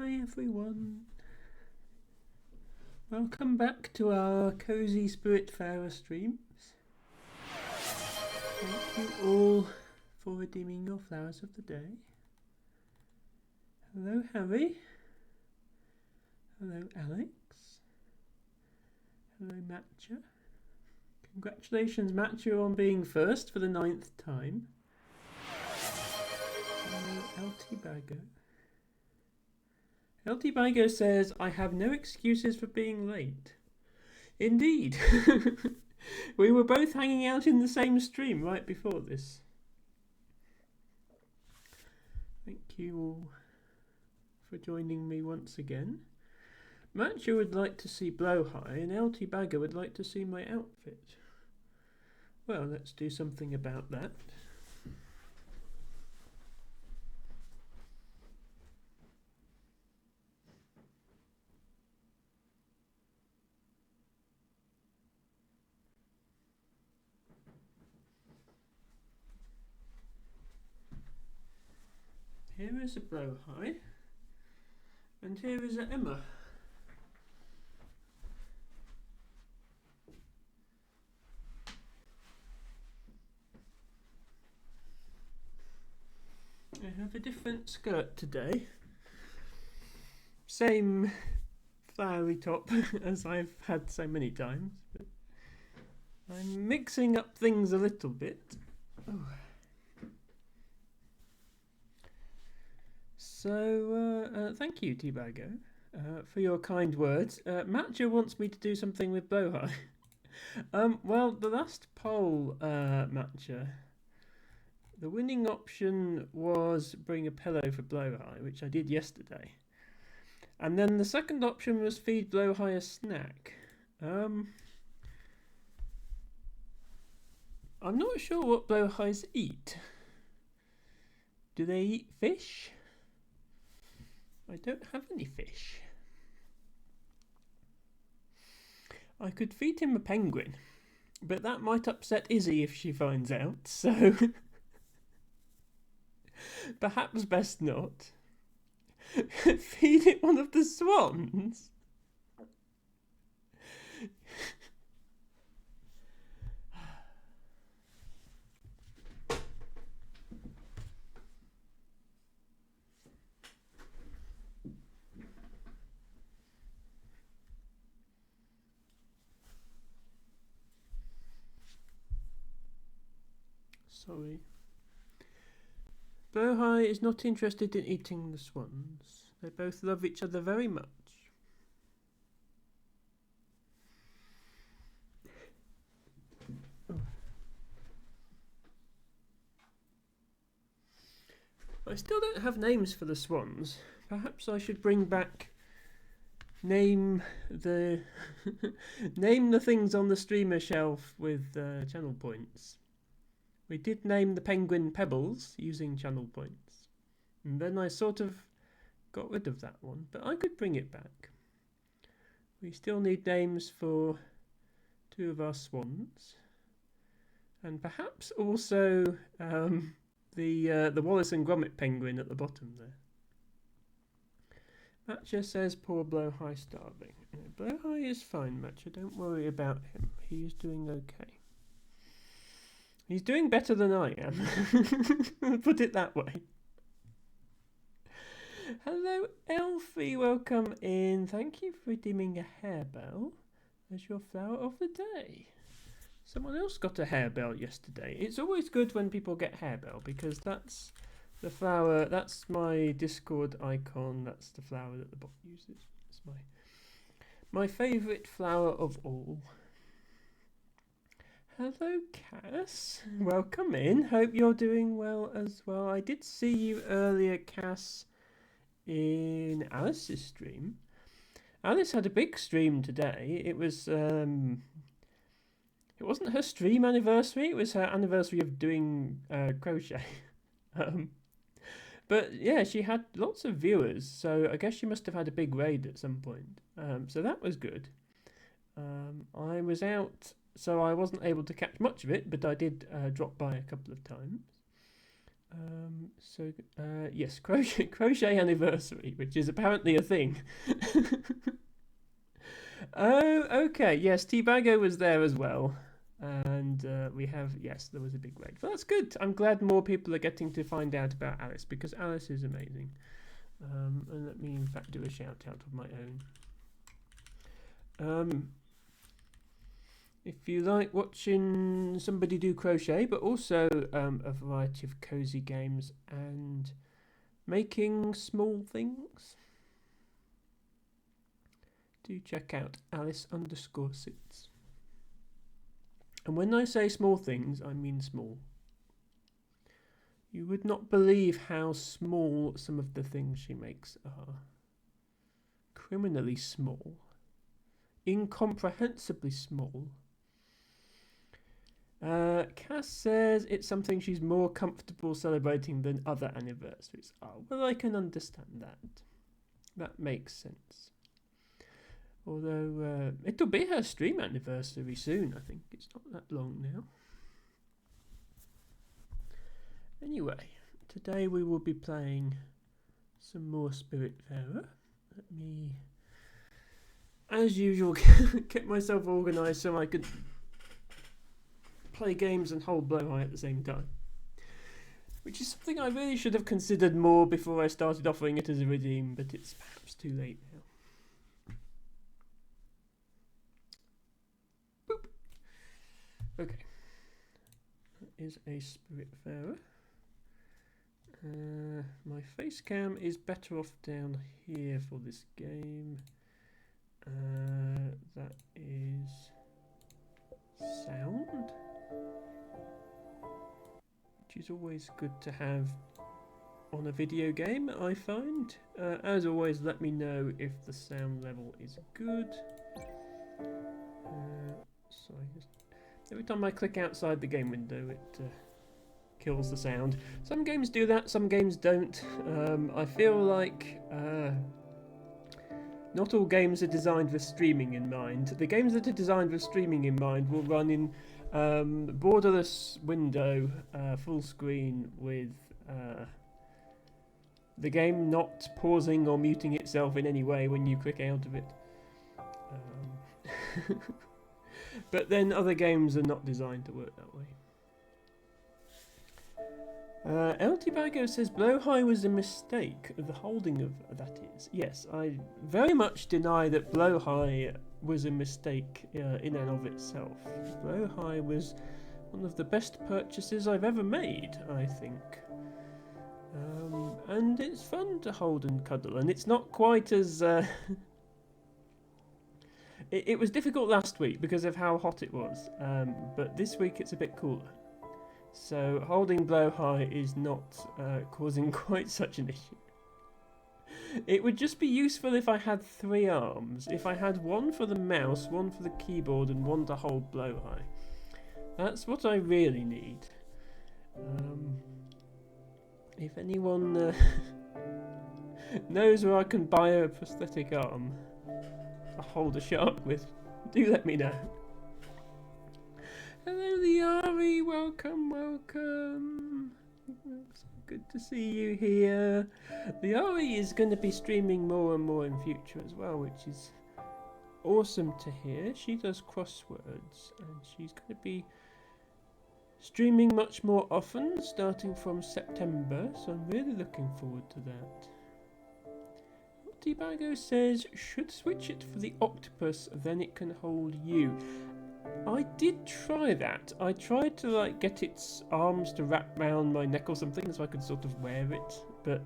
Hi everyone. Welcome back to our Cozy Spiritfarer streams. Thank you all for redeeming your flowers of the day. Hello Harry. Hello Alex. Hello Matcha. Congratulations Matcha on being first for the 9th time. Hello LT Bagger. LT Bagger says, I have no excuses for being late. Indeed. We were both hanging out in the same stream right before this. Thank you all for joining me once again. Matcha would like to see Blowhigh and LT Bagger would like to see my outfit. Well, let's do something about that. Here is a Blowhigh, and here is a Emma. I have a different skirt today. Same flowery top as I've had so many times, but I'm mixing up things a little bit. Oh. So, thank you, T-Bago, for your kind words. Matcha wants me to do something with Blowhigh. Well, the last poll, Matcha, the winning option was bring a pillow for Blowhigh, which I did yesterday. And then the second option was feed Blowhigh a snack. I'm not sure what Blowhighs eat. Do they eat fish? I don't have any fish. I could feed him a penguin, but that might upset Izzy if she finds out, so perhaps best not. Feed it one of the swans? Sorry. Blowhigh is not interested in eating the swans. They both love each other very much. Oh. I still don't have names for the swans. Perhaps I should bring back name the name the things on the streamer shelf with channel points. We did name the penguin Pebbles using channel points, and then I sort of got rid of that one, but I could bring it back. We still need names for 2 of our swans, and perhaps also the Wallace and Gromit penguin at the bottom there. Matcha says poor Blowhigh starving. Blowhigh is fine, Matcha, don't worry about him. He is doing okay. He's doing better than I am. Put it that way. Hello, Elfie. Welcome in. Thank you for redeeming a harebell as your flower of the day. Someone else got a harebell yesterday. It's always good when people get harebell because that's the flower. That's my Discord icon. That's the flower that the bot uses. It's my favourite flower of all. Hello, Cass. Welcome in. Hope you're doing well as well. I did see you earlier, Cass, in Alice's stream. Alice had a big stream today. It was it wasn't her stream anniversary. It was her anniversary of doing crochet. But yeah, she had lots of viewers. So I guess she must have had a big raid at some point. So that was good. I was out, so I wasn't able to catch much of it, but I did drop by a couple of times. Yes, crochet anniversary, which is apparently a thing. Oh, okay. Yes, T-Bago was there as well. And we have, yes, there was a big raid. Well, that's good. I'm glad more people are getting to find out about Alice because Alice is amazing. And let me, in fact, do a shout out of my own. If you like watching somebody do crochet, but also a variety of cozy games and making small things, do check out Alice_Sits. And when I say small things, I mean small. You would not believe how small some of the things she makes are. Criminally small. Incomprehensibly small. Cass says it's something she's more comfortable celebrating than other anniversaries. Oh, well, I can understand that. That makes sense. Although it'll be her stream anniversary soon, I think. It's not that long now. Anyway, today we will be playing some more Spiritfarer. Let me, as usual, get myself organised so I could play games and hold Blowhigh at the same time. Which is something I really should have considered more before I started offering it as a redeem, but it's perhaps too late now. Boop. Okay. That is a Spiritfarer. My face cam is better off down here for this game. That is sound, which is always good to have on a video game, I find. As always, let me know if the sound level is good. Sorry, every time I click outside the game window, it kills the sound. Some games do that, some games don't. I feel like not all games are designed with streaming in mind. The games that are designed with streaming in mind will run in borderless window, full screen, with the game not pausing or muting itself in any way when you click out of it. But then other games are not designed to work that way. LT Bago says Blowhigh was a mistake, the holding of that is. Yes, I very much deny that Blowhigh was a mistake in and of itself. Blowhigh was one of the best purchases I've ever made, I think. And it's fun to hold and cuddle, and it's not quite as... It was difficult last week because of how hot it was, but this week it's a bit cooler. So holding Blowhigh is not causing quite such an issue. It would just be useful if I had 3 arms. If I had one for the mouse, one for the keyboard, and one to hold Blowhigh. That's what I really need. If anyone knows where I can buy a prosthetic arm to hold a shark with, do let me know. Hello, Liari. Welcome, welcome. So good to see you here. Liari is going to be streaming more and more in future as well, which is awesome to hear. She does crosswords, and she's going to be streaming much more often, starting from September. So I'm really looking forward to that. T-Bago says, should switch it for the octopus, then it can hold you. I did try that. I tried to get its arms to wrap round my neck or something so I could sort of wear it, but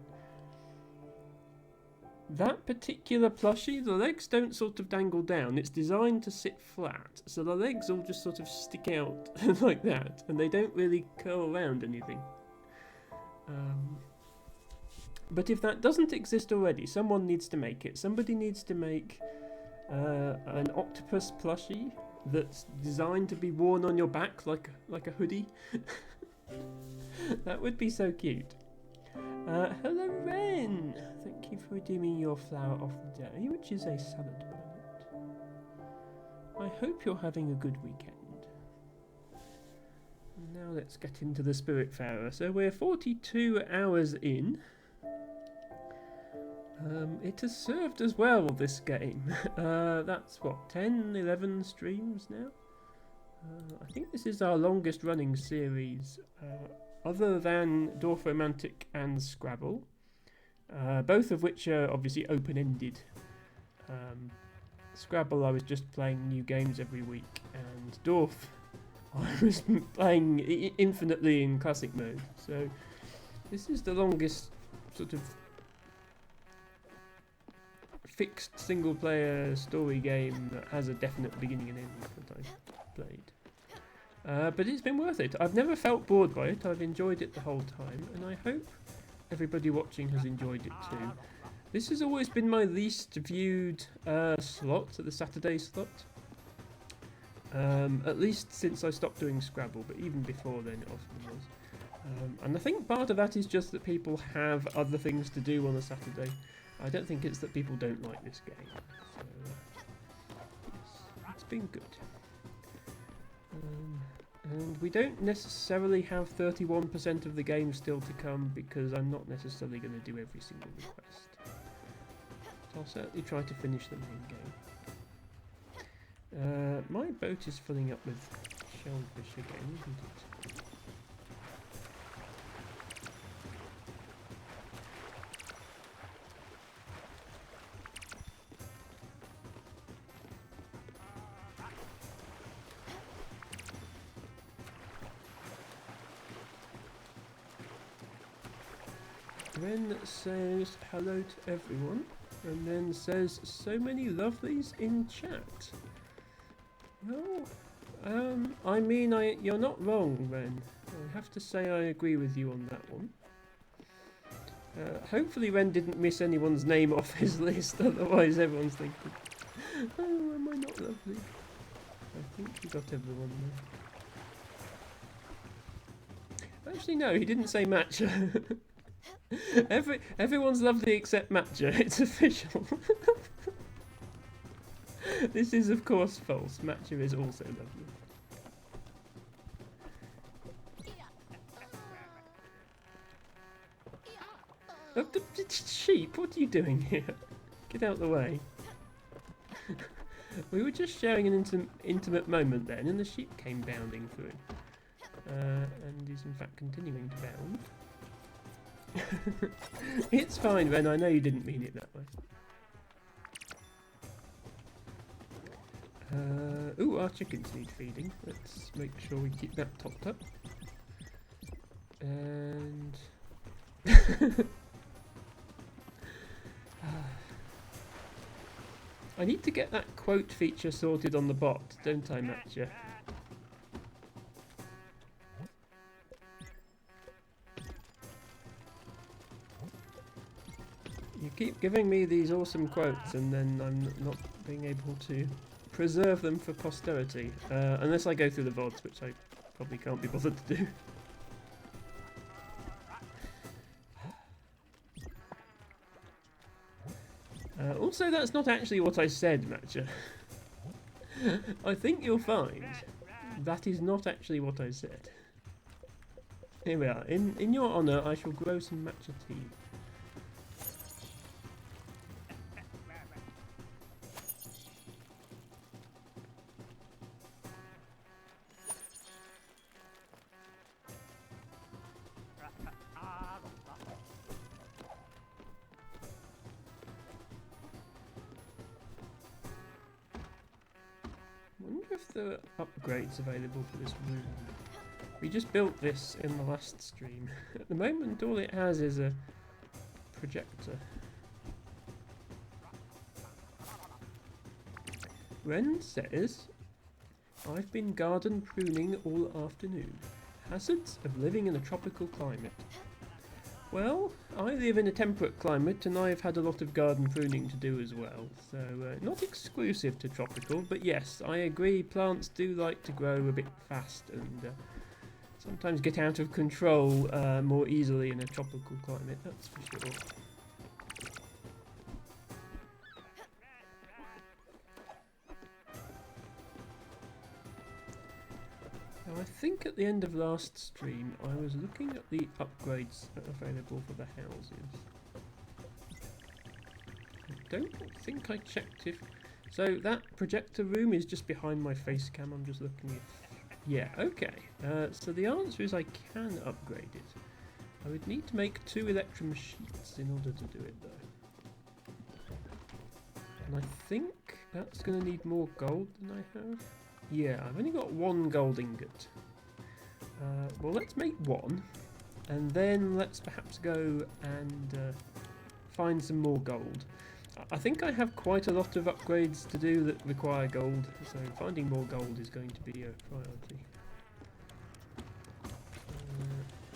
that particular plushie, the legs don't sort of dangle down. It's designed to sit flat, so the legs all just sort of stick out like that, and they don't really curl around anything. But if that doesn't exist already, someone needs to make it. Somebody needs to make an octopus plushie that's designed to be worn on your back like a hoodie. That would be so cute. Hello, Ren. Thank you for redeeming your flower of the day, which is a salad planet. I hope you're having a good weekend. Now Now let's get into the Spiritfarer. So we're 42 hours in. It has served us well, this game. That's what, 10, 11 streams now? I think this is our longest running series, other than Dorfromantik and Scrabble, both of which are obviously open-ended. Scrabble I was just playing new games every week, and Dorf I was playing infinitely in classic mode. So this is the longest sort of fixed single player story game that has a definite beginning and end that I've played. But it's been worth it. I've never felt bored by it. I've enjoyed it the whole time, and I hope everybody watching has enjoyed it too. This has always been my least viewed slot, the Saturday slot. At least since I stopped doing Scrabble, but even before then it often was. And I think part of that is just that people have other things to do on a Saturday. I don't think it's that people don't like this game. So, yes, it's been good. And we don't necessarily have 31% of the game still to come, because I'm not necessarily going to do every single request. So I'll certainly try to finish the main game. My boat is filling up with shellfish again, isn't it? Ren says hello to everyone, and then says so many lovelies in chat. Well, I mean, you're not wrong, Ren. I have to say I agree with you on that one. Hopefully Ren didn't miss anyone's name off his list, otherwise everyone's thinking, oh, am I not lovely? I think he got everyone there. Actually, no, he didn't say Matcha. Everyone's lovely except Matcha. It's official. This is, of course, false. Matcha is also lovely. Oh, the sheep, what are you doing here? Get out of the way. We were just sharing an intimate moment then, and the sheep came bounding through. And is in fact continuing to bound. It's fine, Ren, I know you didn't mean it that way. Ooh, our chickens need feeding. Let's make sure we keep that topped up. And... I need to get that quote feature sorted on the bot, don't I, Matcha? You keep giving me these awesome quotes and then I'm not being able to preserve them for posterity. Unless I go through the VODs, which I probably can't be bothered to do. Also, that's not actually what I said, Matcha. I think you'll find that is not actually what I said. Here we are. In your honour, I shall grow some matcha tea. I wonder if there are upgrades available for this room. We just built this in the last stream. At the moment, all it has is a projector. Ren says, I've been garden pruning all afternoon. Hazards of living in a tropical climate. Well, I live in a temperate climate and I've had a lot of garden pruning to do as well. So, not exclusive to tropical, but yes, I agree, plants do like to grow a bit fast and sometimes get out of control more easily in a tropical climate, that's for sure. Now, I think at the end of last stream, I was looking at the upgrades that are available for the houses. I don't think I checked if... So that projector room is just behind my face cam. I'm just looking if... Yeah, okay. So the answer is I can upgrade it. I would need to make 2 Electrum sheets in order to do it though. And I think that's going to need more gold than I have. Yeah, I've only got 1 gold ingot. Well, let's make 1. And then let's perhaps go and find some more gold. I think I have quite a lot of upgrades to do that require gold, so finding more gold is going to be a priority.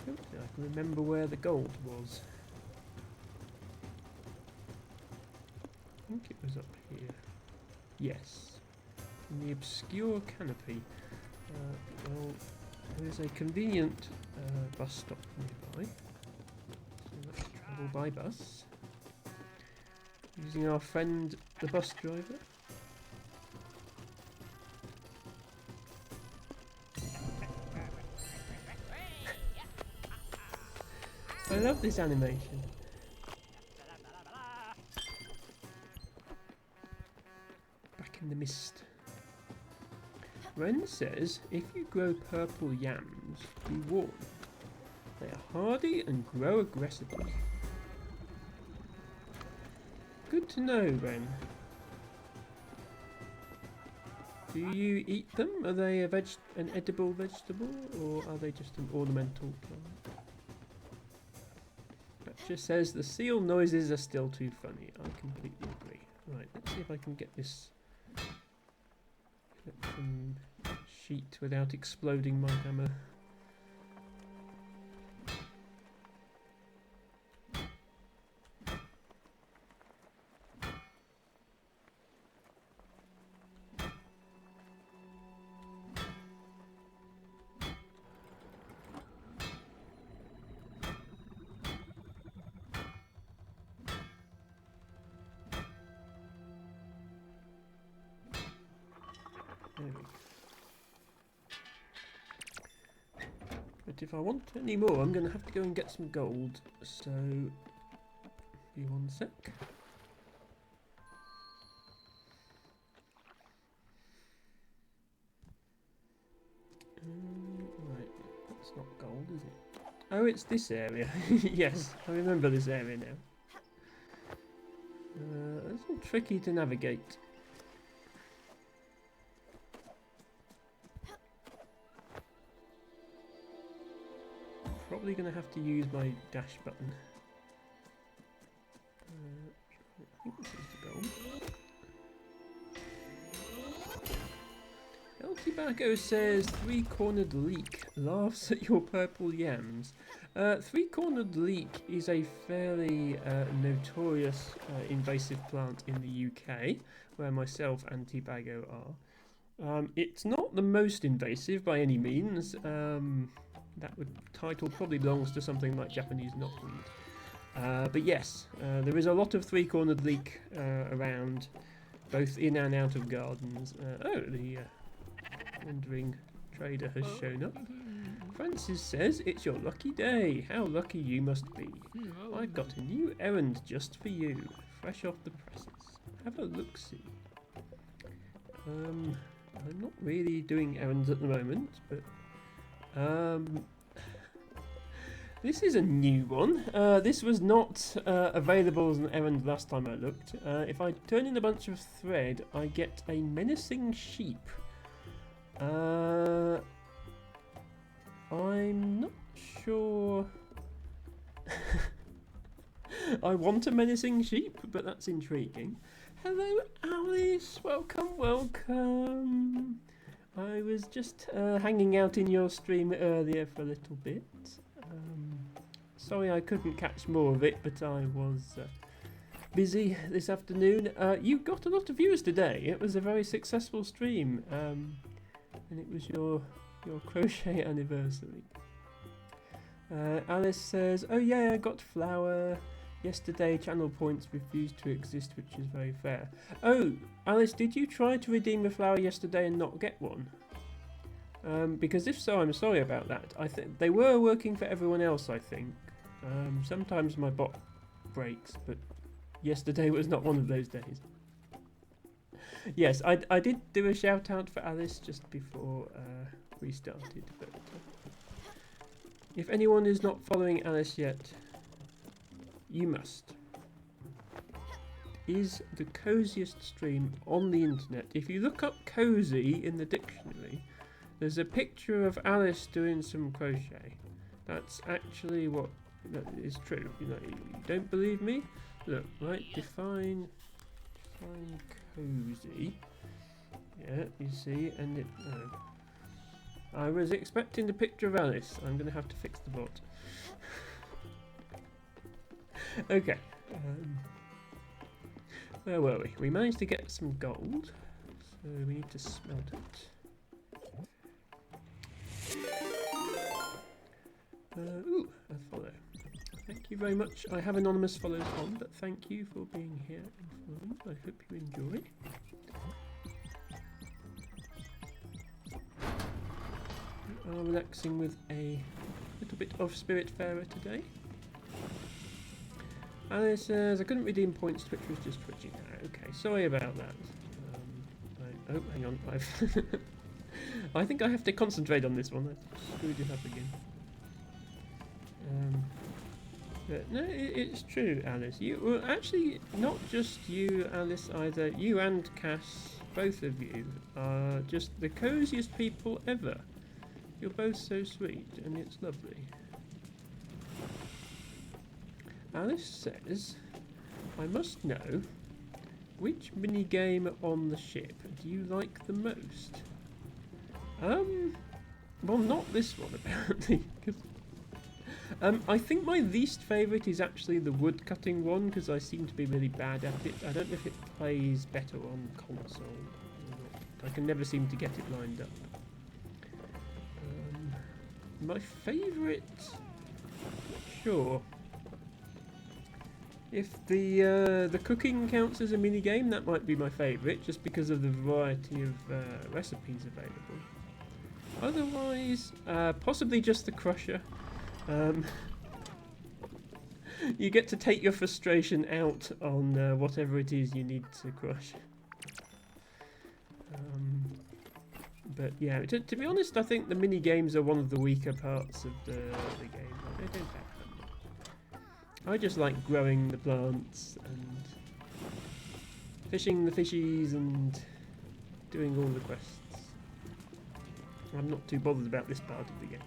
Hopefully I can remember where the gold was. I think it was up here. Yes. In the obscure canopy. Well, there is a convenient bus stop nearby. So let's travel by bus. Using our friend, the bus driver. I love this animation. Back in the mist. Ren says, if you grow purple yams, be warned. They are hardy and grow aggressively. Good to know, Ren. Do you eat them? Are they an edible vegetable, or are they just an ornamental plant? That just says the seal noises are still too funny. I completely agree. Right, let's see if I can get this sheet without exploding my hammer. But if I want any more, I'm going to have to go and get some gold. So, be 1 sec. Right, that's not gold, is it? Oh, it's this area. Yes, I remember this area now. It's all tricky to navigate. Probably going to have to use my dash button. I think this is the goal. El Tobacco says 3-cornered leek laughs at your purple yams. 3-cornered leek is a fairly notorious invasive plant in the UK, where myself and Tobacco are. It's not the most invasive by any means. That title probably belongs to something like Japanese knotweed. But yes, there is a lot of 3-cornered leek around, both in and out of gardens. The wandering trader has shown up. Francis says, it's your lucky day. How lucky you must be. I've got a new errand just for you, fresh off the presses. Have a look-see. I'm not really doing errands at the moment, but this is a new one. This was not available as an errand last time I looked. If I turn in a bunch of thread, I get a menacing sheep. I'm not sure. I want a menacing sheep, but that's intriguing. Hello, Alice. Welcome, welcome. I was just hanging out in your stream earlier for a little bit. Sorry I couldn't catch more of it, but I was busy this afternoon. You got a lot of viewers today. It was a very successful stream, and it was your crochet anniversary. Alice says, oh yeah, I got flour. Yesterday channel points refused to exist, which is very fair. Oh, Alice, did you try to redeem a flower yesterday and not get one? Because if so, I'm sorry about that. I think they were working for everyone else, I think. Sometimes my bot breaks, but yesterday was not one of those days. Yes, I did do a shout out for Alice just before we started, but if anyone is not following Alice yet, you must. Is the coziest stream on the internet. If you look up cozy in the dictionary, there's a picture of Alice doing some crochet. That's actually what that is true. You know, you don't believe me? Look, right, define cozy. Yeah, you see, and it. I was expecting the picture of Alice. I'm going to have to fix the bot. Okay. Where were we? We managed to get some gold, so we need to smelt it. Ooh, a follow. Thank you very much. I have anonymous follows on, but thank you for being here and following. I hope you enjoy. We are relaxing with a little bit of Spiritfarer today. Alice says, I couldn't redeem points, Twitch was just twitching. Okay, sorry about that. Oh, hang on. I think I have to concentrate on this one. I screwed it up again. But no, it's true, Alice. Well, actually, not just you, Alice, either. You and Cass, both of you, are just the coziest people ever. You're both so sweet, and it's lovely. Alice says, I must know, which minigame on the ship do you like the most? Well, not this one, apparently. I think my least favourite is actually the wood cutting one, because I seem to be really bad at it. I don't know if it plays better on console or not. I can never seem to get it lined up. My favourite? Sure. If the cooking counts as a minigame, that might be my favourite, just because of the variety of recipes available. Otherwise, possibly just the crusher. You get to take your frustration out on whatever it is you need to crush. But yeah, to be honest, I think the mini games are one of the weaker parts of the game. They don't have that much. I just like growing the plants and fishing the fishies and doing all the quests. I'm not too bothered about this part of the game.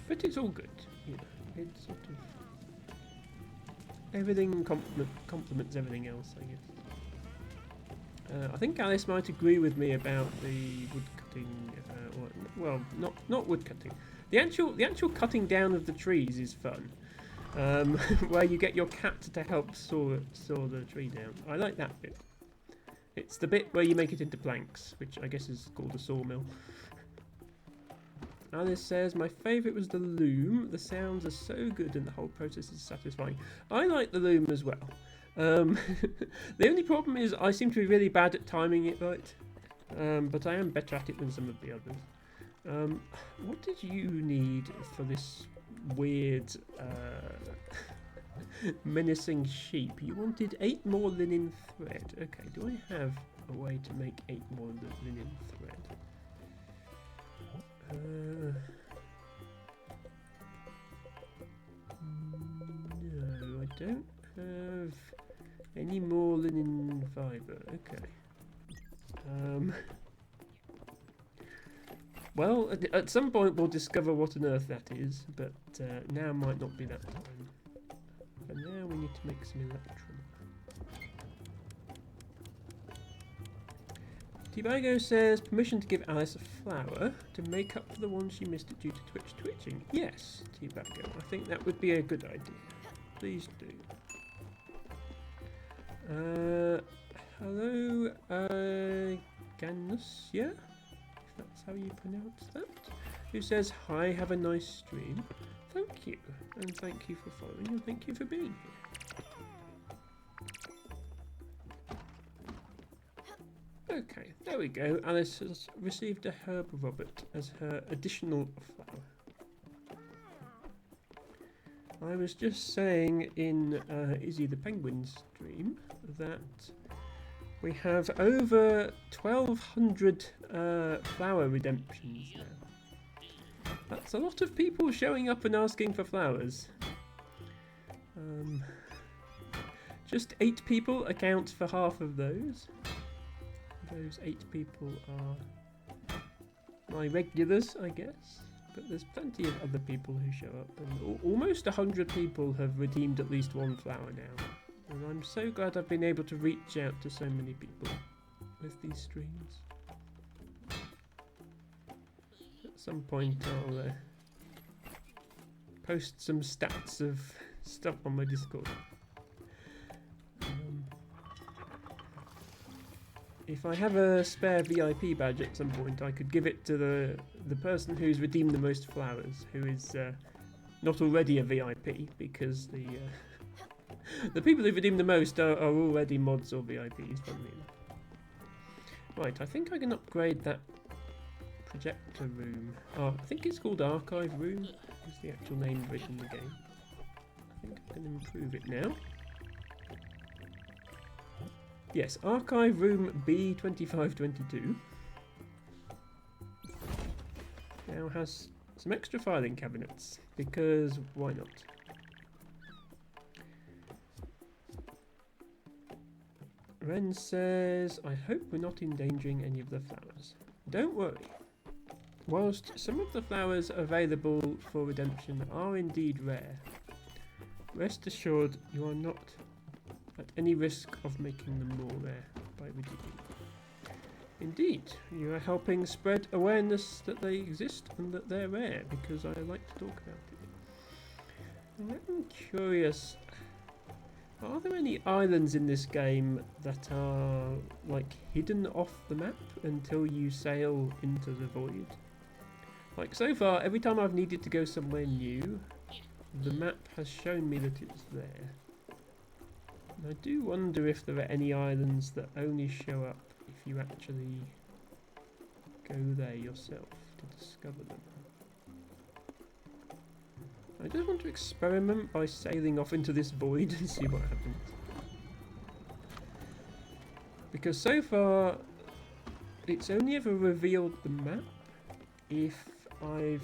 But it's all good, you know. It's sort of everything complements everything else, I guess. I think Alice might agree with me about the wood cutting. Well, not wood cutting. The actual cutting down of the trees is fun. Where you get your cat to help saw the tree down. I like that bit. It's the bit where you make it into planks, which I guess is called a sawmill. Alice says, my favourite was the loom. The sounds are so good and the whole process is satisfying. I like the loom as well. The only problem is I seem to be really bad at timing it right. But I am better at it than some of the others. What did you need for this weird menacing sheep? You wanted 8 more linen thread. Okay, do I have a way to make 8 more linen thread? No, I don't have any more linen fibre. Okay. Well, at some point we'll discover what on earth that is, but now might not be that time. But now we need to make some electrum. Tibago says, permission to give Alice a flower to make up for the one she missed due to Twitch twitching. Yes, Tibago, I think that would be a good idea. Please do. Hello, Ganusia, if that's how you pronounce that, who says, hi, have a nice stream. Thank you, and thank you for following, and thank you for being here. Okay, there we go. Alice has received a herb robert as her additional flower. I was just saying in Izzy the Penguin stream that we have over 1,200 flower redemptions now. That's a lot of people showing up and asking for flowers. Just 8 people account for half of those. Those 8 people are my regulars, I guess. But there's plenty of other people who show up, and almost 100 people have redeemed at least one flower now. And I'm so glad I've been able to reach out to so many people with these streams. At some point I'll post some stats of stuff on my Discord. If I have a spare VIP badge at some point, I could give it to the person who's redeemed the most flowers, who is not already a VIP, because the people who've redeemed the most are already mods or VIPs, funnily enough. Right, I think I can upgrade that projector room. Oh, I think it's called Archive Room, is the actual name of it in the game. I think I can improve it now. Yes, Archive Room B2522 now has some extra filing cabinets, because why not? Ren says, I hope we're not endangering any of the flowers. Don't worry. Whilst some of the flowers available for redemption are indeed rare, rest assured you are not at any risk of making them more rare by redeeming. Indeed, you are helping spread awareness that they exist and that they're rare, because I like to talk about it. I'm curious, are there any islands in this game that are like hidden off the map until you sail into the void? Like so far, every time I've needed to go somewhere new, the map has shown me that it's there. I do wonder if there are any islands that only show up if you actually go there yourself to discover them. I just want to experiment by sailing off into this void and see what happens. Because so far, it's only ever revealed the map if I've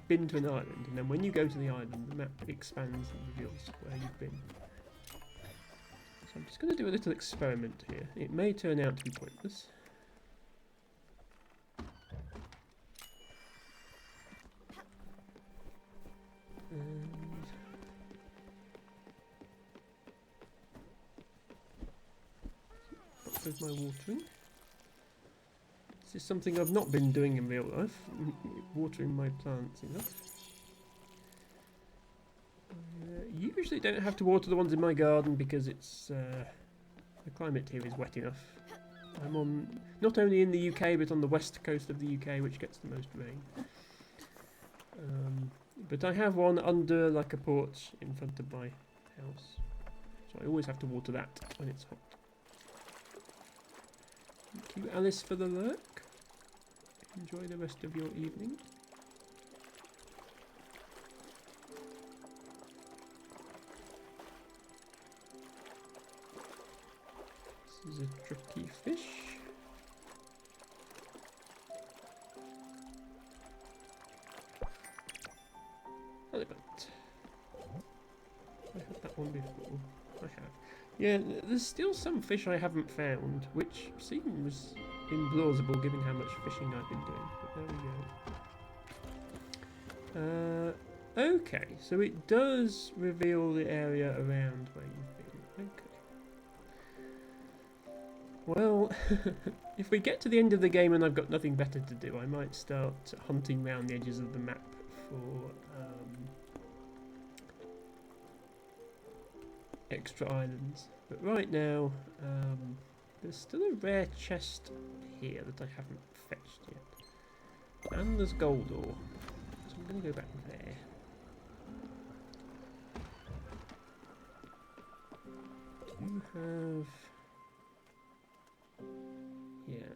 been to an island, and then when you go to the island, the map expands and reveals where you've been. So I'm just going to do a little experiment here. It may turn out to be pointless. And with my watering. This is something I've not been doing in real life, watering my plants enough. Usually don't have to water the ones in my garden because it's the climate here is wet enough. I'm on not only in the UK but on the west coast of the UK, which gets the most rain. But I have one under like a porch in front of my house, so I always have to water that when it's hot. Thank you, Alice, for the lurk. Enjoy the rest of your evening. This is a tricky fish. Halibut. I had that one before. I have. Yeah, there's still some fish I haven't found, which seems implausible given how much fishing I've been doing. But there we go. Okay, so it does reveal the area around where you've been. Okay. Well, if we get to the end of the game and I've got nothing better to do, I might start hunting around the edges of the map for extra islands. But right now, there's still a rare chest here that I haven't fetched yet. And there's gold ore. So I'm going to go back there. Do you have... Yeah,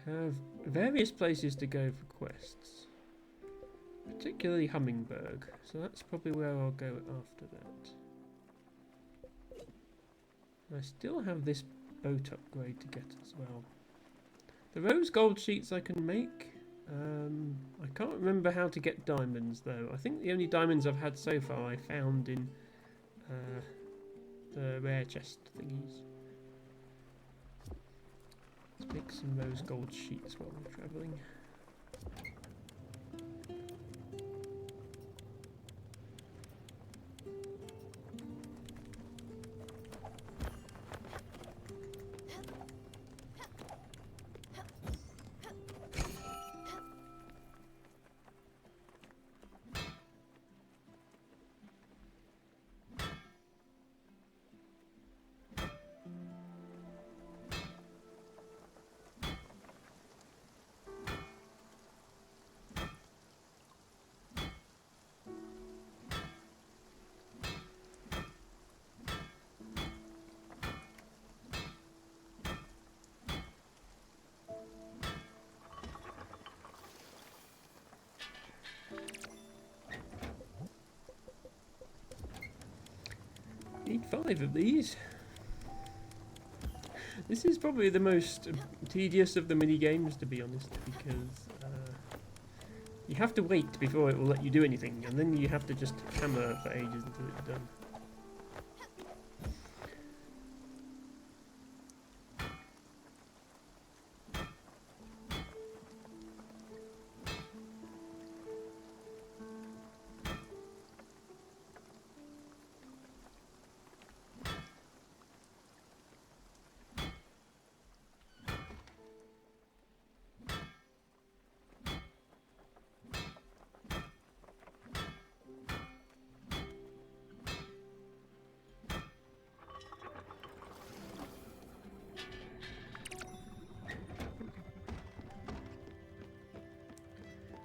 have various places to go for quests, particularly Hummingberg, so that's probably where I'll go after that. I still have this boat upgrade to get as well. The rose gold sheets I can make. I can't remember how to get diamonds though. I think the only diamonds I've had so far I found in the rare chest thingies. Let's make some rose gold sheets while we're travelling. Need 5 of these. This is probably the most tedious of the mini games, to be honest, because you have to wait before it will let you do anything, and then you have to just hammer for ages until it's done.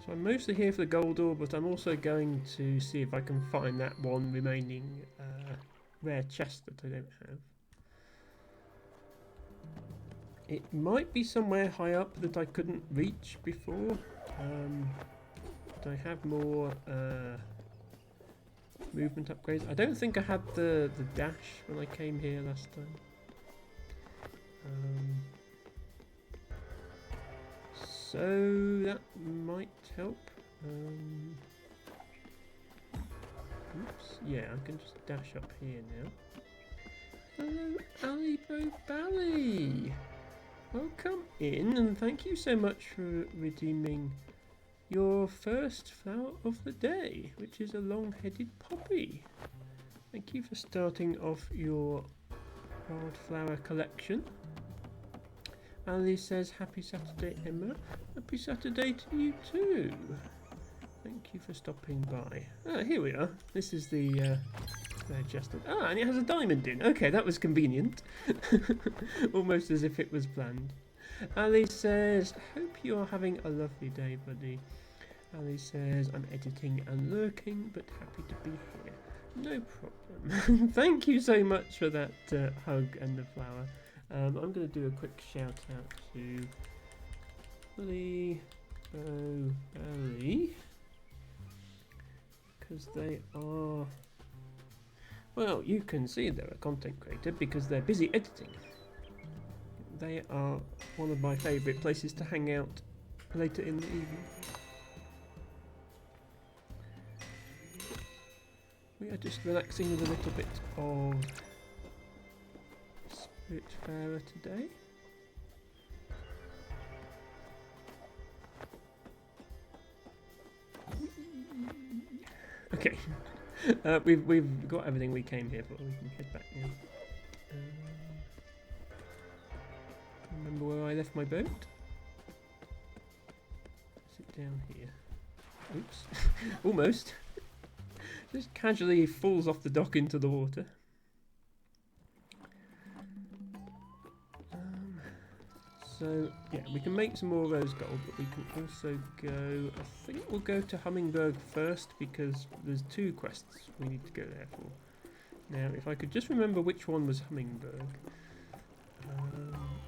So I'm mostly here for the gold ore, but I'm also going to see if I can find that one remaining rare chest that I don't have. It might be somewhere high up that I couldn't reach before. But I have more movement upgrades. I don't think I had the dash when I came here last time. So that might help. Oops, yeah, I can just dash up here now. Hello, Alibo Bally! Welcome in, and thank you so much for redeeming your first flower of the day, which is a long-headed poppy. Thank you for starting off your wildflower collection. Ali says, happy Saturday, Emma. Happy Saturday to you too. Thank you for stopping by. Ah, here we are. This is the chest. Ah, and it has a diamond in. Okay, that was convenient. Almost as if it was planned. Ali says, hope you are having a lovely day, buddy. Ali says, I'm editing and lurking, but happy to be here. No problem. Thank you so much for that hug and the flower. I'm going to do a quick shout out to Alibo Bally, because they are, well, you can see they're a content creator because they're busy editing. They are one of my favourite places to hang out later in the evening. We are just relaxing with a little bit of Spiritfarer today. Okay, we've got everything we came here for. We can head back now. Remember where I left my boat? Is it down here? Oops, almost. Just casually falls off the dock into the water. So, yeah, we can make some more rose gold, but we can also go, I think we'll go to Hummingberg first because there's 2 quests we need to go there for. Now, if I could just remember which one was Hummingberg.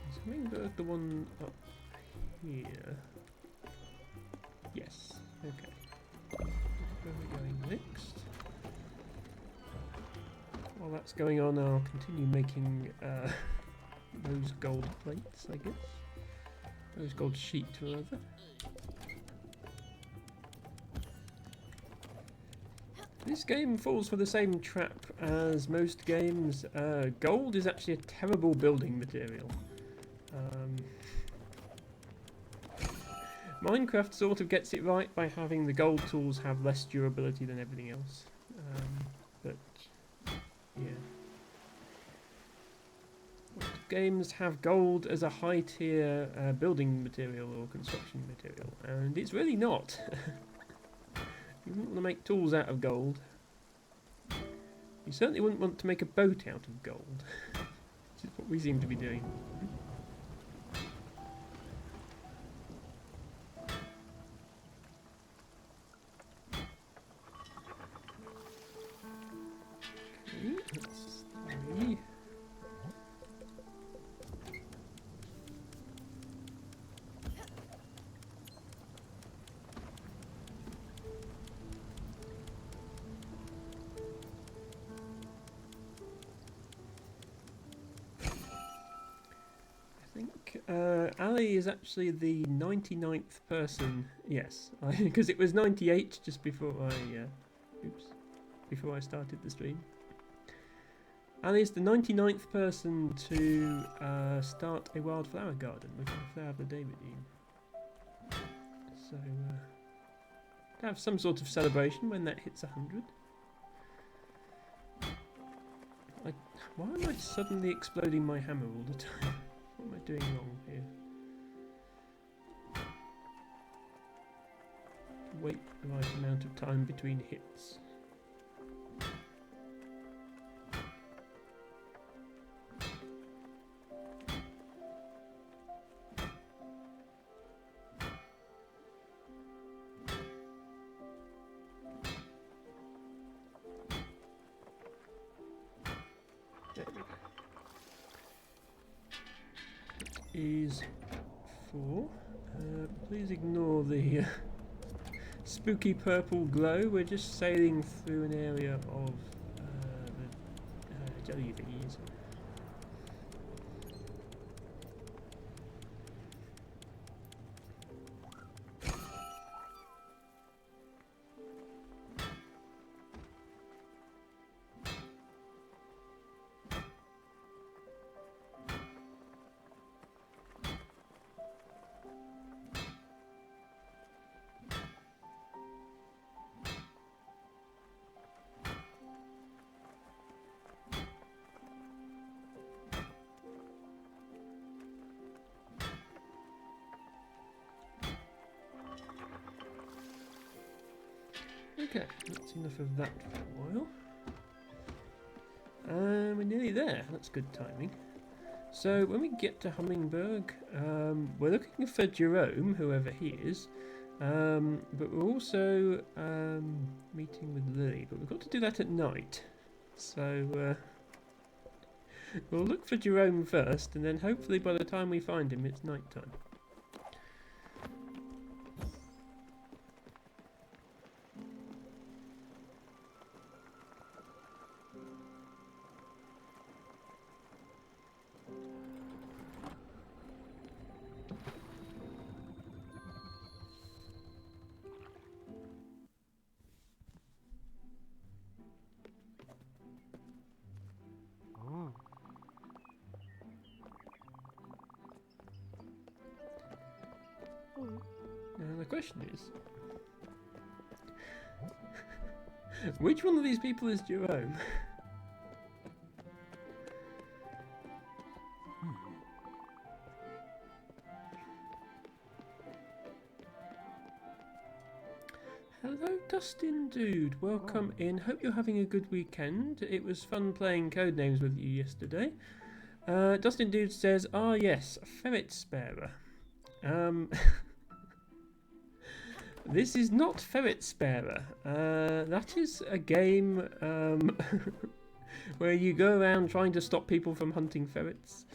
Is Hummingberg the one up here. Yes. Okay. Where are we going next? While that's going on, I'll continue making those gold plates, I guess. Those gold sheet, rather. This game falls for the same trap as most games. Gold is actually a terrible building material. Minecraft sort of gets it right by having the gold tools have less durability than everything else. But, yeah. Most games have gold as a high tier building material or construction material, and it's really not. You wouldn't want to make tools out of gold. You certainly wouldn't want to make a boat out of gold, which is what we seem to be doing. Okay, that's 3. Ali is actually the 99th person. Yes, because it was 98 just before before I started the stream. Ali is the 99th person to start a wildflower garden with a flower of the day redeem. So to have some sort of celebration when that hits 100. Why am I suddenly exploding my hammer all the time? What am I doing wrong here? Wait the right amount of time between hits. Is 4. Please ignore the spooky purple glow. We're just sailing through an area of the jelly thingies. Okay, that's enough of that for a while. We're nearly there. That's good timing. So when we get to Hummingberg, we're looking for Jerome, whoever he is. But we're also meeting with Lily, but we've got to do that at night. So we'll look for Jerome first, and then hopefully by the time we find him, it's night time. Now the question is, which one of these people is Jerome? Hello Dustin Dude, welcome in. Hope you're having a good weekend. It was fun playing Codenames with you yesterday. Dustin Dude says, ah yes, Ferret Sparer. This is not Ferret Sparer. That is a game where you go around trying to stop people from hunting ferrets.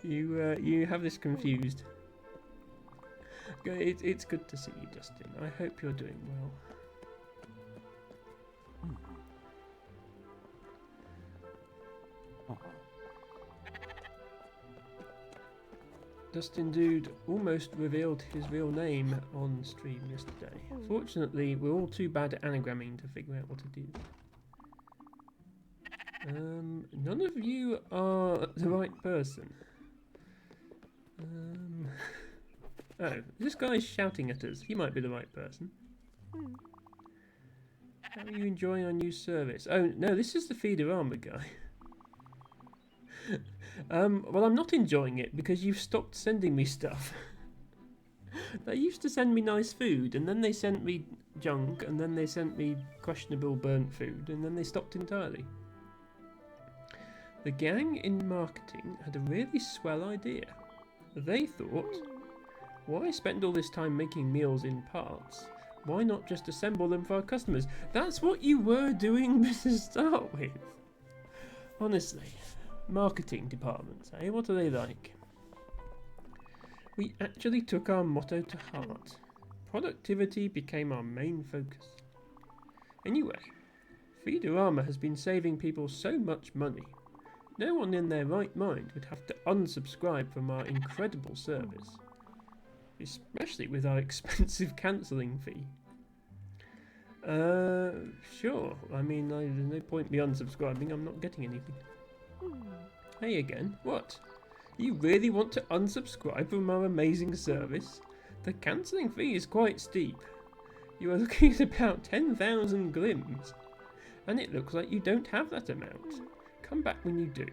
You have this confused. It's good to see you, Dustin. I hope you're doing well. Dustin Dude almost revealed his real name on stream yesterday. Fortunately, we're all too bad at anagramming to figure out what to do. None of you are the right person. Oh, this guy's shouting at us. He might be the right person. How are you enjoying our new service? Oh, no, this is the Feeder Armor guy. Well, I'm not enjoying it because you've stopped sending me stuff. They used to send me nice food, and then they sent me junk, and then they sent me questionable burnt food, and then they stopped entirely. The gang in marketing had a really swell idea. They thought, why spend all this time making meals in parts? Why not just assemble them for our customers? That's what you were doing to start with. Honestly. Marketing departments, eh? What are they like? We actually took our motto to heart. Productivity became our main focus. Anyway, Feeder Armor has been saving people so much money. No one in their right mind would have to unsubscribe from our incredible service. Especially with our expensive cancelling fee. Sure. I mean, there's no point me unsubscribing. I'm not getting anything. Hey again. What? You really want to unsubscribe from our amazing service? The cancelling fee is quite steep. You are looking at about 10,000 glims. And it looks like you don't have that amount. Come back when you do.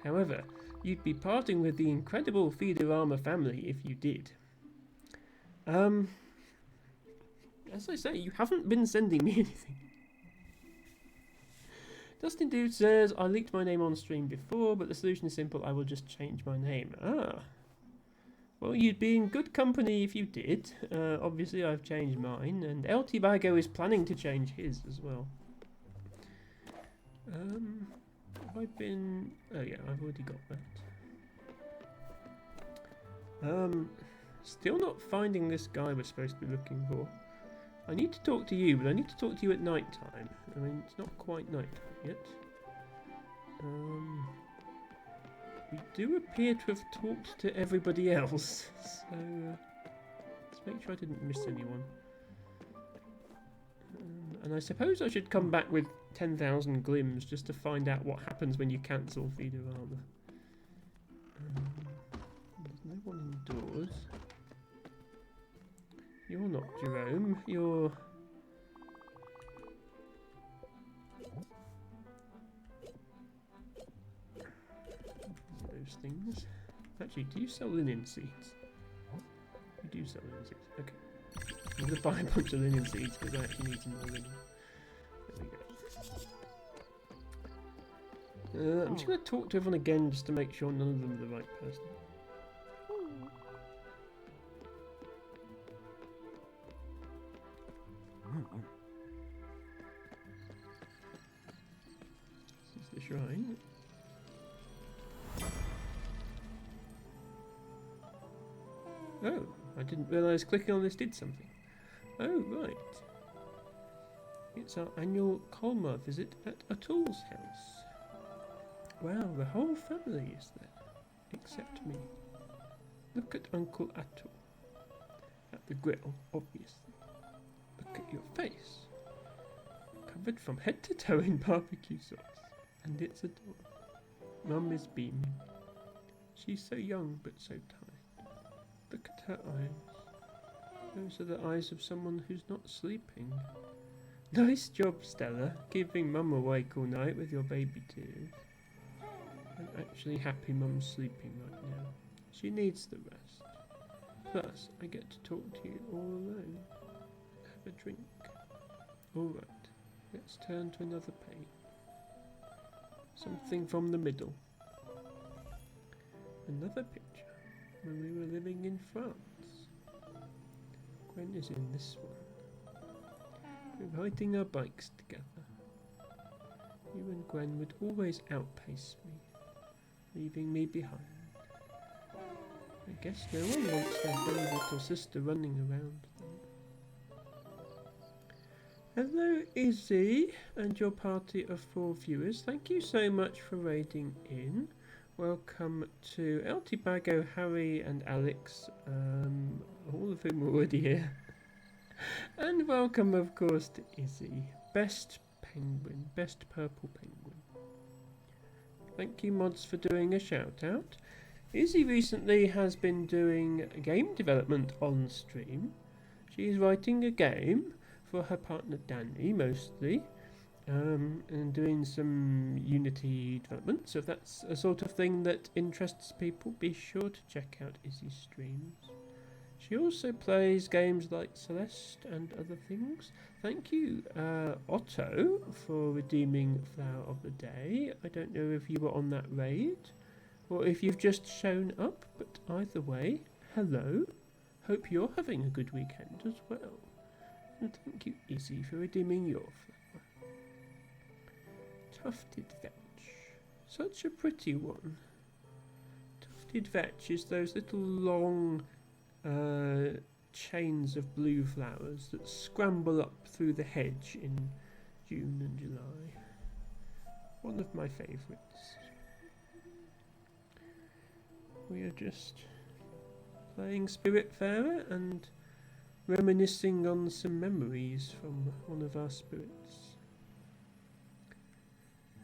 However, you'd be parting with the incredible Feeder Armor family if you did. As I say, you haven't been sending me anything. Dustin Dude says, I leaked my name on stream before, but the solution is simple. I will just change my name. Ah. Well, you'd be in good company if you did. Obviously, I've changed mine, and LT Bago is planning to change his as well. Have I been... Oh yeah, I've already got that. Still not finding this guy we're supposed to be looking for. I need to talk to you, but I need to talk to you at night time. I mean, it's not quite night time yet. We do appear to have talked to everybody else, so let's make sure I didn't miss anyone. And I suppose I should come back with 10,000 glims just to find out what happens when you cancel Feeder Armor. There's no one indoors. You're not Jerome, you're... Those things. Actually, do you sell linen seeds? You do sell linen seeds, okay. I'm going to buy a bunch of linen seeds because I actually need some more linen. There we go. I'm just going to talk to everyone again just to make sure none of them are the right person. This is the shrine. Oh, I didn't realise clicking on this did something. Oh, right. It's our annual Colmar visit at Atul's house. Wow, the whole family is there, except me. Look at Uncle Atul. At the grill, obviously. Look at your face. Covered from head to toe in barbecue sauce. And it's adorable. Mum is beaming. She's so young but so tired. Look at her eyes. Those are the eyes of someone who's not sleeping. Nice job, Stella, keeping Mum awake all night with your baby tears. I'm actually happy Mum's sleeping right now. She needs the rest. Plus, I get to talk to you all alone. Have a drink. Alright, let's turn to another page. Something from the middle. Another picture when we were living in France. Gwen is in this one. We're riding our bikes together. You and Gwen would always outpace me, leaving me behind. I guess no one wants their favourite or sister running around. Hello Izzy and your party of 4 viewers. Thank you so much for raiding in. Welcome to Altibago, Harry and Alex, all of whom are already here. And welcome of course to Izzy, best penguin, best purple penguin. Thank you mods for doing a shout out. Izzy recently has been doing game development on stream. She's writing a game for her partner Danny mostly, and doing some Unity development. So if that's a sort of thing that interests people, be sure to check out Izzy's streams. She also plays games like Celeste and other things. Thank you, Otto, for redeeming Flower of the Day. I don't know if you were on that raid or if you've just shown up, but either way, hello. Hope you're having a good weekend as well. And thank you, Izzy, for redeeming your flower. Tufted vetch. Such a pretty one. Tufted vetch is those little long chains of blue flowers that scramble up through the hedge in June and July. One of my favourites. We are just playing Spiritfarer and reminiscing on some memories from one of our spirits.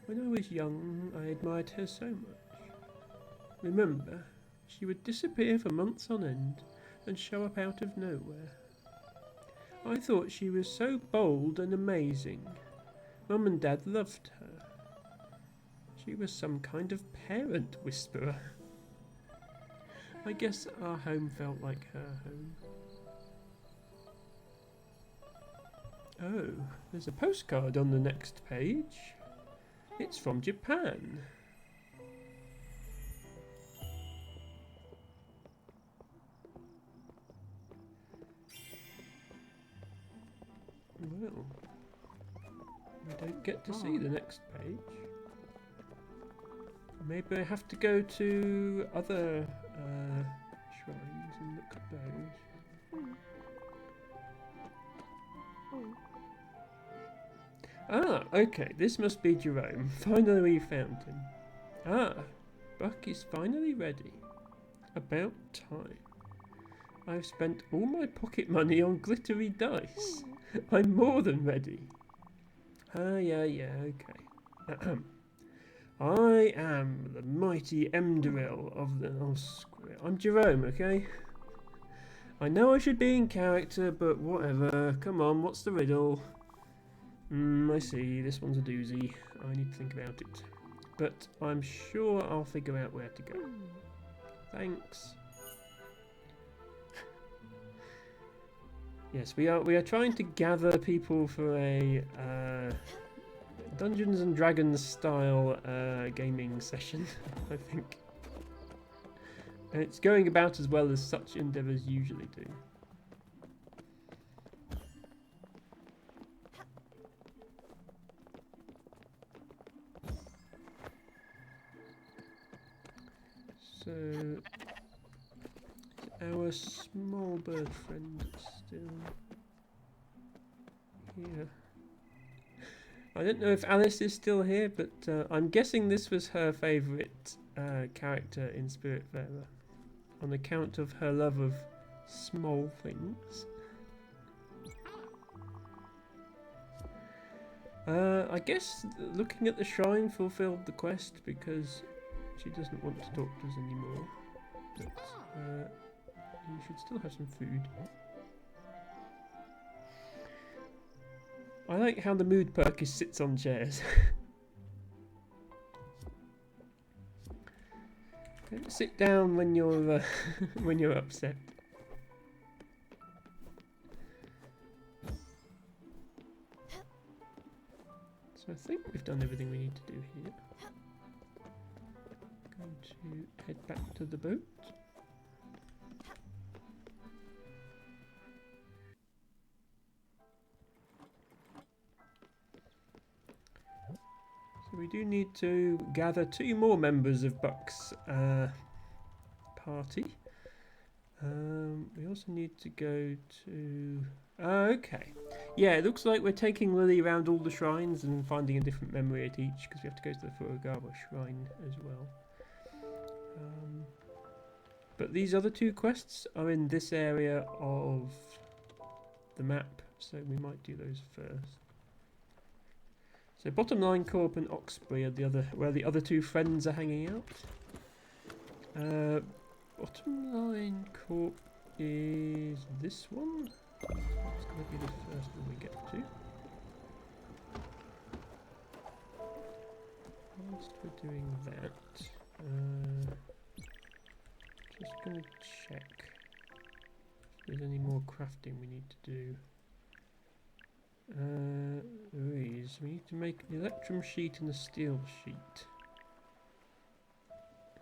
When I was young, I admired her so much. Remember, she would disappear for months on end and show up out of nowhere. I thought she was so bold and amazing. Mum and Dad loved her. She was some kind of parent whisperer. I guess our home felt like her home. Oh, there's a postcard on the next page. It's from Japan. Well, we don't get to see the next page. Maybe I have to go to other shrines and look at those. Ah, okay, this must be Jerome. Finally we found him. Ah, Buck is finally ready. About time. I've spent all my pocket money on glittery dice. I'm more than ready. Ah, yeah, okay. I am the mighty Emdarel of the... Oh, I'm Jerome, okay? I know I should be in character, but whatever. Come on, what's the riddle? I see. This one's a doozy. I need to think about it. But I'm sure I'll figure out where to go. Thanks. Yes, we are trying to gather people for a Dungeons and Dragons style gaming session, I think. And it's going about as well as such endeavours usually do. So, our small bird friend still here? I don't know if Alice is still here, but I'm guessing this was her favourite character in Spiritfarer, on account of her love of small things. I guess looking at the shrine fulfilled the quest because she doesn't want to talk to us anymore. But you should still have some food. I like how the mood perk is sits on chairs. Don't sit down when you're when you're upset. So I think we've done everything we need to do here. Going to head back to the boat. So we do need to gather 2 more members of Buck's party. We also need to go to... okay. Yeah, it looks like we're taking Lily around all the shrines and finding a different memory at each, because we have to go to the Furugawa shrine as well. But these other two quests are in this area of the map, so we might do those first. So Bottom Line Corp and Oxbury are the other, where the other two friends are hanging out. Bottom Line Corp is this one. It's going to be the first one we get to. Whilst we're doing that, just going to check if there's any more crafting we need to do. There is. We need to make an electrum sheet and a steel sheet.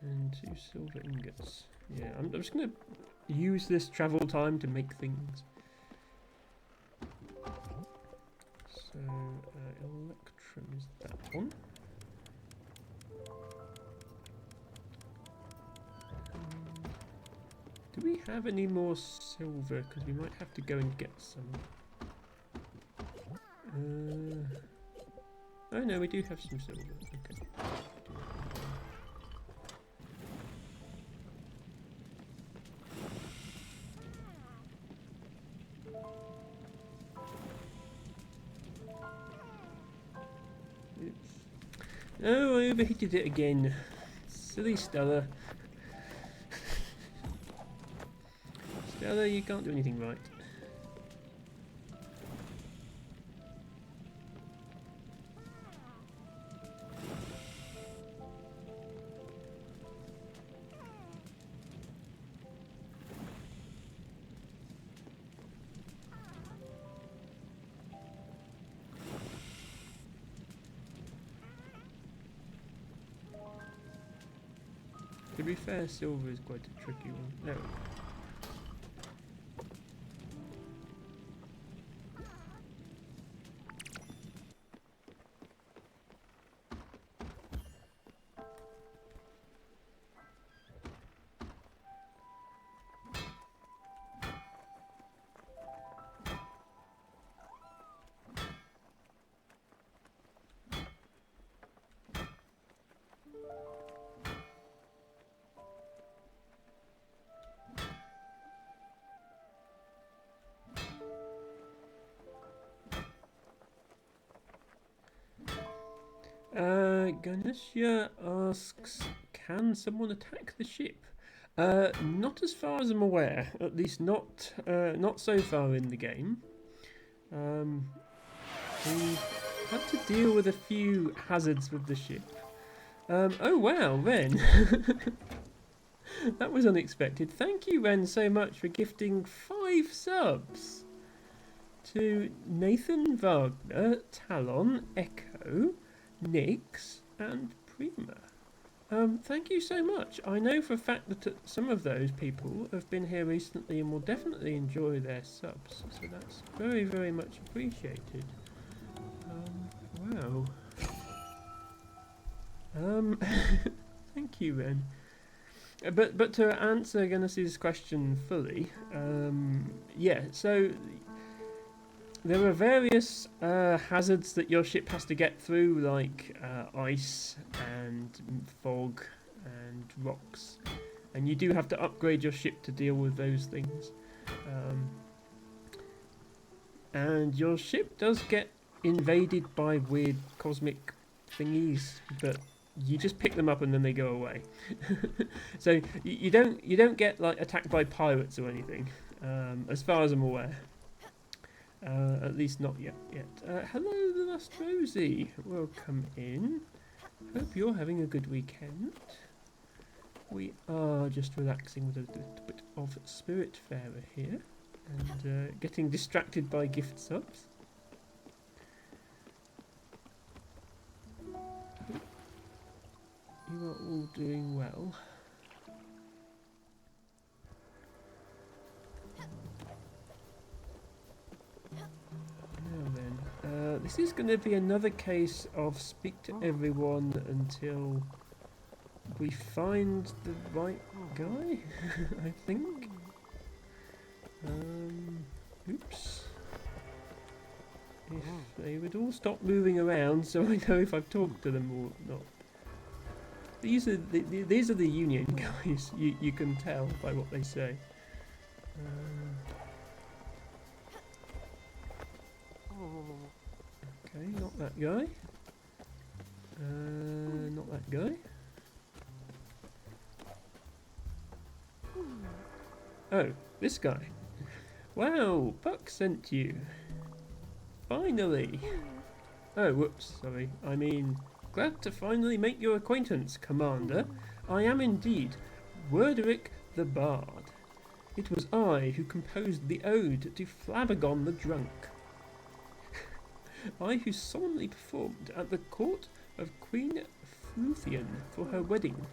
And 2 silver ingots. Yeah, I'm just going to use this travel time to make things. So, electrum is that one. Do we have any more silver? Because we might have to go and get some. Oh no, we do have some silver. Okay. Oops. Oh, I overheated it again. Silly Stella. Stella, you can't do anything right. To be fair, silver is quite a tricky one. No. Ganesha asks, can someone attack the ship? Not as far as I'm aware, at least not so far in the game. We had to deal with a few hazards with the ship. Oh wow, Ren! That was unexpected. Thank you, Ren, so much for gifting 5 subs to Nathan Wagner, Talon, Echo, Nix, and Prima. Thank you so much. I know for a fact that some of those people have been here recently and will definitely enjoy their subs, so that's very, very much appreciated. Wow. Thank you, Ren. But to answer Genesis' question fully, yeah, so there are various hazards that your ship has to get through, like ice and fog and rocks, and you do have to upgrade your ship to deal with those things. And your ship does get invaded by weird cosmic thingies, but you just pick them up and then they go away. So you don't get like attacked by pirates or anything, as far as I'm aware. At least not yet. Hello, the Lost Rosie. Welcome in. Hope you're having a good weekend. We are just relaxing with a little bit of Spiritfarer here, and getting distracted by gift subs. You are all doing well. Now then, this is going to be another case of speak to everyone until we find the right guy, I think. Oops. If they would all stop moving around, so I know if I've talked to them or not. These are the union guys. You can tell by what they say. Okay, not that guy. Not that guy. Oh, this guy. Wow, Puck sent you. Finally. Oh, whoops, sorry. I mean, glad to finally make your acquaintance, Commander. I am indeed Werderick the Bard. It was I who composed the ode to Flabbergon the Drunk. I who solemnly performed at the court of Queen Fruthian for her wedding.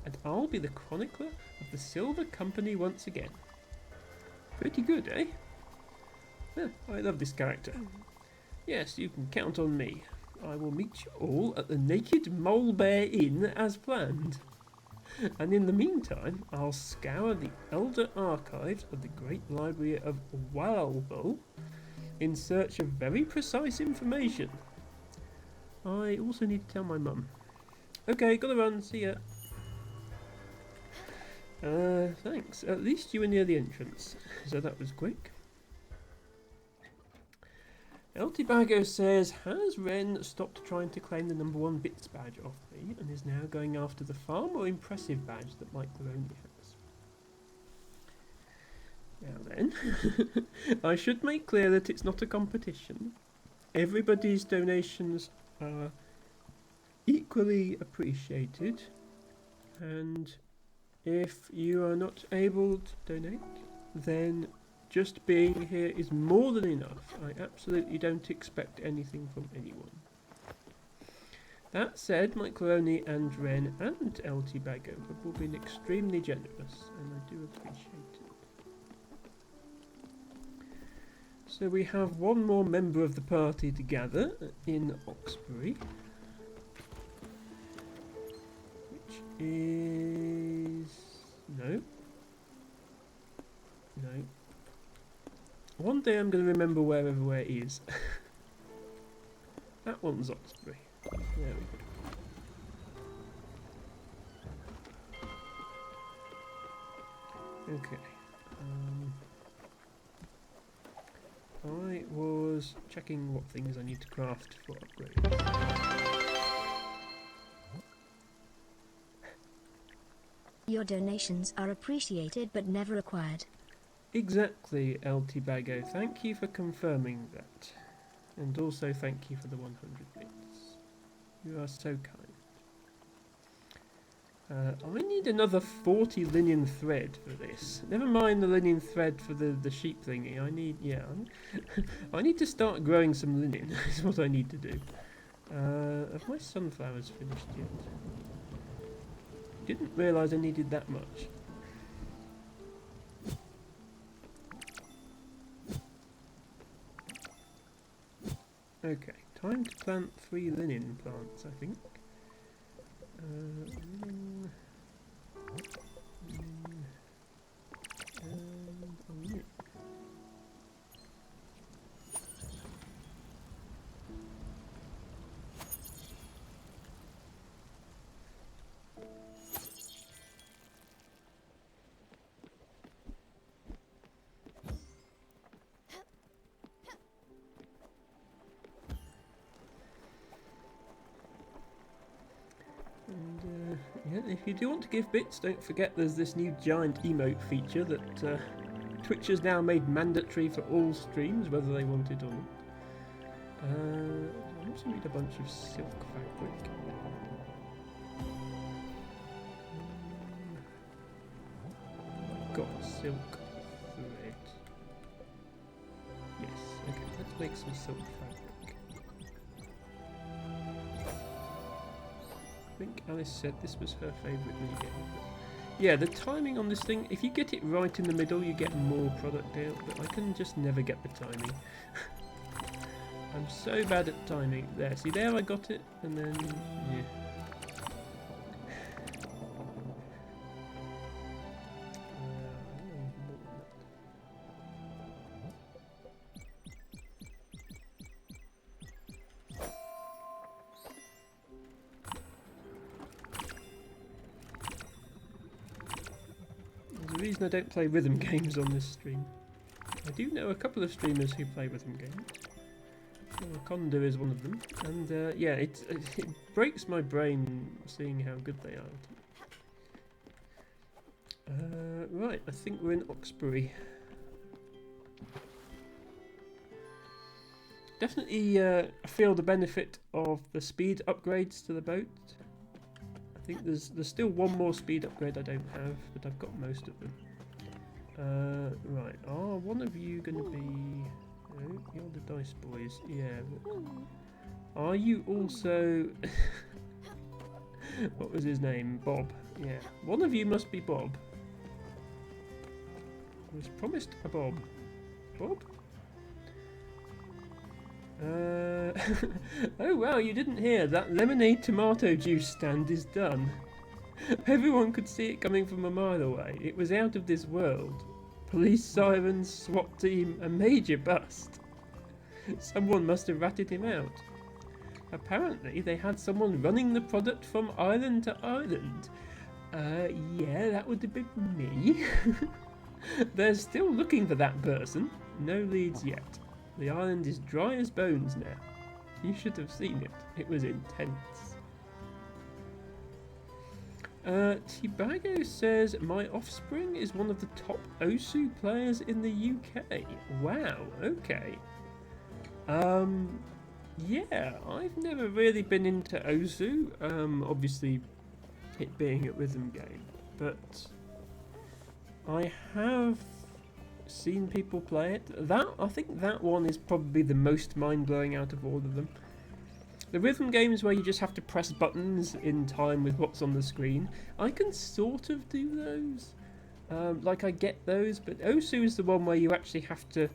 And I'll be the chronicler of the Silver Company once again. Pretty good, eh? Yeah, I love this character. Yes, you can count on me. I will meet you all at the Naked Mole Bear Inn as planned. And in the meantime, I'll scour the elder archives of the Great Library of Walbel in search of very precise information. I also need to tell my mum. Okay, gotta run, see ya. Thanks. At least you were near the entrance, so that was quick. Eltibago says, has Ren stopped trying to claim the #1 bits badge off me and is now going after the far more impressive badge that Mike Laroni has? Now then, I should make clear that it's not a competition. Everybody's donations are equally appreciated, and if you are not able to donate, then just being here is more than enough. I absolutely don't expect anything from anyone. That said, Mike Laroni and Ren and LT Bago have all been extremely generous, and I do appreciate it. So we have one more member of the party to gather in Oxbury, which is... no. One day I'm going to remember where everywhere is. That one's Oxbury. There we go. Okay. I was checking what things I need to craft for upgrades. Your donations are appreciated but never acquired. Exactly, LT Bago. Thank you for confirming that. And also thank you for the 100 bits. You are so kind. I need another 40 linen thread for this. Never mind the linen thread for the sheep thingy. I need, I need to start growing some linen. Is what I need to do. Have my sunflowers finished yet? Didn't realise I needed that much. Okay, time to plant 3 linen plants, I think. Linen, and a linen. And if you do want to give bits, don't forget there's this new giant emote feature that Twitch has now made mandatory for all streams, whether they want it or not. I also need a bunch of silk fabric. Got silk thread. Yes, okay, let's make some silk fabric. I think Alice said this was her favourite minigame. Yeah, the timing on this thing, if you get it right in the middle, you get more product out, but I can just never get the timing. I'm so bad at timing. There, see there I got it, and then, yeah. reason I don't play rhythm games on this stream. I do know a couple of streamers who play rhythm games. Conda is one of them, and yeah, it breaks my brain seeing how good they are. Right, I think we're in Oxbury. Definitely feel the benefit of the speed upgrades to the boat. I think there's still one more speed upgrade I don't have, but I've got most of them. Right, are one of you going to be... No, you're the dice boys. Yeah. But are you also... What was his name? Bob. Yeah. One of you must be Bob. I was promised a Bob. Bob? Oh wow, you didn't hear. That lemonade tomato juice stand is done. Everyone could see it coming from a mile away. It was out of this world. Police sirens, SWAT team, a major bust. Someone must have ratted him out. Apparently they had someone running the product from island to island. Yeah, that would have been me. They're still looking for that person. No leads yet. The island is dry as bones now. You should have seen it. It was intense. Tibago says, my offspring is one of the top Osu players in the UK. Wow, okay. Yeah, I've never really been into Osu. Obviously, it being a rhythm game. But I have seen people play it. I think that one is probably the most mind-blowing out of all of them. The rhythm games where you just have to press buttons in time with what's on the screen, I can sort of do those. Like I get those, but Osu is the one where you actually have to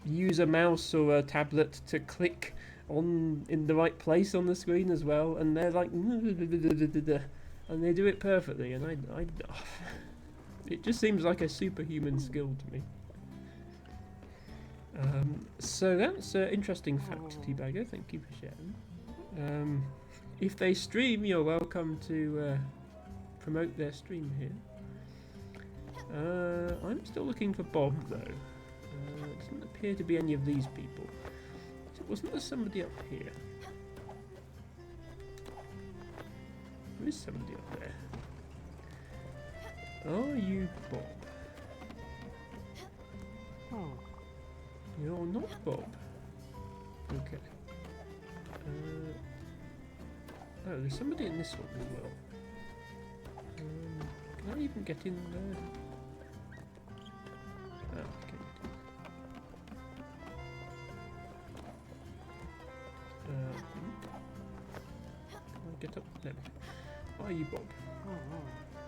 use a mouse or a tablet to click on in the right place on the screen as well, and they're like, and they do it perfectly, and I it just seems like a superhuman skill to me. So that's an interesting fact, Tibago. Thank you for sharing. If they stream, you're welcome to promote their stream here. I'm still looking for Bob though. It doesn't appear to be any of these people. Wasn't there somebody up here? There is somebody up there. Are you Bob? You're not Bob. Okay. Oh, there's somebody in this one as well. Can I even get in there? Oh, okay. Can I get up? No. Are you Bob?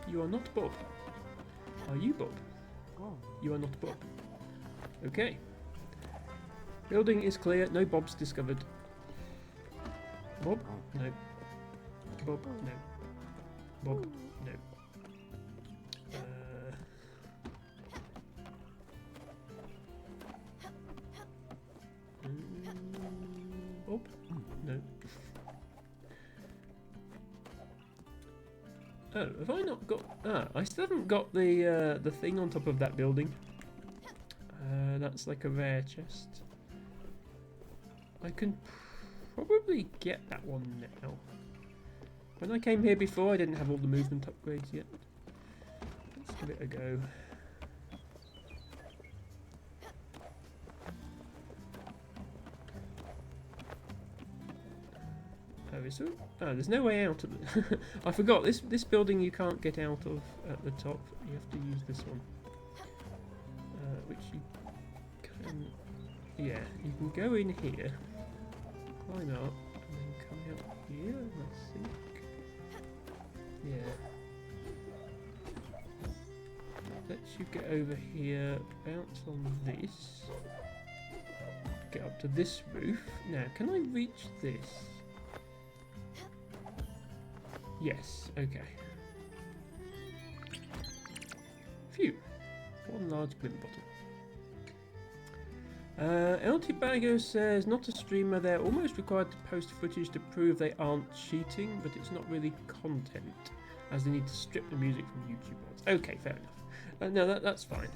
You are not Bob. Are you Bob? You are not Bob. Okay. Building is clear. No Bobs discovered. Bob? No. Bob? No. Bob? No. Bob? No. Oh, have I not got... Ah, I still haven't got the thing on top of that building. That's like a rare chest. I can probably get that one now. When I came here before, I didn't have all the movement upgrades yet. Let's give it a go. Oh, is there? Oh, there's no way out of it. I forgot, this building you can't get out of at the top. You have to use this one. Which you can... Yeah, you can go in here. Climb up, and then come out here, I think. Yeah. Lets you get over here, bounce on this. Get up to this roof. Now, can I reach this? Yes, okay. Phew. One large glint bottle. El Tibago says, not a streamer, they're almost required to post footage to prove they aren't cheating, but it's not really content, as they need to strip the music from YouTube. Okay, fair enough. No, that's fine.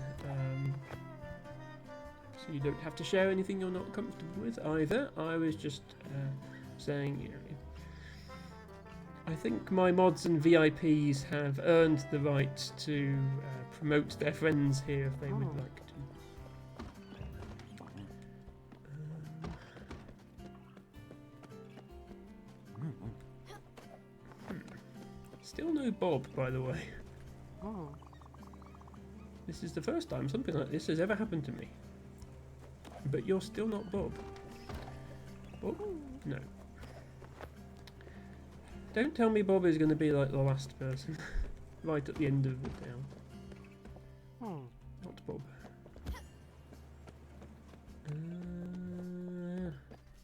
So you don't have to share anything you're not comfortable with either. I was just saying, you know, I think my mods and VIPs have earned the right to promote their friends here if they would like to. Still no Bob, by the way. This is the first time something like this has ever happened to me. But you're still not Bob. Bob? No. Don't tell me Bob is going to be like the last person. Right at the end of the town. Not Bob.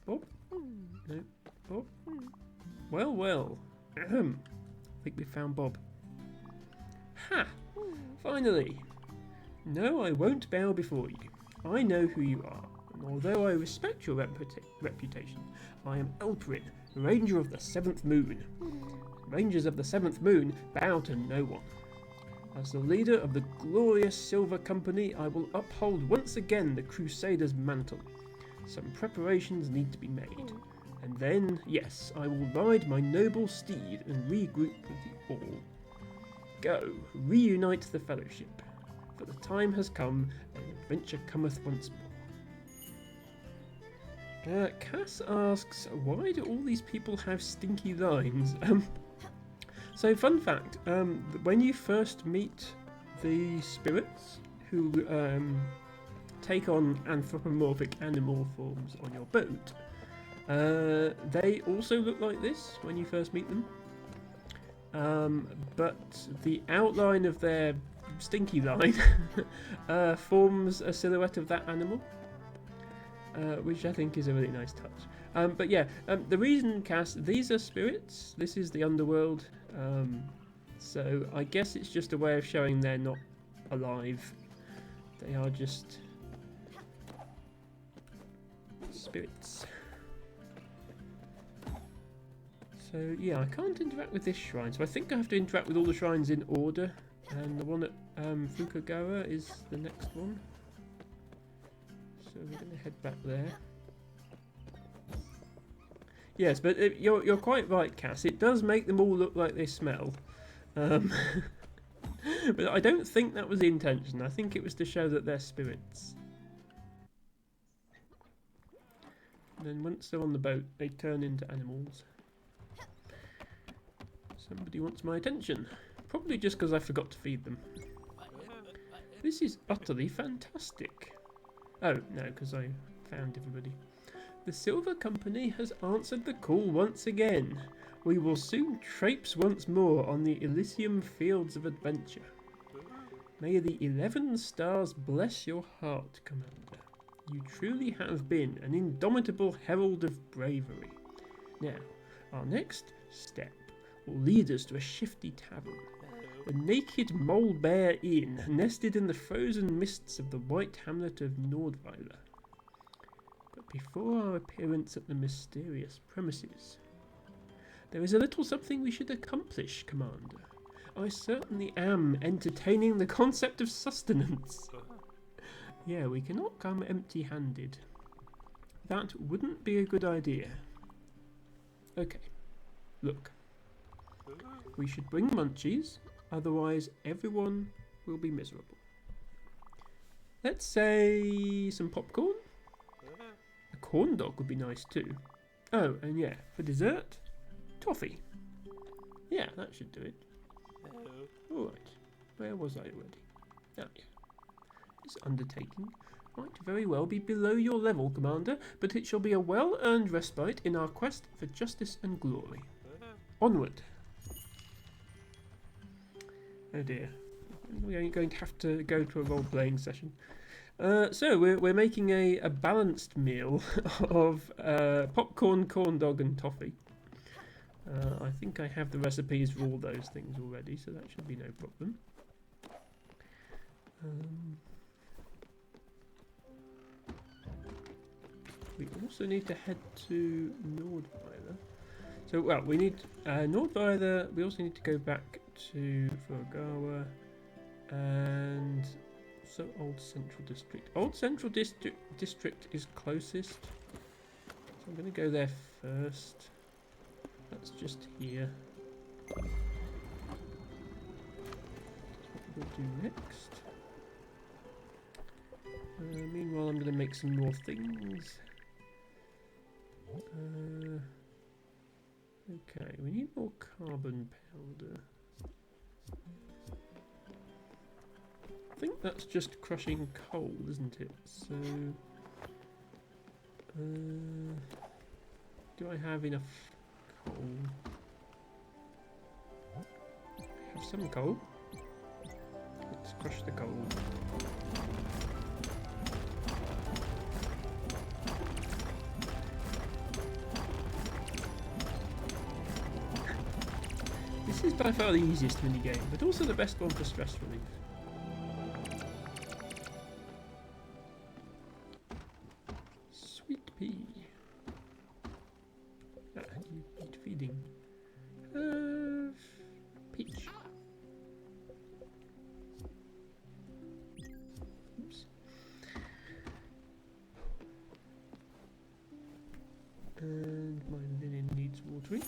Bob? No. Bob? Well, well. Ahem. I think we found Bob. Ha! Finally! No, I won't bow before you. I know who you are, and although I respect your reputation, I am Elprin, Ranger of the Seventh Moon. Rangers of the Seventh Moon bow to no one. As the leader of the glorious Silver Company, I will uphold once again the Crusader's mantle. Some preparations need to be made. And then, yes, I will ride my noble steed and regroup with you all. Go, reunite the Fellowship, for the time has come, and adventure cometh once more. Cass asks, why do all these people have stinky lines? So, fun fact, when you first meet the spirits who take on anthropomorphic animal forms on your boat, they also look like this when you first meet them. But the outline of their stinky line forms a silhouette of that animal, which I think is a really nice touch. But yeah, the reason, Cass, these are spirits. This is the underworld. So I guess it's just a way of showing they're not alive. They are just spirits. So yeah, I can't interact with this shrine, so I think I have to interact with all the shrines in order, and the one at Fukagawa is the next one. So we're going to head back there. Yes, but you're quite right, Cass. It does make them all look like they smell. But I don't think that was the intention. I think it was to show that they're spirits. And then once they're on the boat, they turn into animals. Somebody wants my attention. Probably just because I forgot to feed them. This is utterly fantastic. Oh, no, because I found everybody. The Silver Company has answered the call once again. We will soon traipse once more on the Elysium fields of adventure. May the 11 stars bless your heart, Commander. You truly have been an indomitable herald of bravery. Now, our next step will lead us to a shifty tavern. The Naked Mole Bear Inn, nested in the frozen mists of the white hamlet of Nordweiler. But before our appearance at the mysterious premises, there is a little something we should accomplish, Commander. I certainly am entertaining the concept of sustenance. Yeah, we cannot come empty-handed. That wouldn't be a good idea. Okay, look. We should bring munchies, otherwise everyone will be miserable. Let's say some popcorn. A corn dog would be nice too. Oh, and yeah, for dessert, toffee. Yeah, that should do it. Alright, where was I already? Oh yeah. This undertaking might very well be below your level, Commander, but it shall be a well-earned respite in our quest for justice and glory. Onward. Oh dear. We're going to have to go to a role-playing session. So we're making a balanced meal of popcorn, corn dog and toffee. I think I have the recipes for all those things already, so that should be no problem. We also need to head to Nordweiler. So, well, we need Nordweiler. We also need to go back to Fukagawa. And so Old Central District. Old Central District is closest. So I'm going to go there first. That's just here. What we'll do next. Meanwhile, I'm going to make some more things. Okay, we need more carbon powder. I think that's just crushing coal, isn't it? So, do I have enough coal? I have some coal. Let's crush the coal. This is by far the easiest minigame, but also the best one for stress relief. Sweet pea. Ah, you need feeding. Peach. Oops. And my linen needs watering.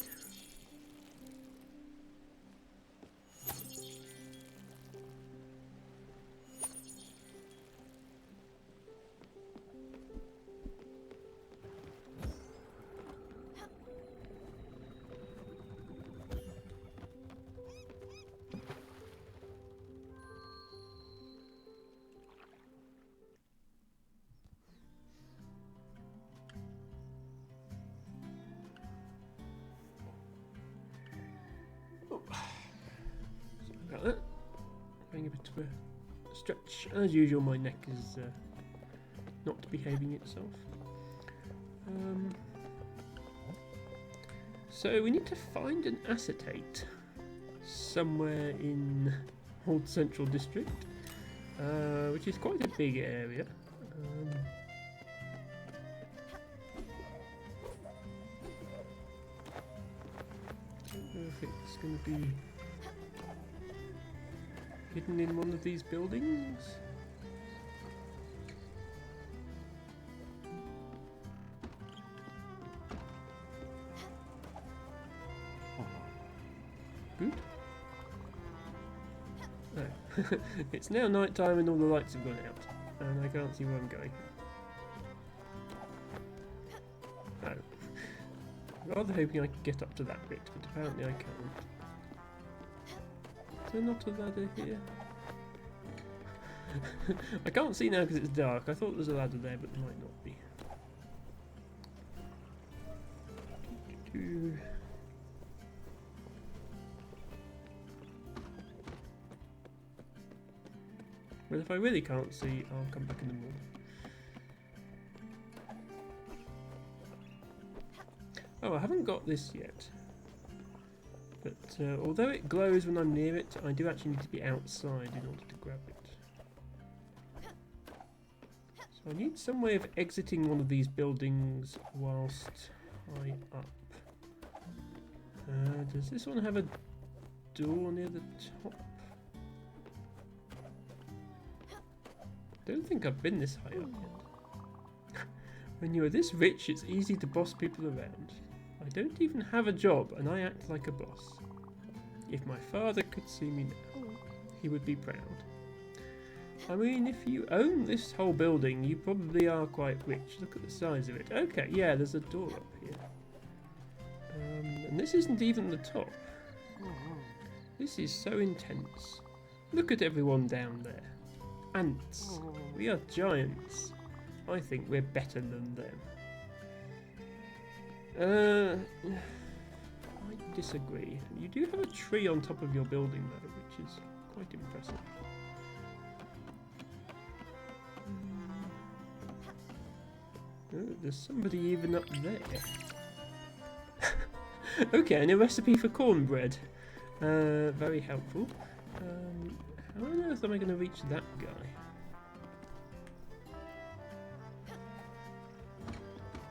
About that. Having a bit of a stretch. As usual, my neck is not behaving itself. So we need to find an acetate somewhere in Old Central District, which is quite a big area. I don't know if it's going to be hidden in one of these buildings. Good. No. It's now night time and all the lights have gone out, and I can't see where I'm going. Oh. Rather hoping I could get up to that bit, but apparently I can't. Is there not a ladder here? I can't see now because it's dark. I thought there was a ladder there, but there might not be. Well, if I really can't see, I'll come back in the morning. Oh, I haven't got this yet. But although it glows when I'm near it, I do actually need to be outside in order to grab it. So I need some way of exiting one of these buildings whilst high up. Does this one have a door near the top? I don't think I've been this high up yet. When you are this rich, it's easy to boss people around. I don't even have a job, and I act like a boss. If my father could see me now, he would be proud. I mean, if you own this whole building, you probably are quite rich. Look at the size of it. Okay, yeah, there's a door up here. And this isn't even the top. This is so intense. Look at everyone down there. Ants. We are giants. I think we're better than them. I disagree. You do have a tree on top of your building though, which is quite impressive. Oh, there's somebody even up there. Okay, and a recipe for cornbread. Very helpful. How on earth am I going to reach that guy?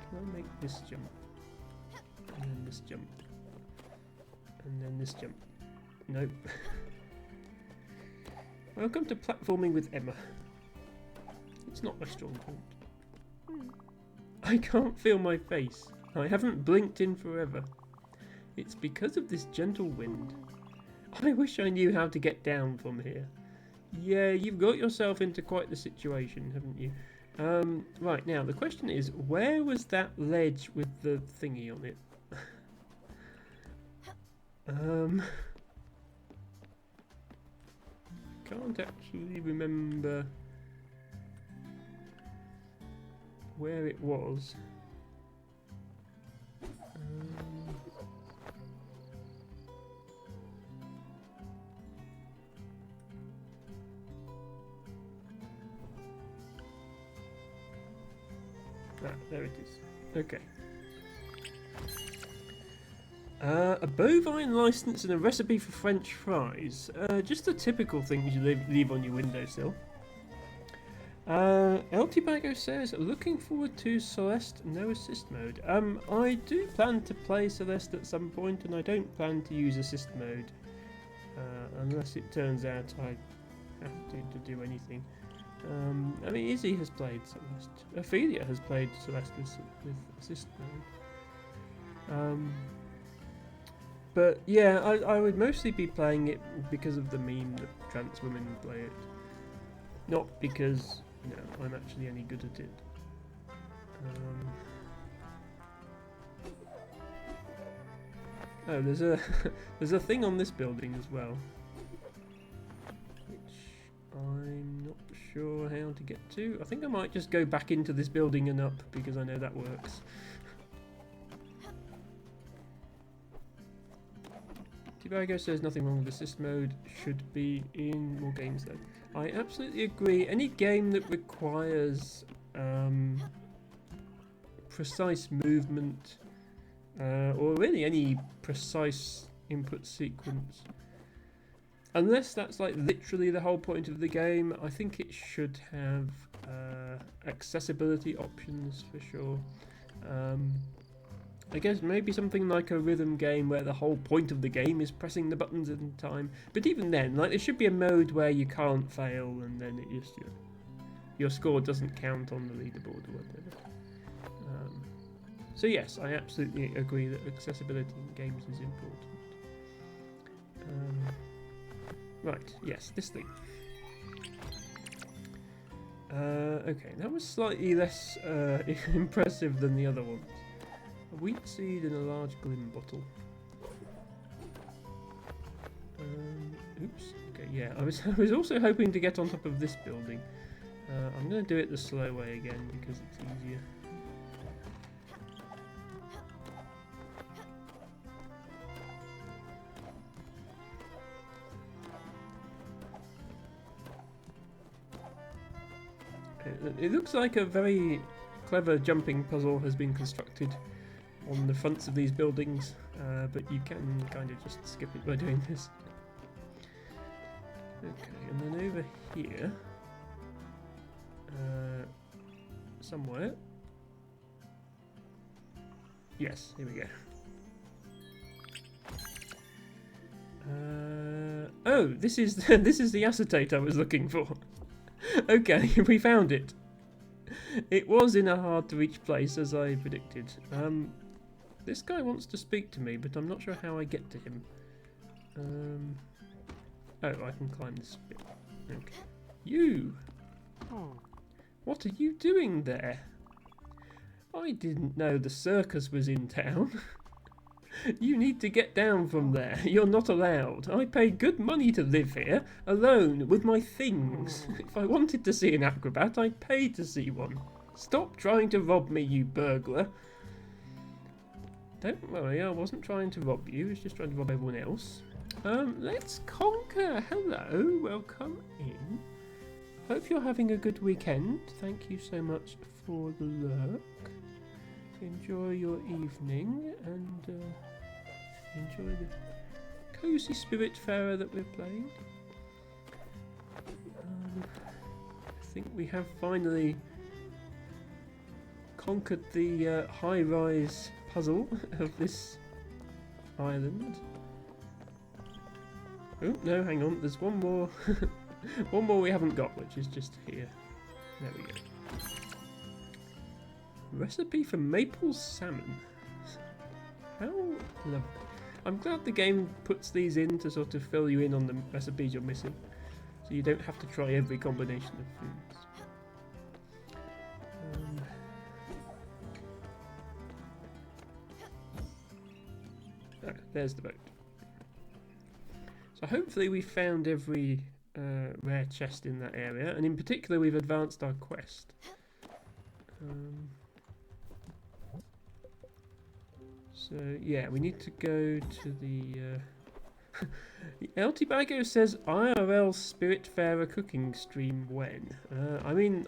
Can I make this jump? And then this jump. And then this jump. Nope. Welcome to platforming with Emma. It's not my strong point. I can't feel my face. I haven't blinked in forever. It's because of this gentle wind. I wish I knew how to get down from here. Yeah, you've got yourself into quite the situation, haven't you? Right, now the question is, where was that ledge with the thingy on it? Can't actually remember where it was. There it is. Okay. A bovine license and a recipe for French fries. Just the typical things you leave on your windowsill. El Tibago says, looking forward to Celeste no assist mode. I do plan to play Celeste at some point, and I don't plan to use assist mode. Unless it turns out I have to do anything. I mean, Izzy has played Celeste. Ophelia has played Celeste with assist mode. But yeah, I would mostly be playing it because of the meme that trans women play it. Not because, you know, I'm actually any good at it. Oh, there's a thing on this building as well, which I'm not sure how to get to. I think I might just go back into this building and up because I know that works. Tibago says nothing wrong with assist mode, should be in more games though. I absolutely agree. Any game that requires precise movement, or really any precise input sequence, unless that's like literally the whole point of the game, I think it should have accessibility options for sure. I guess maybe something like a rhythm game where the whole point of the game is pressing the buttons in time. But even then, like, there should be a mode where you can't fail, and then it just your score doesn't count on the leaderboard or whatever. So yes, I absolutely agree that accessibility in games is important. Right, yes, this thing. Okay, that was slightly less impressive than the other ones. A wheat seed in a large glim bottle. Oops. Okay, yeah. I was also hoping to get on top of this building. I'm going to do it the slow way again because it's easier. It looks like a very clever jumping puzzle has been constructed on the fronts of these buildings, but you can kind of just skip it by doing this. Okay, and then over here, somewhere. Yes, here we go. Oh, this is this is the acetate I was looking for. Okay, we found it. It was in a hard to reach place, as I predicted. This guy wants to speak to me, but I'm not sure how I get to him. Oh, I can climb this bit. Okay. You! What are you doing there? I didn't know the circus was in town. You need to get down from there. You're not allowed. I paid good money to live here, alone, with my things. If I wanted to see an acrobat, I'd pay to see one. Stop trying to rob me, you burglar. Don't worry, I wasn't trying to rob you. I was just trying to rob everyone else. Let's conquer. Hello, welcome in. Hope you're having a good weekend. Thank you so much for the lurk. Enjoy your evening and enjoy the cozy Spiritfarer that we're playing. I think we have finally conquered the high-rise puzzle of this island. Oh, no, hang on, there's one more One more we haven't got, which is just here. There we go. Recipe for maple salmon. How lovely. I'm glad the game puts these in to sort of fill you in on the recipes you're missing, so you don't have to try every combination of foods. There's the boat. So hopefully we found every rare chest in that area, and in particular we've advanced our quest. So yeah, we need to go to the... El Tibago says IRL Spiritfarer cooking stream when? I mean,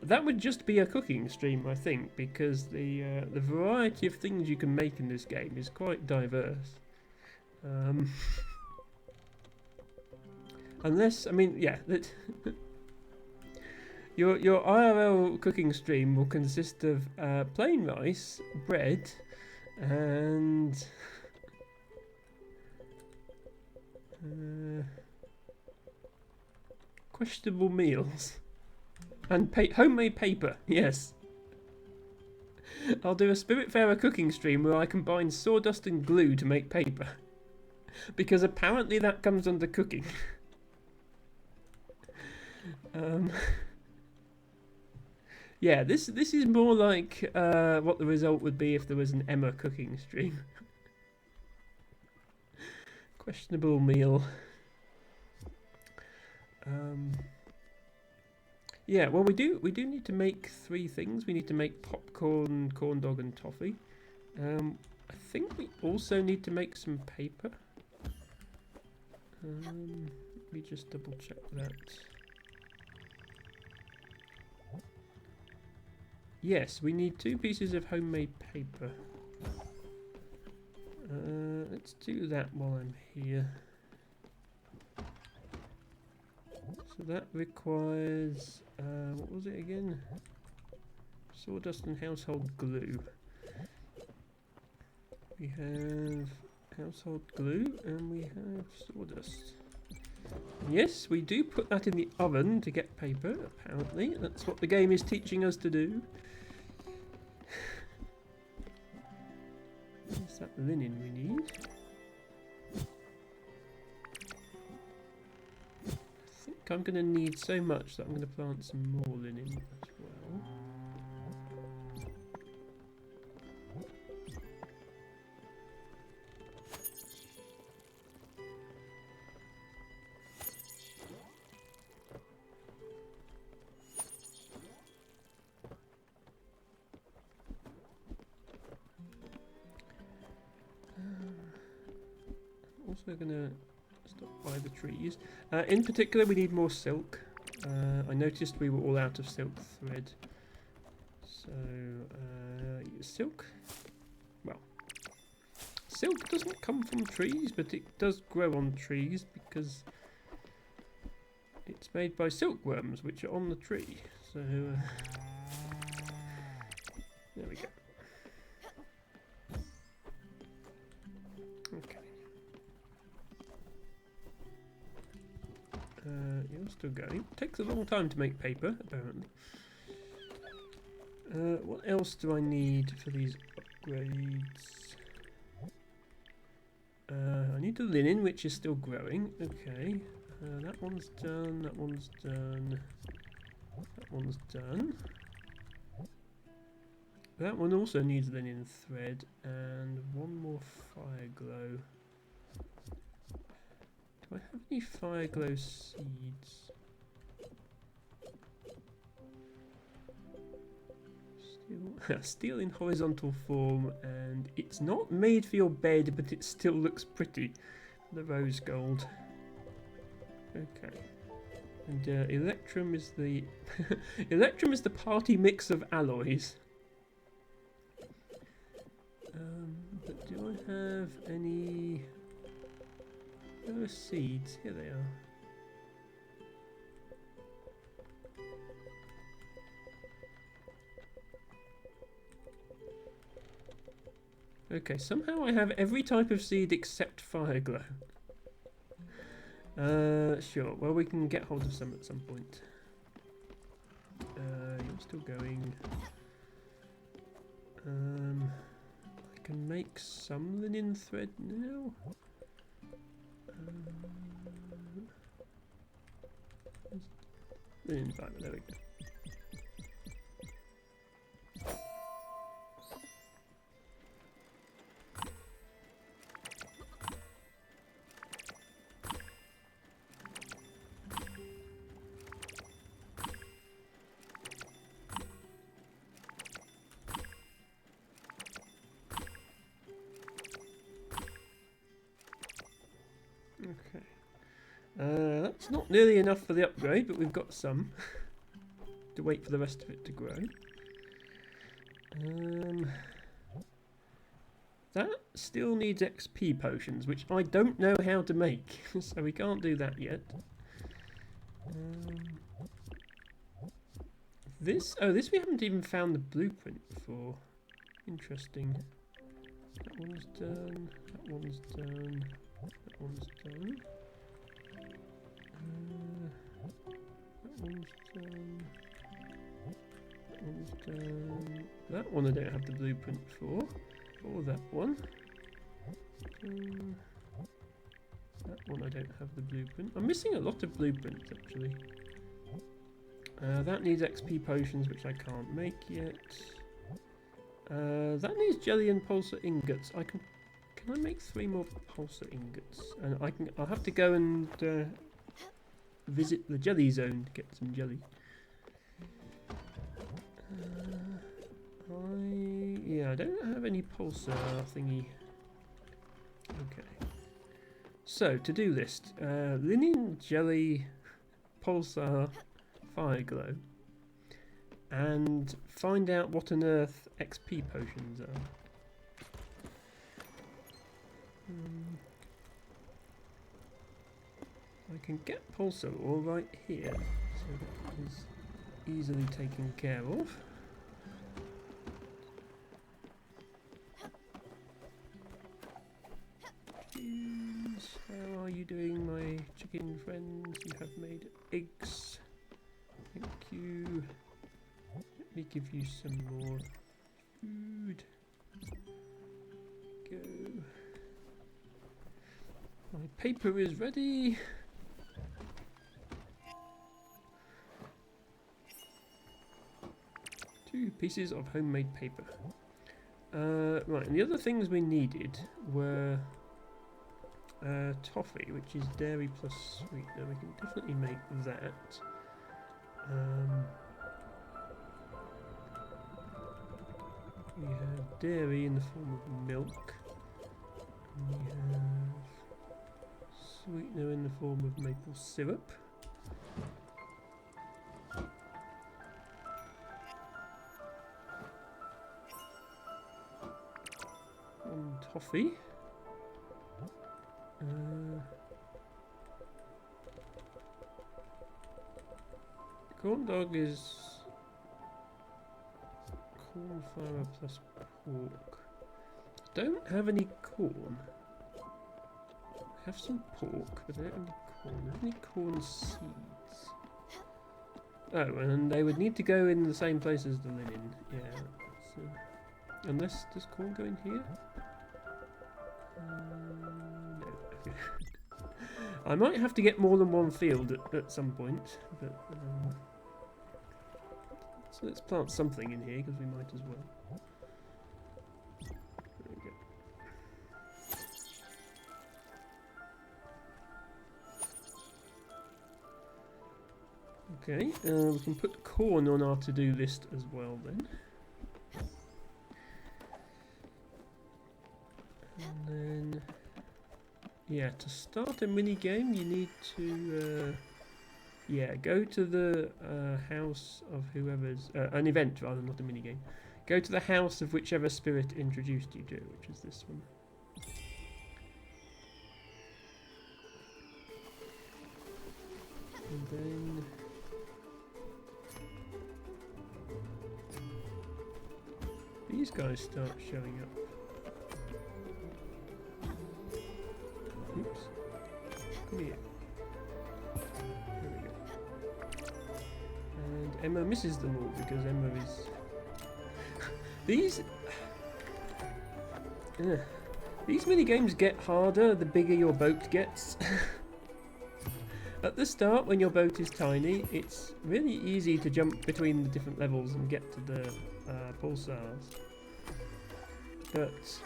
that would just be a cooking stream, I think, because the variety of things you can make in this game is quite diverse. Unless, I mean, yeah, that your IRL cooking stream will consist of plain rice, bread, and questionable meals and homemade paper. Yes, I'll do a Spiritfarer cooking stream where I combine sawdust and glue to make paper, because apparently that comes under cooking. Yeah, this is more like what the result would be if there was an Emma cooking stream. Questionable meal. Yeah, well we do need to make 3 things. We need to make popcorn, corn dog, and toffee. I think we also need to make some paper. Let me just double check that. Yes, we need 2 pieces of homemade paper. Let's do that while I'm here. So that requires, what was it again? Sawdust and household glue. We have household glue and we have sawdust. Yes, we do put that in the oven to get paper, apparently. That's what the game is teaching us to do. Is that linen we need? I think I'm going to need so much that I'm going to plant some more linen as well. Also going to stop by the trees. In particular, we need more silk. I noticed we were all out of silk thread. So, silk? Well, silk doesn't come from trees, but it does grow on trees because it's made by silkworms, which are on the tree. So, there we go. Okay. You're still going. Takes a long time to make paper, apparently. What else do I need for these upgrades? I need the linen, which is still growing. Okay. That one's done. That one's done. That one's done. That one also needs linen thread and one more fire glow. Do I have any fire glow seeds? Steel in horizontal form, and it's not made for your bed, but it still looks pretty. The rose gold. Okay. And Electrum is the Electrum is the party mix of alloys. But do I have any? There are seeds. Here they are. Okay, somehow I have every type of seed except fire glow. Sure. Well, we can get hold of some at some point. You're still going. I can make some linen thread now. Linen fibre, there we go. Okay. That's not nearly enough for the upgrade, but we've got some. To wait for the rest of it to grow. That still needs XP potions, which I don't know how to make, so we can't do that yet. This we haven't even found the blueprint for. Interesting. That one's done. That one's done. That one's done. That one's done. That one's done. That one I don't have the blueprint for. Or that one. That one I don't have the blueprint. I'm missing a lot of blueprints actually. That needs XP potions, which I can't make yet. That needs jelly and pulsar ingots. Can I make 3 more pulsar ingots? And I'll have to go and visit the jelly zone to get some jelly. I don't have any pulsar thingy. Okay. So to do list, linen, jelly, pulsar, fire glow, and find out what on earth XP potions are. I can get pulsar all right here, so that is easily taken care of. How are you doing, my chicken friends? You have made eggs. Thank you. Let me give you some more food. Go. My paper is ready. Two pieces of homemade paper. Right, and the other things we needed were toffee, which is dairy plus sweetener. We can definitely make that. We have dairy in the form of milk. And we have sweetener in the form of maple syrup. And toffee. Corn dog is corn flour plus pork. Don't have any corn. I have some pork, but I don't have any corn. I have any corn seeds. Oh, and they would need to go in the same place as the linen. Yeah. So, unless does corn go in here? No. Okay. I might have to get more than one field at some point, but so let's plant something in here because we might as well. There we go. Okay, we can put corn on our to-do list as well then. And then, yeah, to start a mini game, you need to, go to the house of whoever's an event rather, not a mini game. Go to the house of whichever spirit introduced you to, which is this one. And then these guys start showing up. Oops. Come here. Emma misses them all because Emma is... These... These mini-games get harder the bigger your boat gets. At the start, when your boat is tiny, it's really easy to jump between the different levels and get to the pulsars. But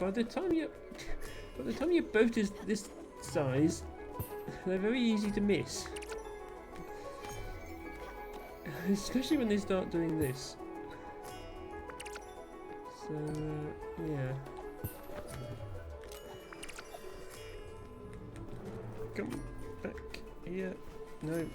by the time your boat is this size, they're very easy to miss. Especially when they start doing this. So, yeah. Come back here. No.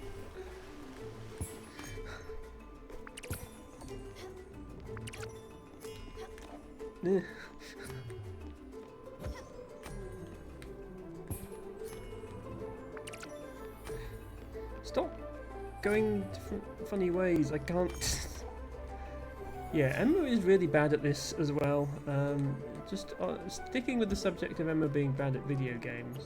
Stop going different funny ways. I can't. Yeah, Emma is really bad at this as well. Just sticking with the subject of Emma being bad at video games.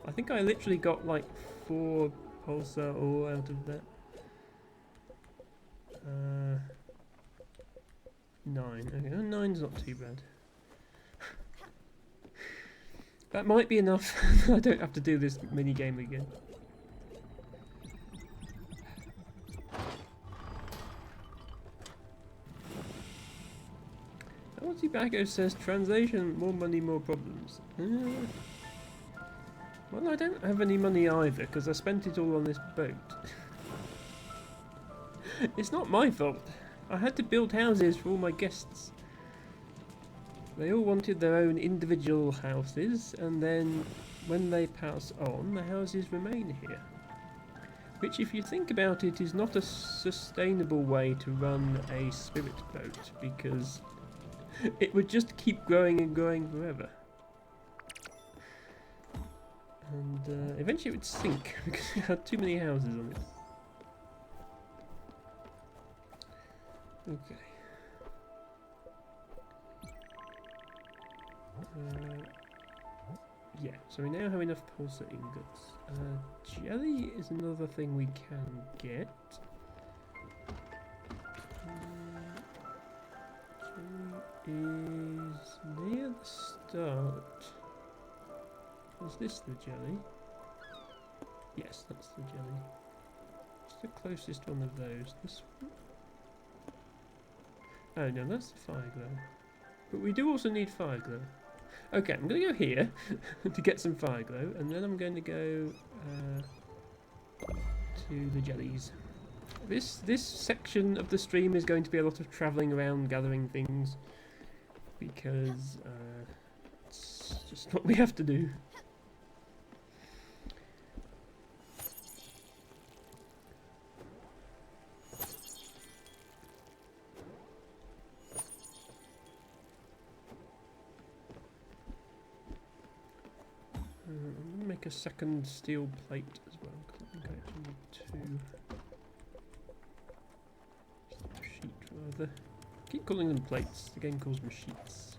I think I literally got like 4 pulsar ore out of that. 9. Okay, 9's not too bad. That might be enough. I don't have to do this mini game again. Bago says translation, more money, more problems. Well, I don't have any money either because I spent it all on this boat. It's not my fault. I had to build houses for all my guests. They all wanted their own individual houses, and then when they pass on, the houses remain here. Which, if you think about it, is not a sustainable way to run a spirit boat, because it would just keep growing and growing forever. And eventually it would sink because it had too many houses on it. Okay. Yeah, so we now have enough pulsar ingots. Jelly is another thing we can get. Jelly is near the start. Is this the jelly? Yes, that's the jelly. It's the closest one of those. This one? Oh no, that's the fire glow. But we do also need fire glow. Okay, I'm going to go here to get some fire glow, and then I'm going to go to the jellies. This section of the stream is going to be a lot of travelling around gathering things, because it's just what we have to do. I'm going to make a second steel plate as well, because I think I actually need 2. Sheet rather. Keep calling them plates, the game calls them sheets.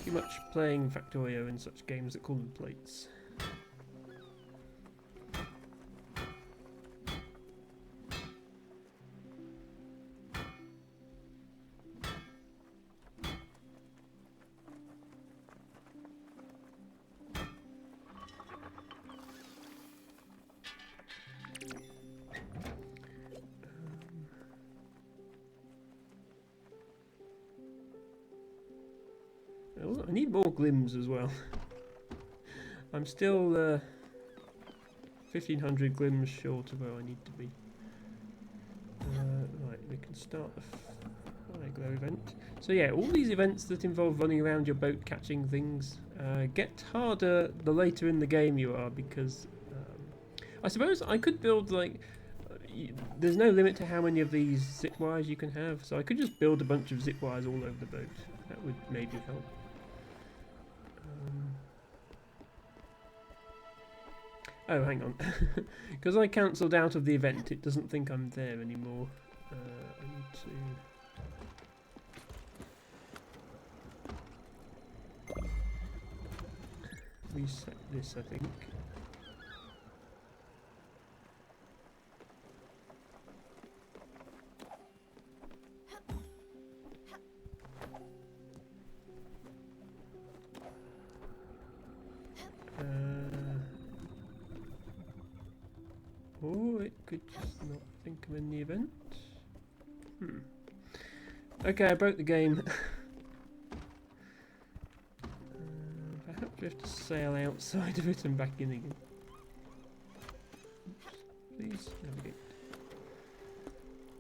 Too much playing Factorio in such games that call them plates. I need more glims as well. I'm still 1500 glims short of where I need to be. Right, we can start the fire glow event. So yeah, all these events that involve running around your boat catching things get harder the later in the game you are, because I suppose I could build like... there's no limit to how many of these zip wires you can have, so I could just build a bunch of zip wires all over the boat. That would maybe help. Oh, hang on. Because I cancelled out of the event, it doesn't think I'm there anymore. I need to reset this, I think. could just not think of in the event. Okay, I broke the game. Perhaps we have to sail outside of it and back in again. Oops. Please navigate.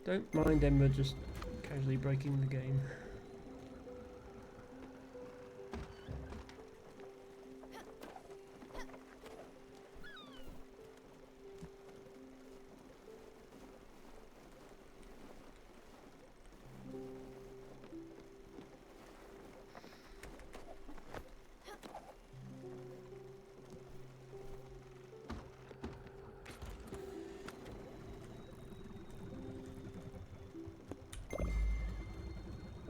Don't mind Emma just casually breaking the game.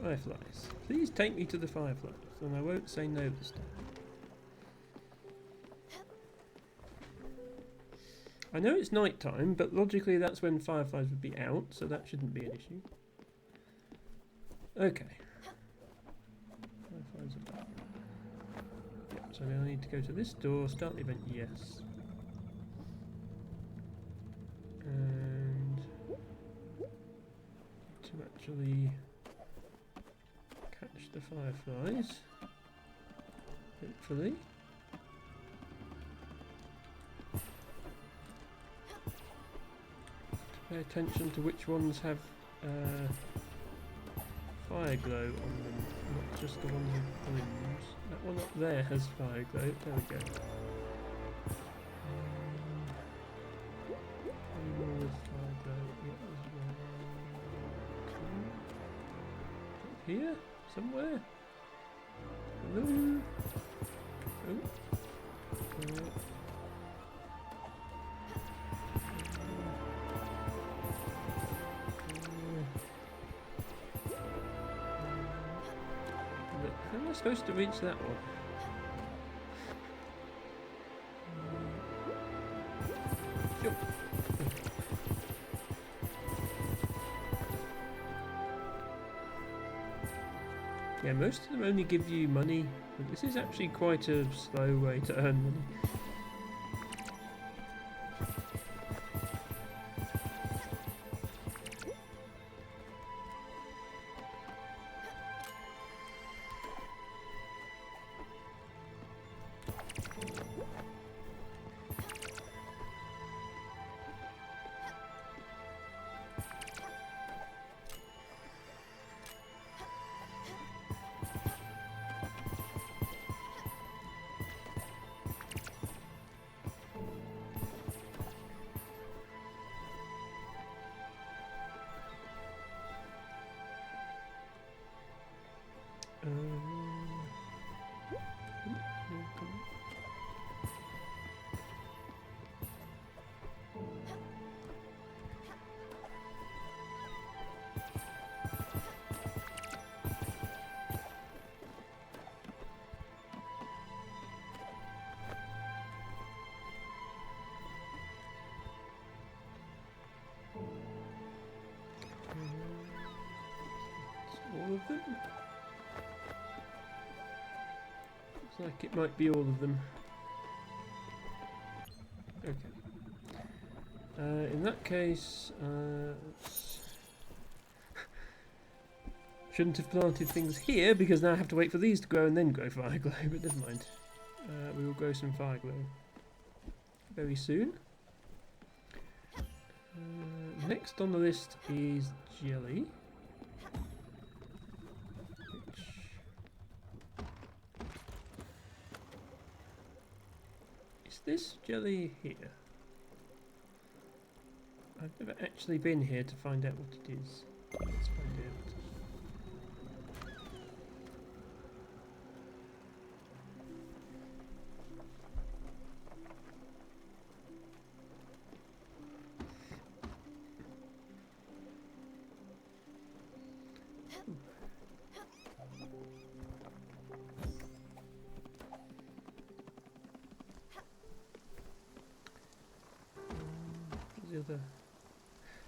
Fireflies. Please take me to the fireflies, and I won't say no this time. I know it's night time, but logically that's when fireflies would be out, so that shouldn't be an issue. Okay. Fireflies are back. Yep, so now I need to go to this door, start the event, yes. And to actually catch the fireflies, hopefully. Pay attention to which ones have fire glow on them, not just the ones with balloons. That one up there has fire glow, there we go. Any more with fire glow? Yeah, there's one, two. Here? Somewhere? Balloon? Oh. How am I supposed to reach that one? Sure. Yeah, most of them only give you money, but this is actually quite a slow way to earn money. All of them? Looks like it might be all of them. Okay. In that case, shouldn't have planted things here because now I have to wait for these to grow and then grow fire glow, but never mind. We will grow some fire glow very soon. Next on the list is jelly. Is this jelly here? I've never actually been here to find out what it is. Let's find out.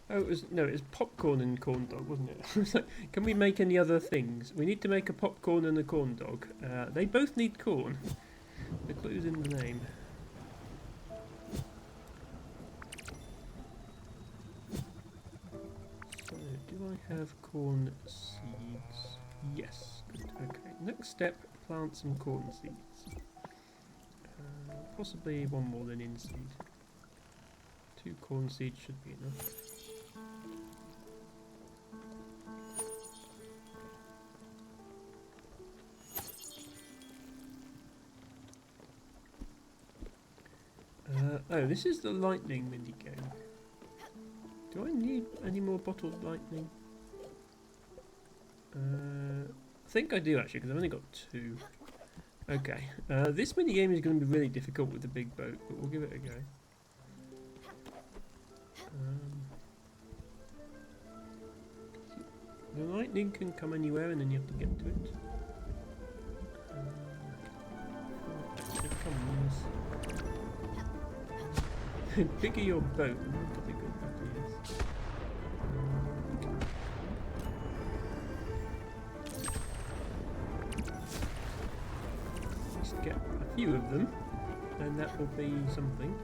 Oh, it was popcorn and corn dog, wasn't it? I was like, can we make any other things? We need to make a popcorn and a corn dog. They both need corn. The clue's in the name. Do I have corn seeds? Yes. Good. Okay. Next step, plant some corn seeds. Possibly one more linen seed. 2 corn seeds should be enough. Oh, this is the lightning minigame. Do I need any more bottled lightning? I think I do actually, because I've only got 2. Okay, this minigame is going to be really difficult with the big boat, but we'll give it a go. The lightning can come anywhere and then you have to get to it. Actually, come on. The bigger your boat, the more difficult that is. Just get a few of them, and that will be something.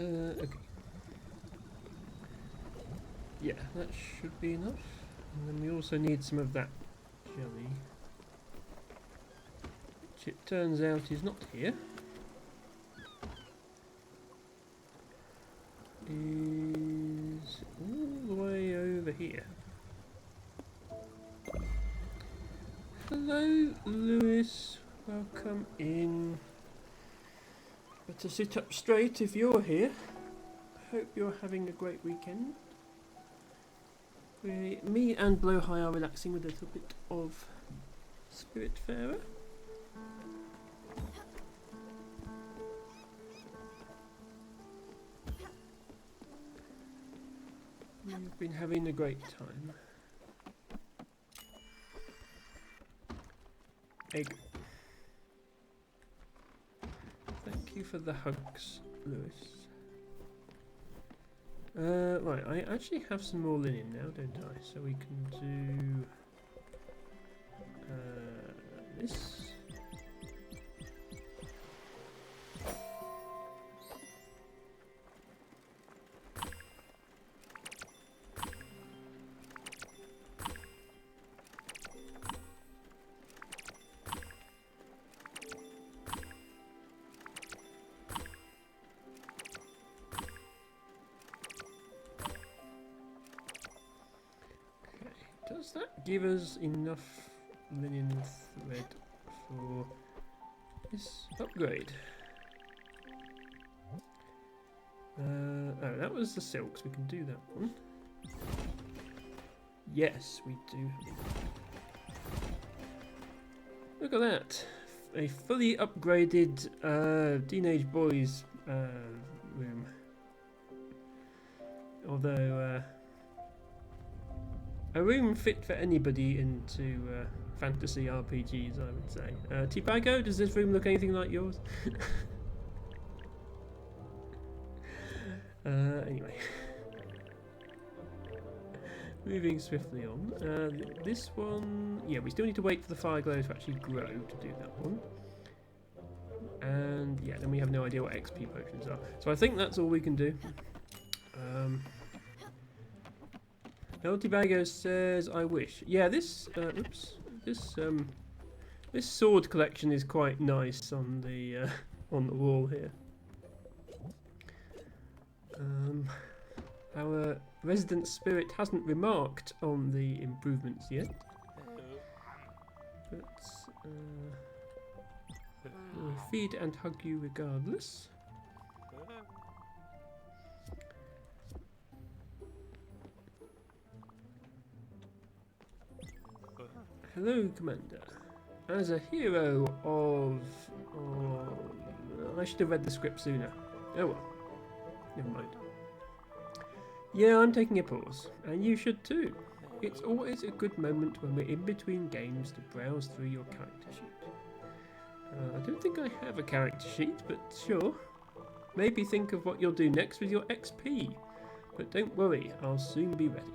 Okay. Yeah, that should be enough. And then we also need some of that jelly, which it turns out is not here. Is all the way over here. Hello, Lewis. Welcome in. Better sit up straight if you're here. Hope you're having a great weekend. Me and Blowhigh are relaxing with a little bit of Spiritfarer. We've been having a great time. Egg. Thank you for the hugs, Lewis. Right, I actually have some more linen now, don't I? So we can do this. Does that give us enough linen thread for this upgrade? Oh, that was the silks. We can do that one. Yes, we do. Look at that. A fully upgraded teenage boys room. Although a room fit for anybody into fantasy RPGs, I would say. T-Pago, does this room look anything like yours? Anyway. Moving swiftly on. This one... Yeah, we still need to wait for the fire glow to actually grow to do that one. And yeah, then we have no idea what XP potions are. So I think that's all we can do. El Tibago says, I wish. Yeah, this, this sword collection is quite nice on the wall here. Our resident spirit hasn't remarked on the improvements yet. But, feed and hug you regardless. Hello, Commander. As a hero of... I should have read the script sooner. Oh well. Never mind. Yeah, I'm taking a pause. And you should too. It's always a good moment when we're in between games to browse through your character sheet. I don't think I have a character sheet, but sure. Maybe think of what you'll do next with your XP. But don't worry, I'll soon be ready.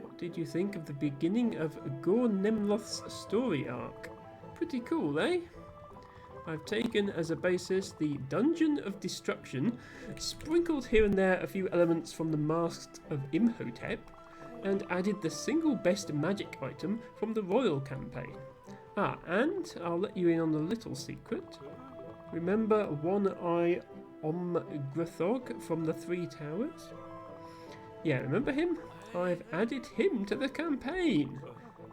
What did you think of the beginning of Gorr-Nemloth's story arc? Pretty cool, eh? I've taken as a basis the Dungeon of Destruction, sprinkled here and there a few elements from the Masks of Imhotep, and added the single best magic item from the Royal campaign. Ah, and I'll let you in on a little secret. Remember One-Eye Omgrathog from the Three Towers? Yeah, remember him? I've added him to the campaign.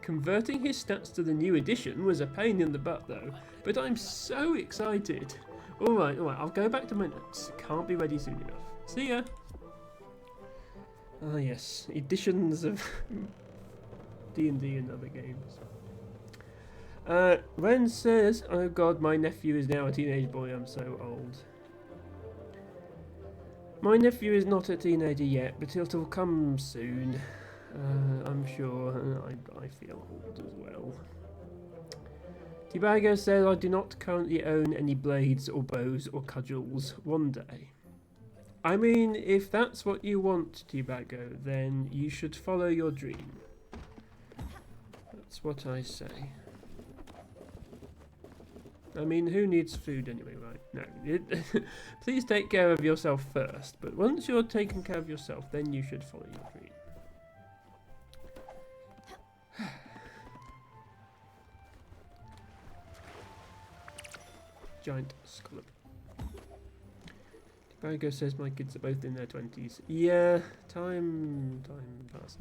Converting his stats to the new edition was a pain in the butt though, but I'm so excited. Alright, I'll go back to my notes. Can't be ready soon enough. See ya! Ah yes, editions of D&D and other games. Ren says, oh god, my nephew is now a teenage boy, I'm so old. My nephew is not a teenager yet, but it'll come soon. I'm sure. I feel old as well. Tibago says, I do not currently own any blades or bows or cudgels. One day. I mean, if that's what you want, Tibago, then you should follow your dream. That's what I say. I mean, who needs food anyway, right? No. Please take care of yourself first, but once you're taken care of yourself, then you should follow your dream. Giant scallop. Tibago says my kids are both in their 20s. Yeah, time passes.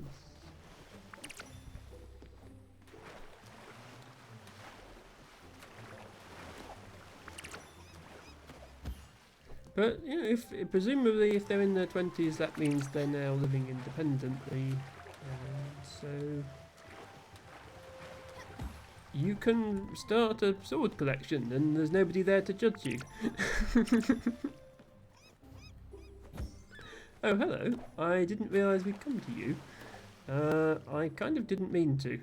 But you know, presumably if they're in their 20s, that means they're now living independently. So you can start a sword collection, and there's nobody there to judge you. Oh, hello. I didn't realise we'd come to you. I kind of didn't mean to.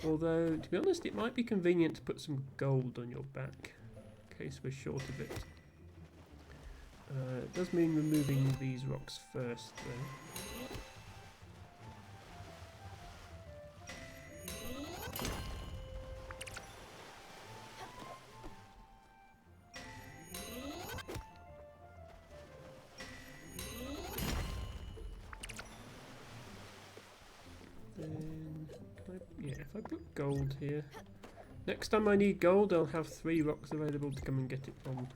Although, to be honest, it might be convenient to put some gold on your back, in case we're short of it. It does mean removing these rocks first, though. Then, if I put gold here. Next time I need gold, I'll have 3 rocks available to come and get it from.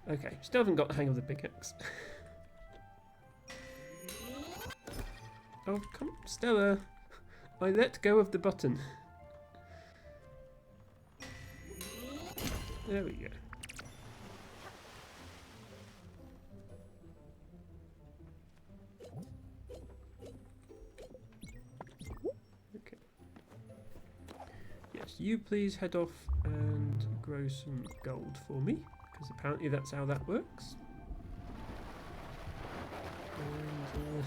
Okay, still haven't got the hang of the pickaxe. Oh, come, Stella! I let go of the button. There we go. Okay. Yes, you please head off and grow some gold for me, because apparently that's how that works. And,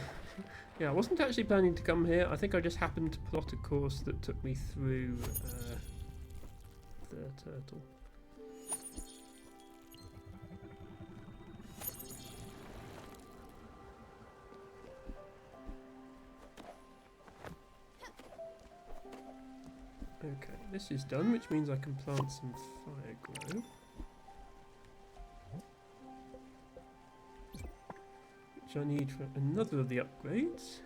yeah, I wasn't actually planning to come here. I think I just happened to plot a course that took me through the turtle. Okay, this is done, which means I can plant some fire glow. Which I need for another of the upgrades.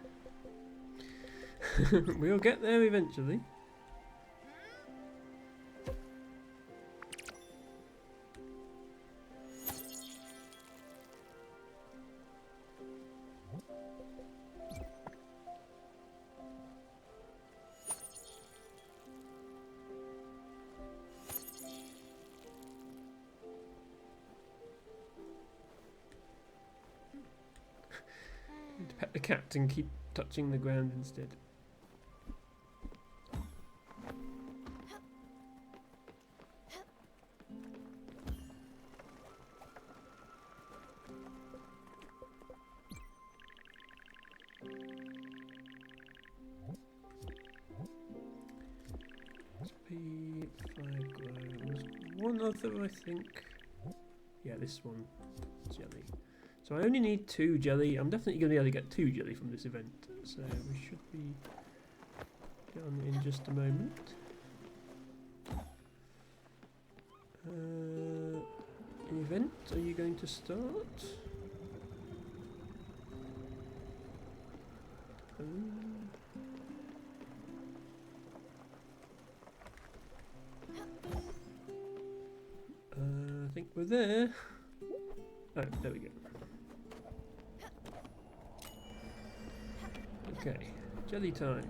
We'll get there eventually. a cat and keep touching the ground instead. One other, I think. Yeah, this one. Jelly. So I only need 2 jelly. I'm definitely going to be able to get 2 jelly from this event. So we should be done in just a moment. Event, are you going to start? I think we're there. Oh, there we go. Okay, jelly time.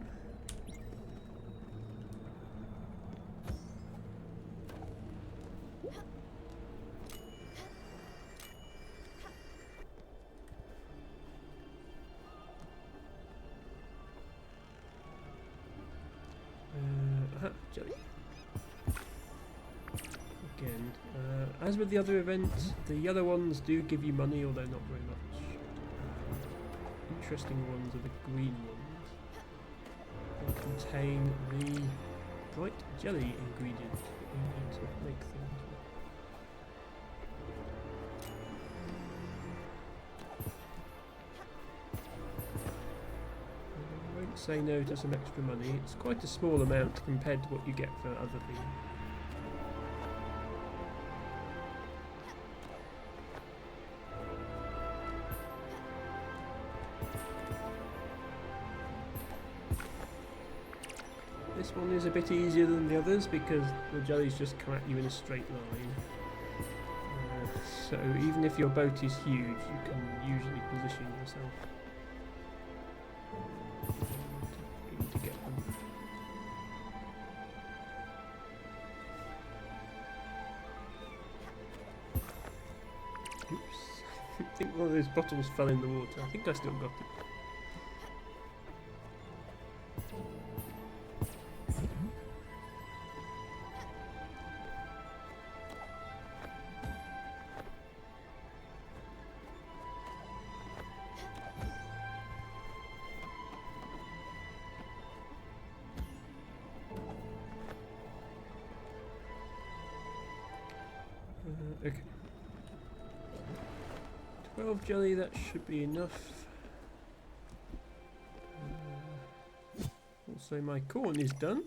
Jelly. Again, as with the other events, the yellow ones do give you money, although not very much. Interesting ones are the green ones. They contain the bright jelly ingredient that you need to make things with. I won't say no to some extra money. It's quite a small amount compared to what you get for other things. This one is a bit easier than the others because the jellies just come at you in a straight line. So even if your boat is huge, you can usually position yourself to get them. Oops. I think one of those bottles fell in the water. I think I still got it. Okay. 12 jelly, that should be enough. Also, my corn is done.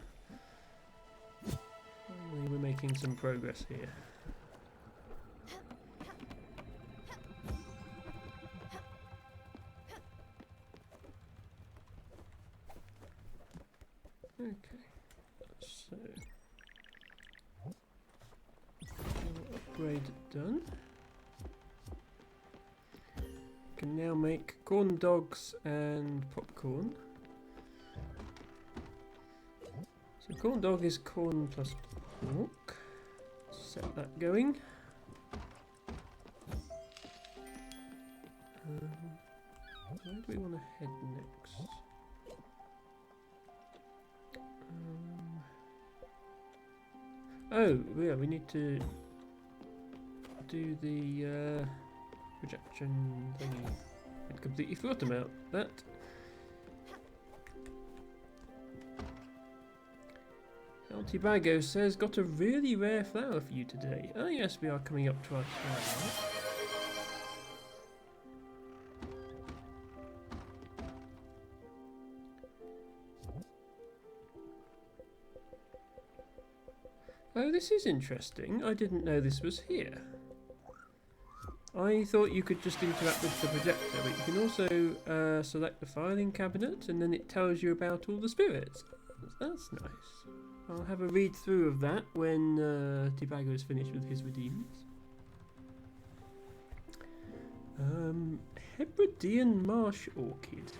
Finally, we're making some progress here. Okay, so upgrade done. Can now make corn dogs and popcorn. So corn dog is corn plus pork. Set that going. Where do we want to head next? Oh, yeah, we need to do the projection thingy. I'd completely forgotten about that. Altibago says, got a really rare flower for you today. Oh yes, we are coming up to our twilight. Oh, this is interesting. I didn't know this was here. I thought you could just interact with the projector, but you can also select the filing cabinet and then it tells you about all the spirits. That's nice. I'll have a read through of that when Tibago is finished with his redeems. Hebridean marsh orchid.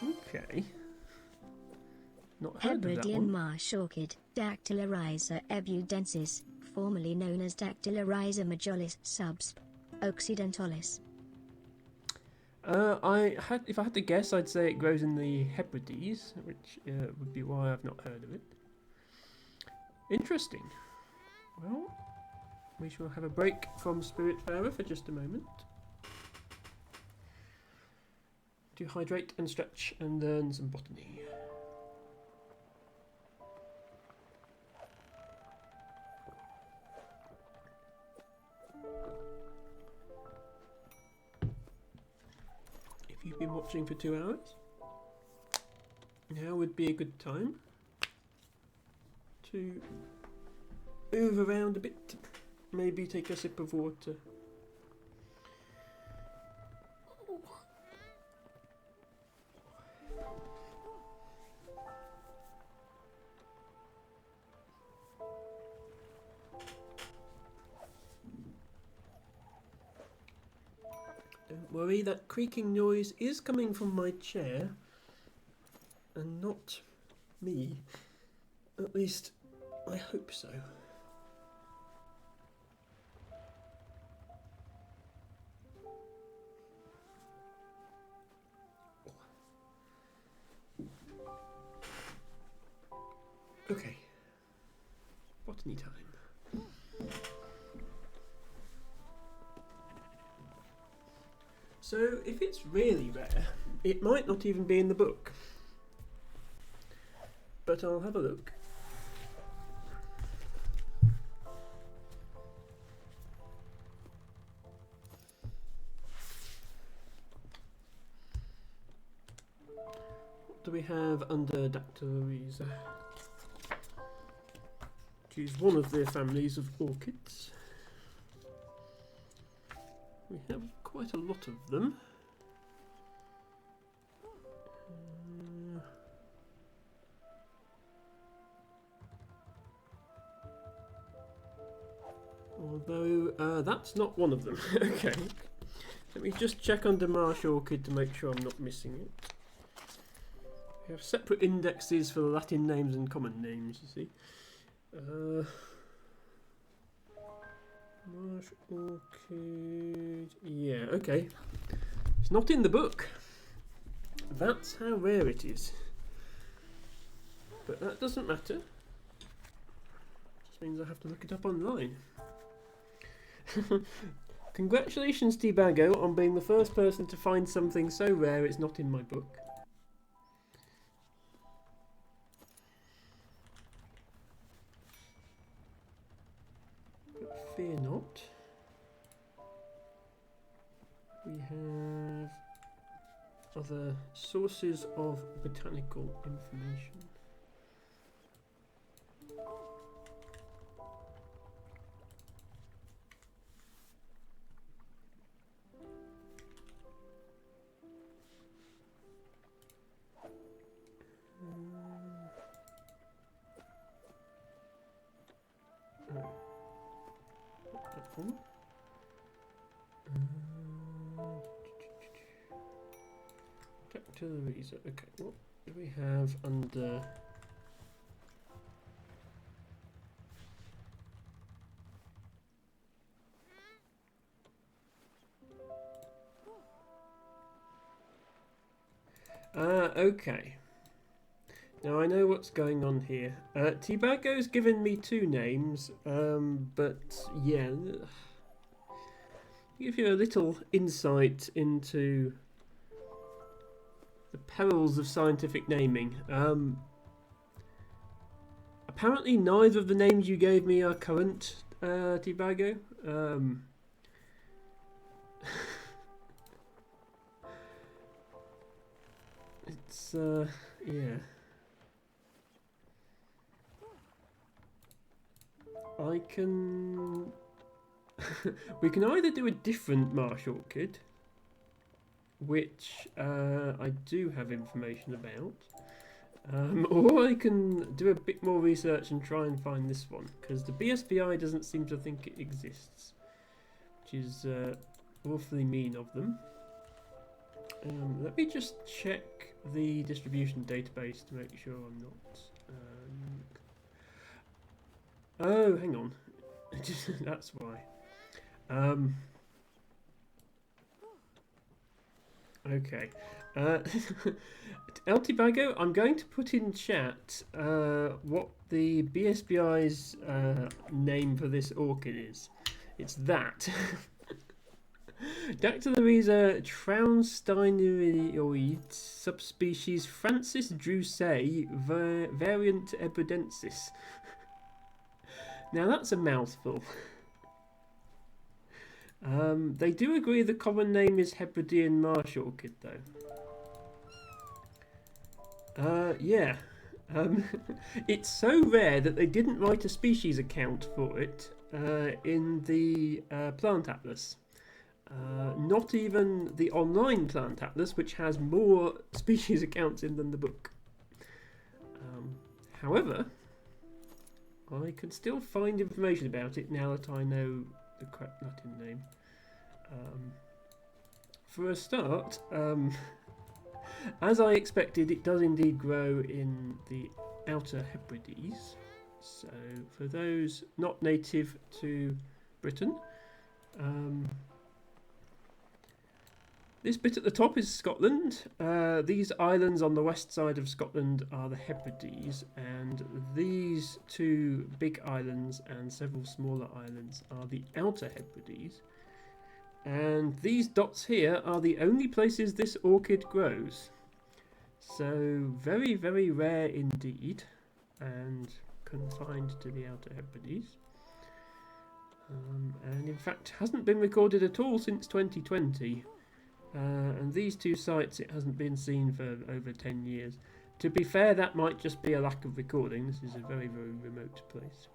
Okay. Not heard of that Hebridean one. marsh orchid, Dactylorhiza ebudensis, formerly known as Dactylorhiza majolis subsp. Occidentalis. If I had to guess, I'd say it grows in the Hebrides, which would be why I've not heard of it. Interesting. Well, we shall have a break from Spiritfarer for just a moment to hydrate and stretch and learn some botany. If you've been watching for 2 hours, now would be a good time to move around a bit, maybe take a sip of water. Don't worry, that creaking noise is coming from my chair and not me. At least, I hope so. Okay, botany time. So, if it's really rare, it might not even be in the book. But I'll have a look. What do we have under Dactylarhiza? Which is one of the families of orchids. We have quite a lot of them. Although, that's not one of them. Okay. Let me just check under Marsh Orchid to make sure I'm not missing it. We have separate indexes for the Latin names and common names, you see. Marsh Orchid... Yeah, okay. It's not in the book. That's how rare it is. But that doesn't matter. Just means I have to look it up online. Congratulations, T-Bago, on being the first person to find something so rare it's not in my book. But fear not. We have other sources of botanical information. Dactylarhiza. Okay, what do we have under? Okay. Now I know what's going on here. T-Bago's given me 2 names, but yeah, give you a little insight into the perils of scientific naming. Apparently neither of the names you gave me are current, T-Bago. It's, yeah. I can... we can either do a different marsh orchid, which I do have information about, or I can do a bit more research and try and find this one, because the BSVI doesn't seem to think it exists, which is awfully mean of them. Let me just check the distribution database to make sure I'm not... oh, hang on. That's why. Okay. Uh, Eltibago, I'm going to put in chat what the BSBI's name for this orchid is. It's that. Dactylorhiza trounsteinioid subspecies Francis Drusei variant ebudensis. Now that's a mouthful. They do agree the common name is Hebridean marsh orchid though. Yeah. It's so rare that they didn't write a species account for it in the plant atlas. Not even the online plant atlas, which has more species accounts in than the book. However, I can still find information about it now that I know the correct Latin name. For a start, as I expected, it does indeed grow in the Outer Hebrides. So, for those not native to Britain, this bit at the top is Scotland. These islands on the west side of Scotland are the Hebrides, and these two big islands and several smaller islands are the Outer Hebrides. And these dots here are the only places this orchid grows. So very, very rare indeed, and confined to the Outer Hebrides. And in fact hasn't been recorded at all since 2020. And these two sites, it hasn't been seen for over 10 years. To be fair, that might just be a lack of recording. This is a very, very remote place.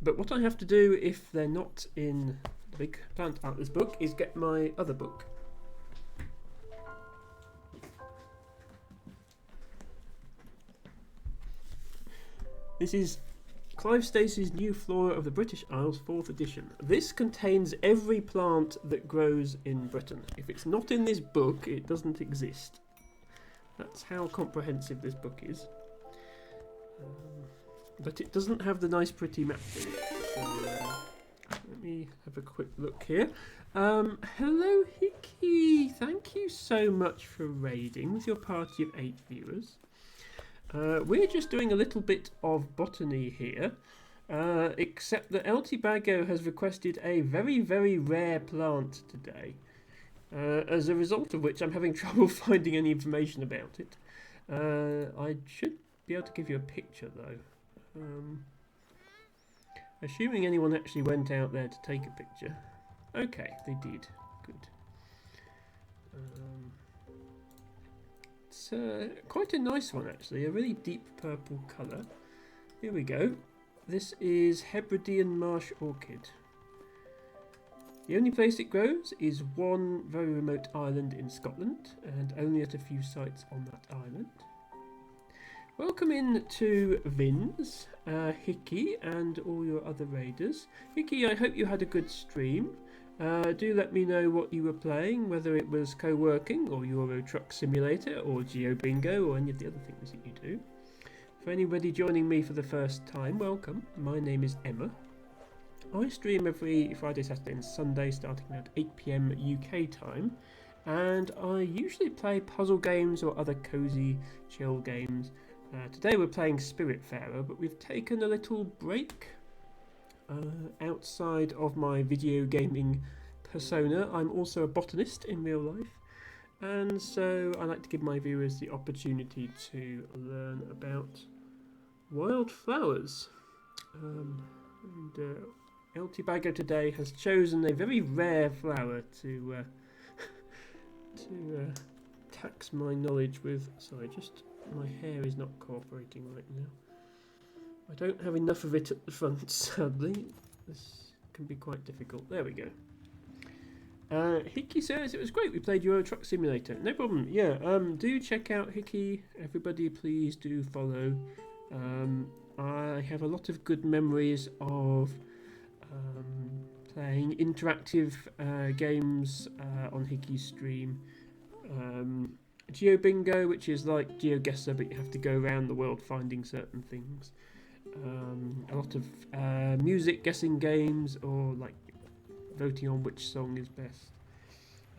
But what I have to do if they're not in the big Plant Atlas book is get my other book. This is Clive Stacey's New Flora of the British Isles, 4th edition. This contains every plant that grows in Britain. If it's not in this book, it doesn't exist. That's how comprehensive this book is. But it doesn't have the nice pretty map in it. So, let me have a quick look here. Hello Hickey, thank you so much for raiding with your party of 8 viewers. We're just doing a little bit of botany here, except that Eltibago has requested a very, very rare plant today, as a result of which I'm having trouble finding any information about it. I should be able to give you a picture though. Assuming anyone actually went out there to take a picture. Okay, they did. Good. It's quite a nice one actually, a really deep purple colour. Here we go. This is Hebridean marsh orchid. The only place it grows is one very remote island in Scotland, and only at a few sites on that island. Welcome in to Vins, Hickey, and all your other raiders. Hickey, I hope you had a good stream. Do let me know what you were playing, whether it was co-working or Euro Truck Simulator or Geo Bingo or any of the other things that you do. For anybody joining me for the first time, welcome. My name is Emma. I stream every Friday, Saturday and Sunday starting at 8 PM UK time, and I usually play puzzle games or other cosy chill games. Today we're playing Spiritfarer, but we've taken a little break outside of my video gaming persona. I'm also a botanist in real life, and so I like to give my viewers the opportunity to learn about wildflowers. And Eltibago today has chosen a very rare flower to tax my knowledge with. Sorry, just my hair is not cooperating right now. I don't have enough of it at the front, sadly. This can be quite difficult. There we go. Hickey says it was great. We played Euro Truck Simulator. No problem. Yeah. Do check out Hickey. Everybody, please do follow. I have a lot of good memories of playing interactive games on Hickey's stream. Geo Bingo, which is like GeoGuessr, but you have to go around the world finding certain things. A lot of music guessing games, or like voting on which song is best.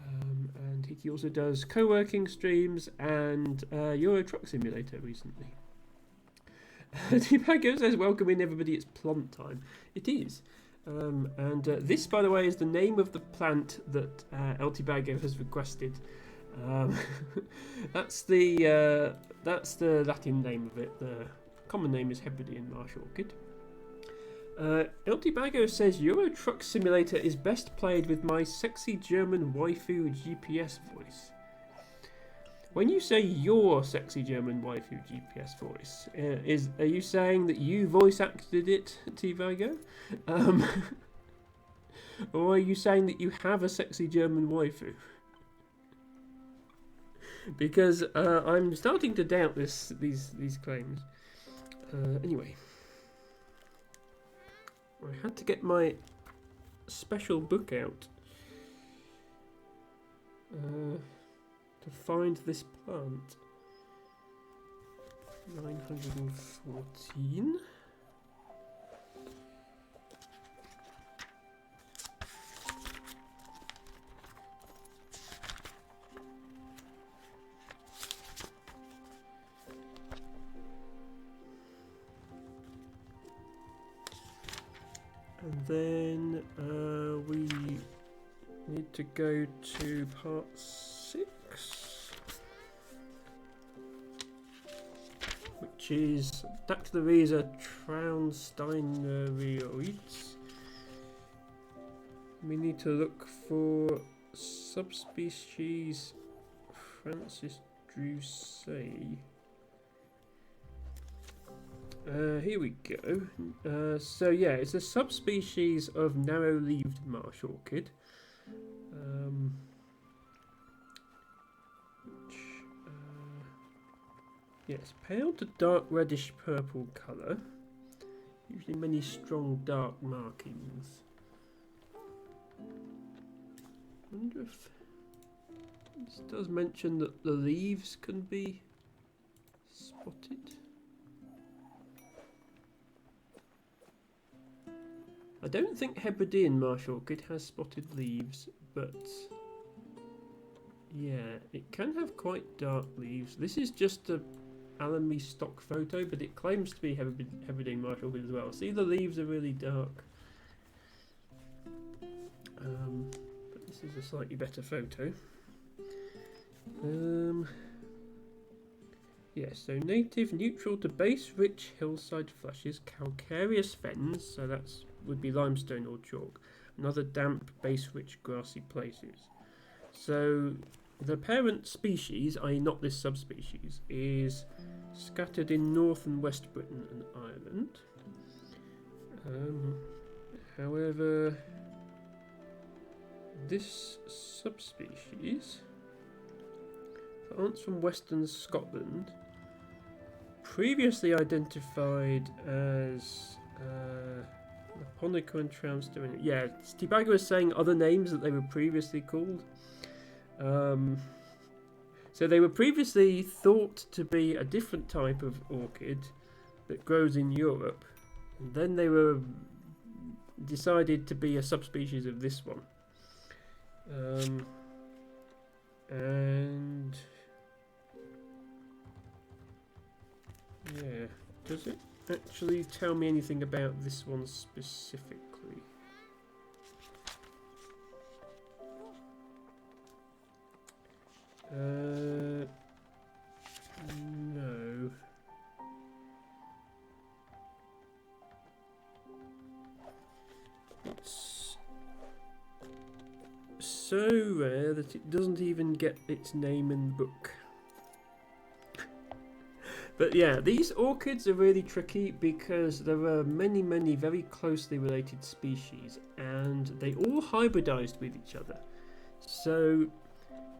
And he also does co-working streams and Euro Truck Simulator recently. Tibago says, welcome in everybody, it's plant time. It is. And this, by the way, is the name of the plant that El Tibago has requested. That's the Latin name of it. The common name is Hebridean marsh orchid. El Tibago says Euro Truck Simulator is best played with my sexy German waifu GPS voice. When you say your sexy German waifu GPS voice, are you saying that you voice acted it, Tibago? Or are you saying that you have a sexy German waifu? Because I'm starting to doubt these claims. Anyway, I had to get my special book out to find this plant. 914. And then we need to go to part 6, which is Dactylorhiza trounsteineriioides. We need to look for subspecies Francis Drusei. Here we go. So yeah, it's a subspecies of narrow-leaved marsh orchid. Yes, pale to dark reddish purple colour. Usually many strong dark markings. I wonder if this does mention that the leaves can be spotted. I don't think Hebridean marsh orchid has spotted leaves, but yeah, it can have quite dark leaves. This is just a Allenby stock photo, but it claims to be Hebridean marsh orchid as well. See, the leaves are really dark. But this is a slightly better photo. Yeah, so native, neutral to base-rich hillside flushes, calcareous fens, so that's would be limestone or chalk, and other damp, base-rich grassy places. So the parent species, i.e. not this subspecies, is scattered in North and West Britain and Ireland. However, this subspecies, plants from Western Scotland, previously identified as Laponica and Trounstone. Yeah, Tibago is saying other names that they were previously called. So they were previously thought to be a different type of orchid that grows in Europe, and then they were decided to be a subspecies of this one. And yeah, does it actually tell me anything about this one specifically? No. It's so rare that it doesn't even get its name in the book. But yeah, these orchids are really tricky because there are many, many very closely related species and they all hybridized with each other. So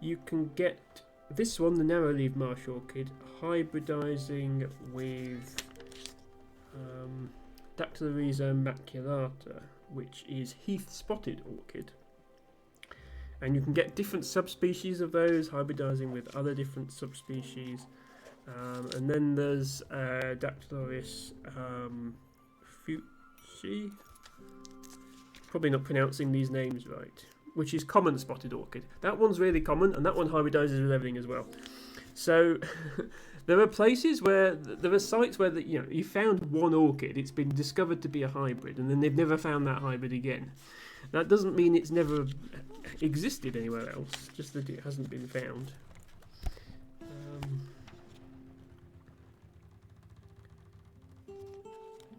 you can get this one, the narrow-leaved marsh orchid, hybridizing with Dactylorhiza maculata, which is heath-spotted orchid. And you can get different subspecies of those hybridizing with other different subspecies. And then there's Dactylorhis fuchsi. Probably not pronouncing these names right. which is common spotted orchid. That one's really common, and that one hybridizes with everything as well. So there are places where there are sites where you found one orchid, it's been discovered to be a hybrid, and then they've never found that hybrid again. That doesn't mean it's never existed anywhere else, just that it hasn't been found.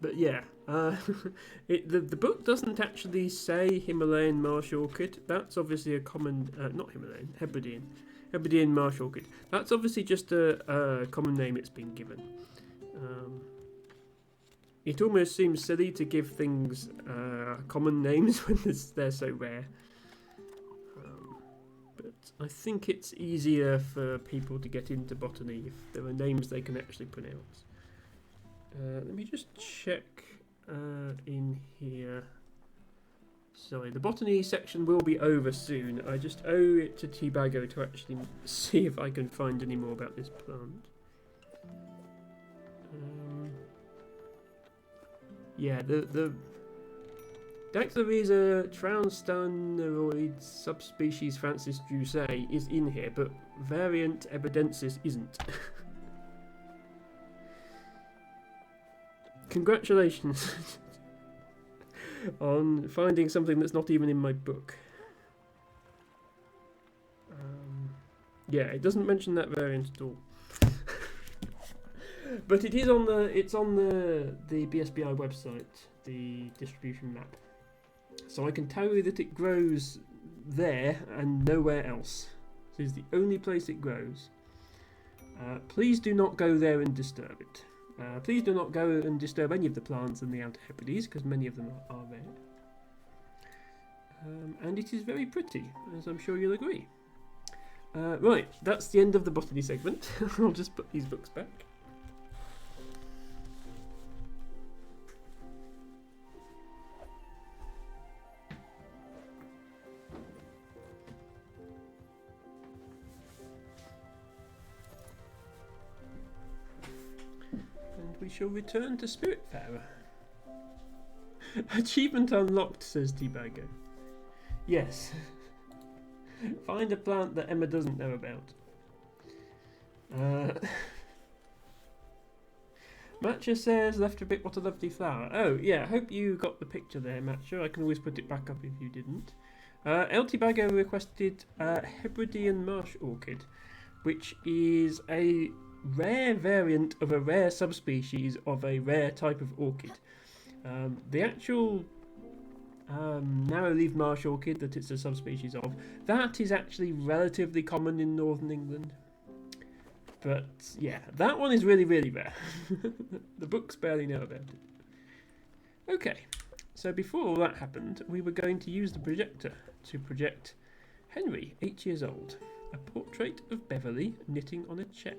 But yeah, the book doesn't actually say Himalayan marsh orchid. That's obviously a common, not Himalayan, Hebridean marsh orchid. That's obviously just a common name it's been given. It almost seems silly to give things common names when they're so rare. But I think it's easier for people to get into botany if there are names they can actually pronounce. Let me just check in here. Sorry, the botany section will be over soon. I just owe it to Teabago to actually see if I can find any more about this plant. Yeah, the Dactylorhiza trounstanoid subspecies Francis Drusay is in here, but variant evidensis isn't. Congratulations on finding something that's not even in my book. Yeah, it doesn't mention that variant at all. But it is on the BSBI website, the distribution map. So I can tell you that it grows there and nowhere else. This is the only place it grows. Please do not go there and disturb it. Please do not go and disturb any of the plants in the Outer Hebrides, because many of them are rare. And it is very pretty, as I'm sure you'll agree. Right, that's the end of the botany segment. I'll just put these books back. We shall return to Spiritfarer. Achievement unlocked, says Teabago. Yes. Find a plant that Emma doesn't know about. Matcha says, left a bit, what a lovely flower. Oh, yeah, I hope you got the picture there, Matcha. I can always put it back up if you didn't. El Teabago requested Hebridean marsh orchid, which is a rare variant of a rare subspecies of a rare type of orchid. The actual narrow-leaved marsh orchid that it's a subspecies of, that is actually relatively common in northern England. But yeah, that one is really, really rare. The books barely know about it. Okay, so before all that happened, we were going to use the projector to project Henry, 8 years old, a portrait of Beverly knitting on a chair.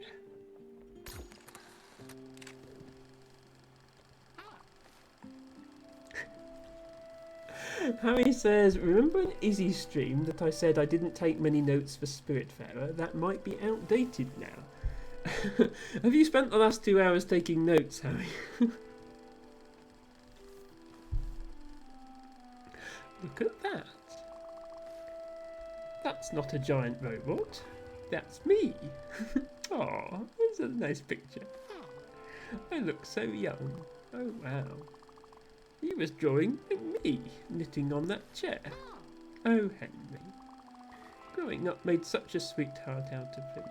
Harry says, remember in Izzy's stream that I said I didn't take many notes for Spiritfarer? That might be outdated now. Have you spent the last 2 hours taking notes, Harry? Look at that. That's not a giant robot. That's me. Oh, that's a nice picture. I look so young. Oh, wow. He was drawing me, knitting on that chair. Oh, Henry. Growing up made such a sweetheart out of him.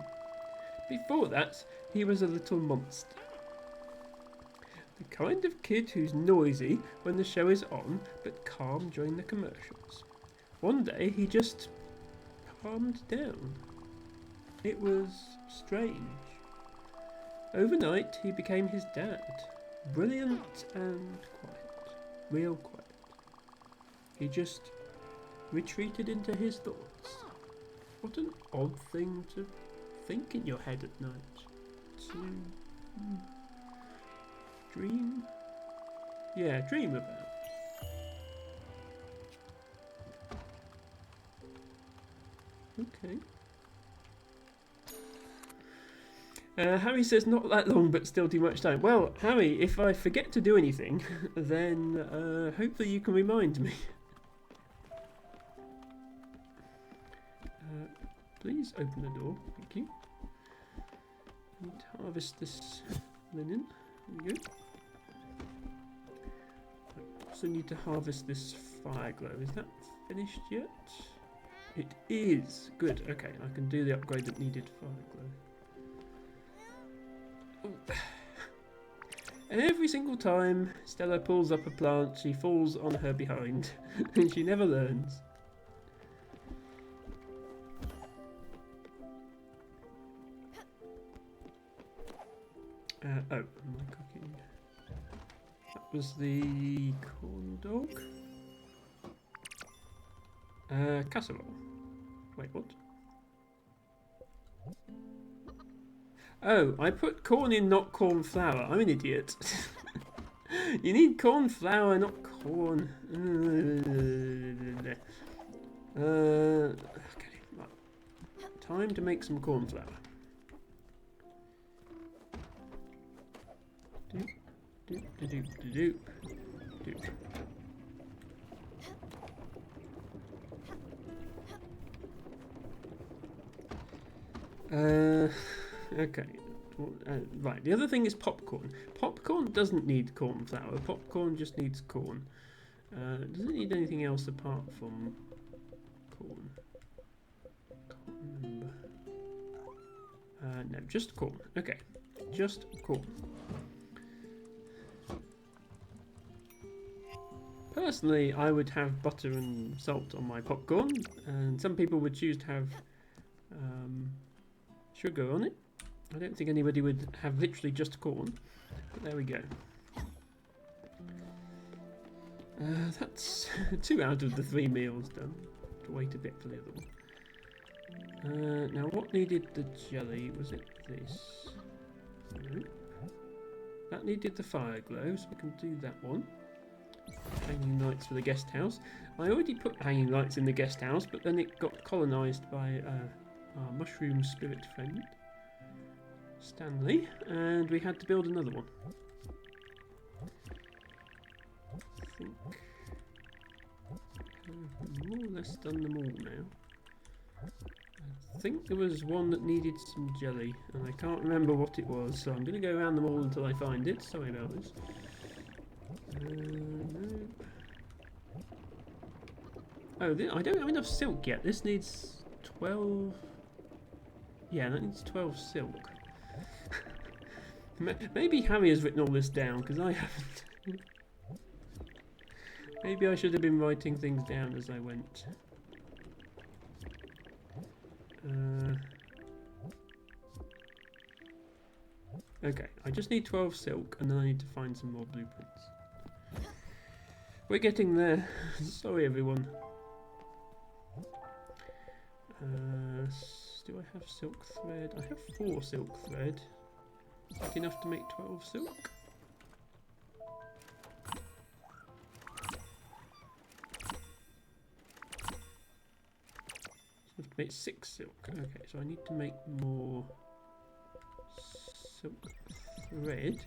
Before that, he was a little monster. The kind of kid who's noisy when the show is on, but calm during the commercials. One day, he just calmed down. It was strange. Overnight, he became his dad. Brilliant and quiet. Real quiet. He just retreated into his thoughts. What an odd thing to think in your head at night. To dream? Yeah, dream about. Okay. Harry says not that long but still too much time. Well, Harry, if I forget to do anything, then hopefully you can remind me. please open the door. Thank you. I need to harvest this linen. There we go. I also need to harvest this fire glow. Is that finished yet? It is. Good. Okay, I can do the upgrade that needed fire glow. Ooh. Every single time Stella pulls up a plant, she falls on her behind, and she never learns. Oh, am I cooking? That was the corn dog. Casserole. Wait, what? Oh, I put corn in, not corn flour. I'm an idiot. You need corn flour, not corn. Okay, right. Time to make some corn flour. Doop, doop, doop, doop, doop. Okay. Right, the other thing is popcorn. Popcorn doesn't need corn flour. Popcorn just needs corn. Does it need anything else apart from corn? Can't remember. No, just corn. Okay, just corn. Personally, I would have butter and salt on my popcorn, and some people would choose to have sugar on it. I don't think anybody would have literally just corn. But there we go. That's 2 out of the 3 meals done. To wait a bit for the other one. Now, what needed the jelly? Was it this? Nope. That needed the fire glow, so we can do that one. Hanging lights for the guest house. I already put hanging lights in the guest house, but then it got colonised by our mushroom spirit friend, Stanley, and we had to build another one. I think I've more or less done them all now. I think there was one that needed some jelly, and I can't remember what it was, so I'm going to go around them all until I find it. Sorry about this. Nope. Oh, I don't have enough silk yet. This needs 12... Yeah, that needs 12 silk. Maybe Harry has written all this down, because I haven't. Maybe I should have been writing things down as I went. Okay, I just need 12 silk, and then I need to find some more blueprints. We're getting there. Sorry, everyone. Do I have silk thread? I have 4 silk thread. Is that enough to make 12 silk? So I have to make 6 silk. Okay, so I need to make more silk thread.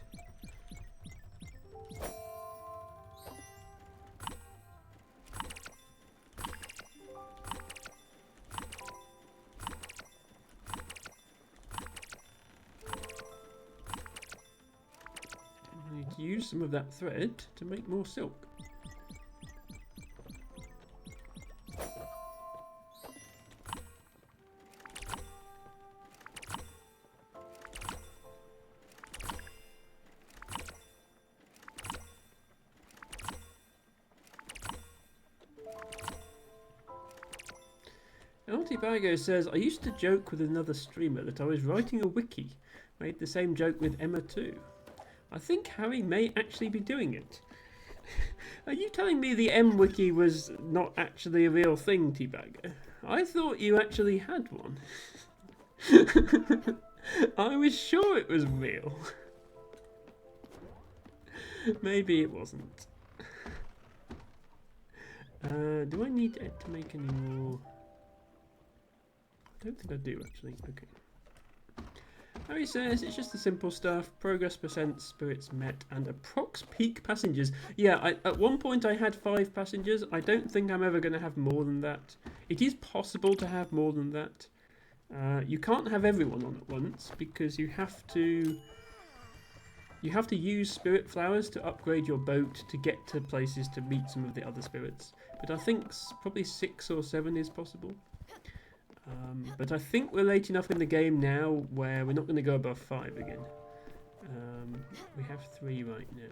I need to use some of that thread to make more silk. Bago says, I used to joke with another streamer that I was writing a wiki. Made the same joke with Emma too. I think Harry may actually be doing it. Are you telling me the M-Wiki was not actually a real thing, T-Bagger? I thought you actually had one. I was sure it was real. Maybe it wasn't. Do I need it to make any more? I don't think I do actually. Okay. Harry says it's just the simple stuff: progress percent, spirits met, and approx peak passengers. Yeah, at one point I had 5 passengers. I don't think I'm ever going to have more than that. It is possible to have more than that, You can't have everyone on at once because you have to use spirit flowers to upgrade your boat to get to places to meet some of the other spirits. But I think probably 6 or 7 is possible. But I think we're late enough in the game now where we're not going to go above 5 again. We have 3 right now.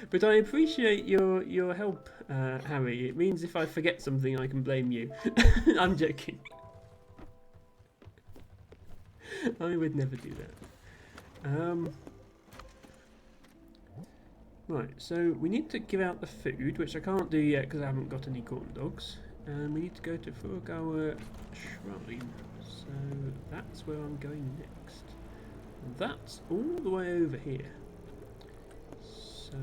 But I appreciate your help, Harry. It means if I forget something, I can blame you. I'm joking. I would never do that. Right, so we need to give out the food, which I can't do yet because I haven't got any corn dogs. And we need to go to Furugawa Shrine. So that's where I'm going next. And that's all the way over here. So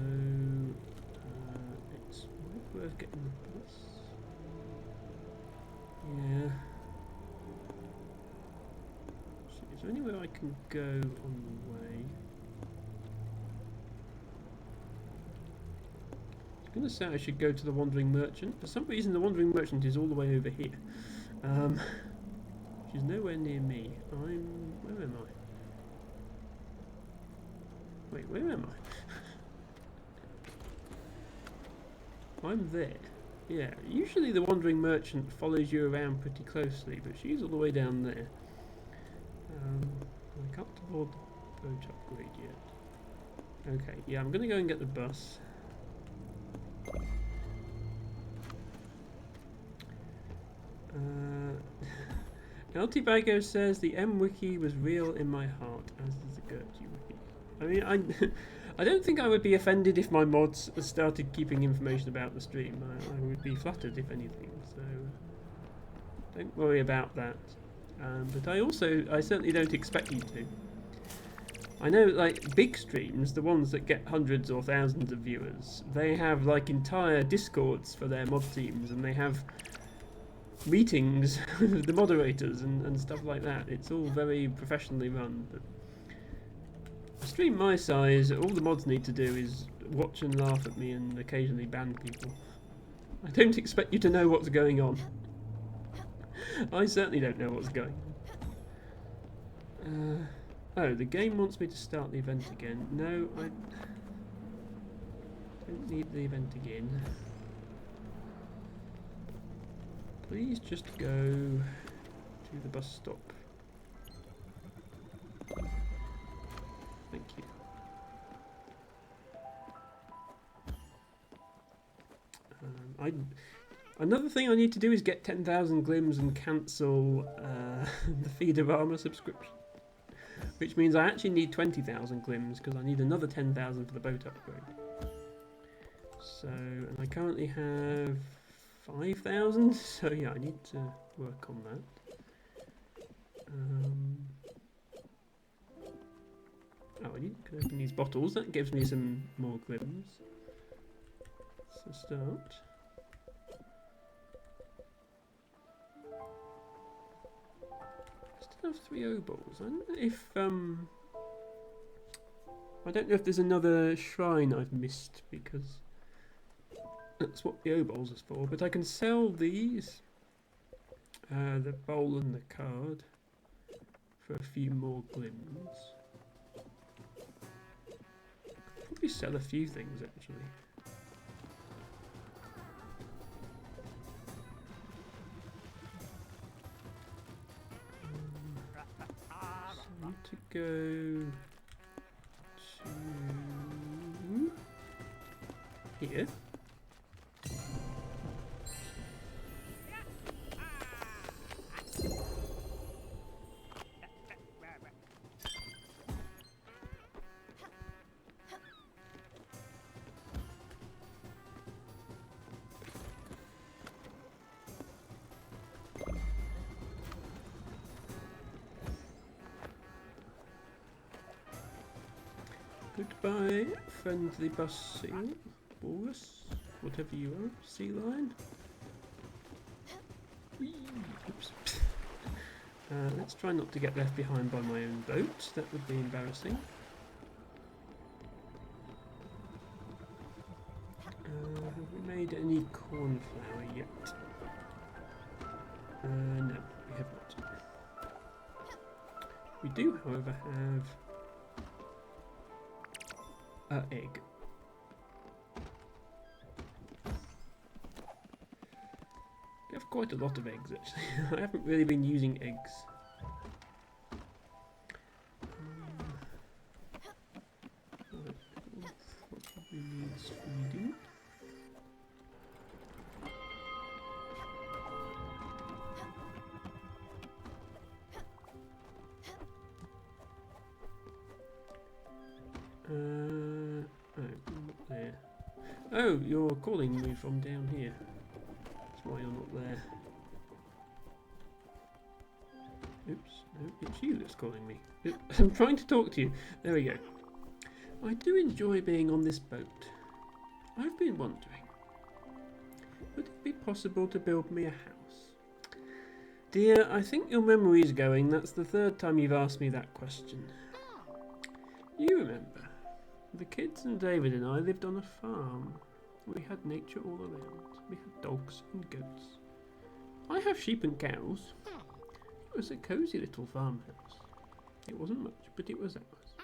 it's worth getting the bus. Yeah. So is there anywhere I can go on the way? I was going to say I should go to the Wandering Merchant. For some reason the Wandering Merchant is all the way over here. Which is nowhere near me. Where am I? Wait, where am I? I'm there. Yeah, usually the Wandering Merchant follows you around pretty closely, but she's all the way down there. I can't afford the boat upgrade yet. Okay, yeah, I'm going to go and get the bus. LTBago says the M-Wiki was real in my heart, as is the Gertie Wiki. I mean, I don't think I would be offended if my mods started keeping information about the stream. I would be flattered if anything, so don't worry about that. But I certainly don't expect you to. I know, like, big streams, the ones that get hundreds or thousands of viewers, they have, like, entire discords for their mod teams, and they have meetings with the moderators and stuff like that. It's all very professionally run. But a stream my size, all the mods need to do is watch and laugh at me and occasionally ban people. I don't expect you to know what's going on. I certainly don't know what's going on. Oh, the game wants me to start the event again. No, I don't need the event again. Please just go to the bus stop. Thank you. Another thing I need to do is get 10,000 glims and cancel the Feederama subscription. Which means I actually need 20,000 glims because I need another 10,000 for the boat upgrade. So, and I currently have 5,000, so yeah, I need to work on that. Oh, I need to open these bottles. That gives me some more glims. So start. Still have 3 obols. I don't know if I don't know if there's another shrine I've missed because that's what the obols is for. But I can sell these, the bowl and the card, for a few more glims. Probably sell a few things actually. So I need to go to here. Goodbye, friendly bus seal, walrus, whatever you are, sea lion. Whee! Oops. Let's try not to get left behind by my own boat, that would be embarrassing. Have we made any cornflour yet? We do, however, have an egg. We have quite a lot of eggs, actually. I haven't really been using eggs. What probably needs feeding. Oh, not there. Oh, you're calling me from down here. That's why you're not there. Oops, no, it's you that's calling me. I'm trying to talk to you. There we go. I do enjoy being on this boat. I've been wondering, would it be possible to build me a house? Dear, I think your memory's going. That's the third time you've asked me that question. You remember, the kids and David and I lived on a farm. We had nature all around. We had dogs and goats. I have sheep and cows. It was a cosy little farmhouse. It wasn't much, but it was ours.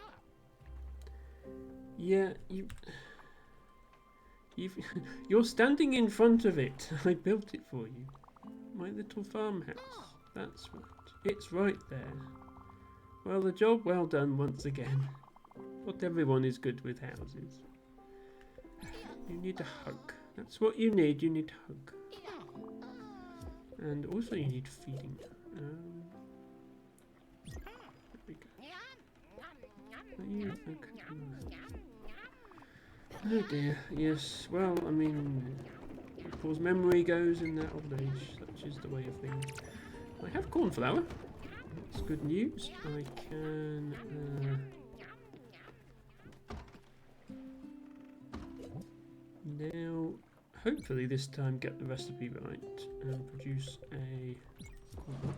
Yeah, you're standing in front of it. I built it for you. My little farmhouse. That's right. It's right there. Well, the job well done once again. Not everyone is good with houses. You need a hug. That's what you need. You need a hug. And also you need feeding. There we go. Okay. Oh dear. Yes. Well, I mean, people's memory goes in that old age. Such is the way of things. I have cornflower. That's good news. I can. Now, hopefully this time get the recipe right and produce a corn.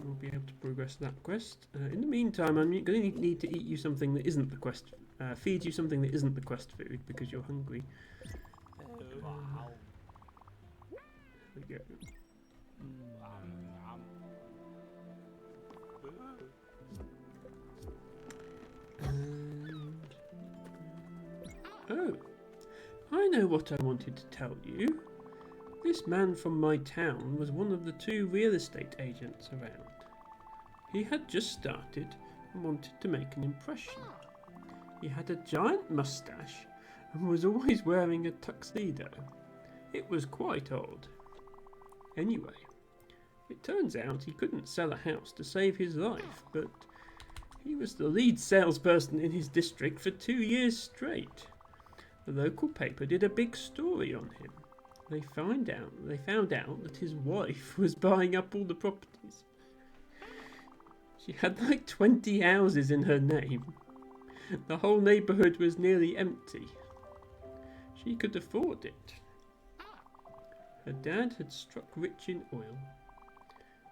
We'll be able to progress that quest. In the meantime, I'm going to need to eat you something that isn't the quest. Feed you something that isn't the quest food because you're hungry. There we go. Oh, I know what I wanted to tell you. This man from my town was one of the 2 real estate agents around. He had just started and wanted to make an impression. He had a giant moustache and was always wearing a tuxedo. It was quite odd. Anyway, it turns out he couldn't sell a house to save his life, but he was the lead salesperson in his district for 2 years straight. The local paper did a big story on him. They found out that his wife was buying up all the properties. She had like 20 houses in her name. The whole neighbourhood was nearly empty. She could afford it. Her dad had struck rich in oil.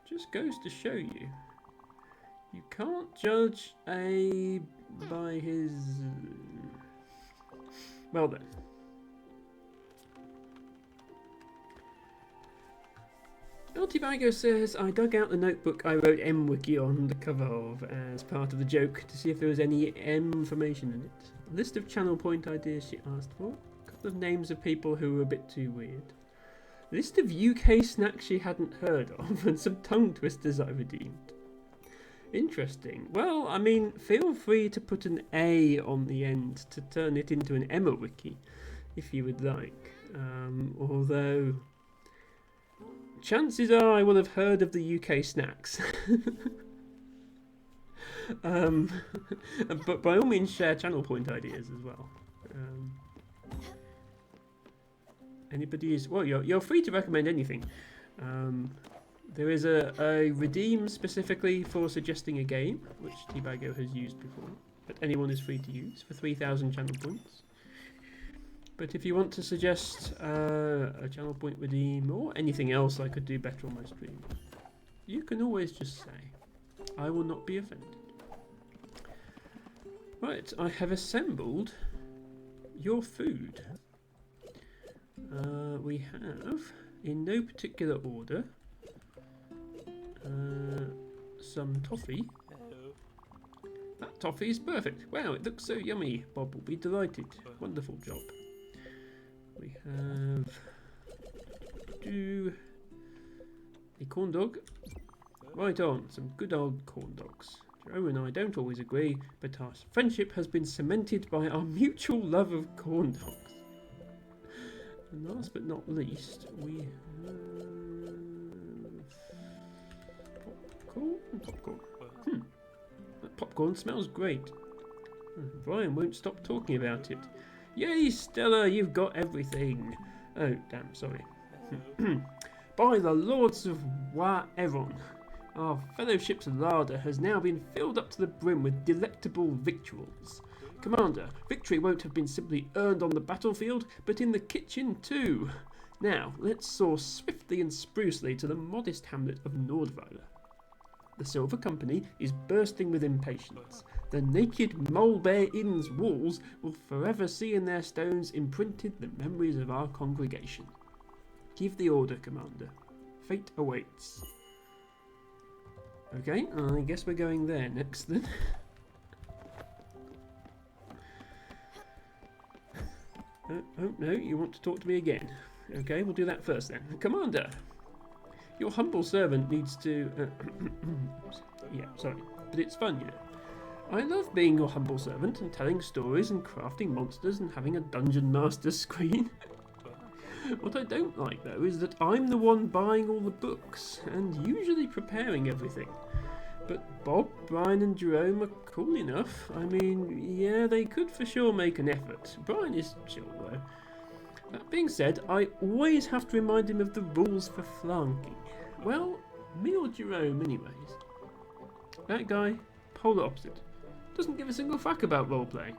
Just goes to show you. You can't judge a by his... Well then. Altibago says, I dug out the notebook I wrote MWiki on the cover of as part of the joke to see if there was any M information in it. A list of channel point ideas she asked for. A couple of names of people who were a bit too weird. A list of UK snacks she hadn't heard of and some tongue twisters I redeemed. Interesting. Well, I mean, feel free to put an A on the end to turn it into an Emma Wiki, if you would like. Although, chances are I will have heard of the UK snacks. But by all means, share channel point ideas as well. Anybody is... Well, you're free to recommend anything. There is a redeem specifically for suggesting a game, which Tibago has used before, but anyone is free to use for 3,000 channel points. But if you want to suggest a channel point redeem or anything else I could do better on my stream, you can always just say. I will not be offended. Right, I have assembled your food. We have in no particular order. Some toffee. That toffee is perfect. Wow, it looks so yummy. Bob will be delighted. Wonderful job. We have a corn dog. Right on, some good old corn dogs. Joe and I don't always agree, but our friendship has been cemented by our mutual love of corn dogs. And last but not least, we have popcorn. That popcorn smells great. Brian won't stop talking about it. Yay, Stella, you've got everything. Oh, damn, sorry. By the lords of Wa-Eron, our fellowship's larder has now been filled up to the brim with delectable victuals. Commander, victory won't have been simply earned on the battlefield, but in the kitchen too. Now, let's soar swiftly and sprucely to the modest hamlet of Nordweiler. The Silver Company is bursting with impatience. The naked Molebear Inn's walls will forever see in their stones imprinted the memories of our congregation. Give the order, Commander. Fate awaits. Okay, I guess we're going there next then. Oh no, you want to talk to me again. Okay, we'll do that first then. Commander, your humble servant needs to... yeah, sorry, but it's fun, you know. I love being your humble servant and telling stories and crafting monsters and having a dungeon master screen. What I don't like, though, is that I'm the one buying all the books and usually preparing everything. But Bob, Brian and Jerome are cool enough. I mean, yeah, they could for sure make an effort. Brian is chill, though. That being said, I always have to remind him of the rules for flanking. Well, me or Jerome, anyways. That guy, polar opposite. Doesn't give a single fuck about roleplay.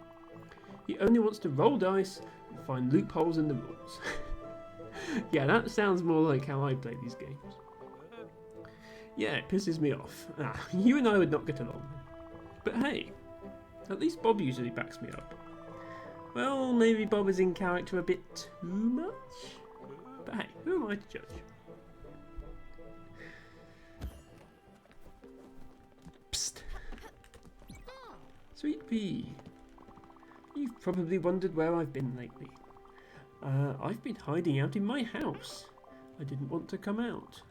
He only wants to roll dice and find loopholes in the rules. Yeah, that sounds more like how I play these games. Yeah, it pisses me off. You and I would not get along. But hey, at least Bob usually backs me up. Well, maybe Bob is in character a bit too much? But hey, who am I to judge? Psst. Sweet pea. You've probably wondered where I've been lately. I've been hiding out in my house. I didn't want to come out.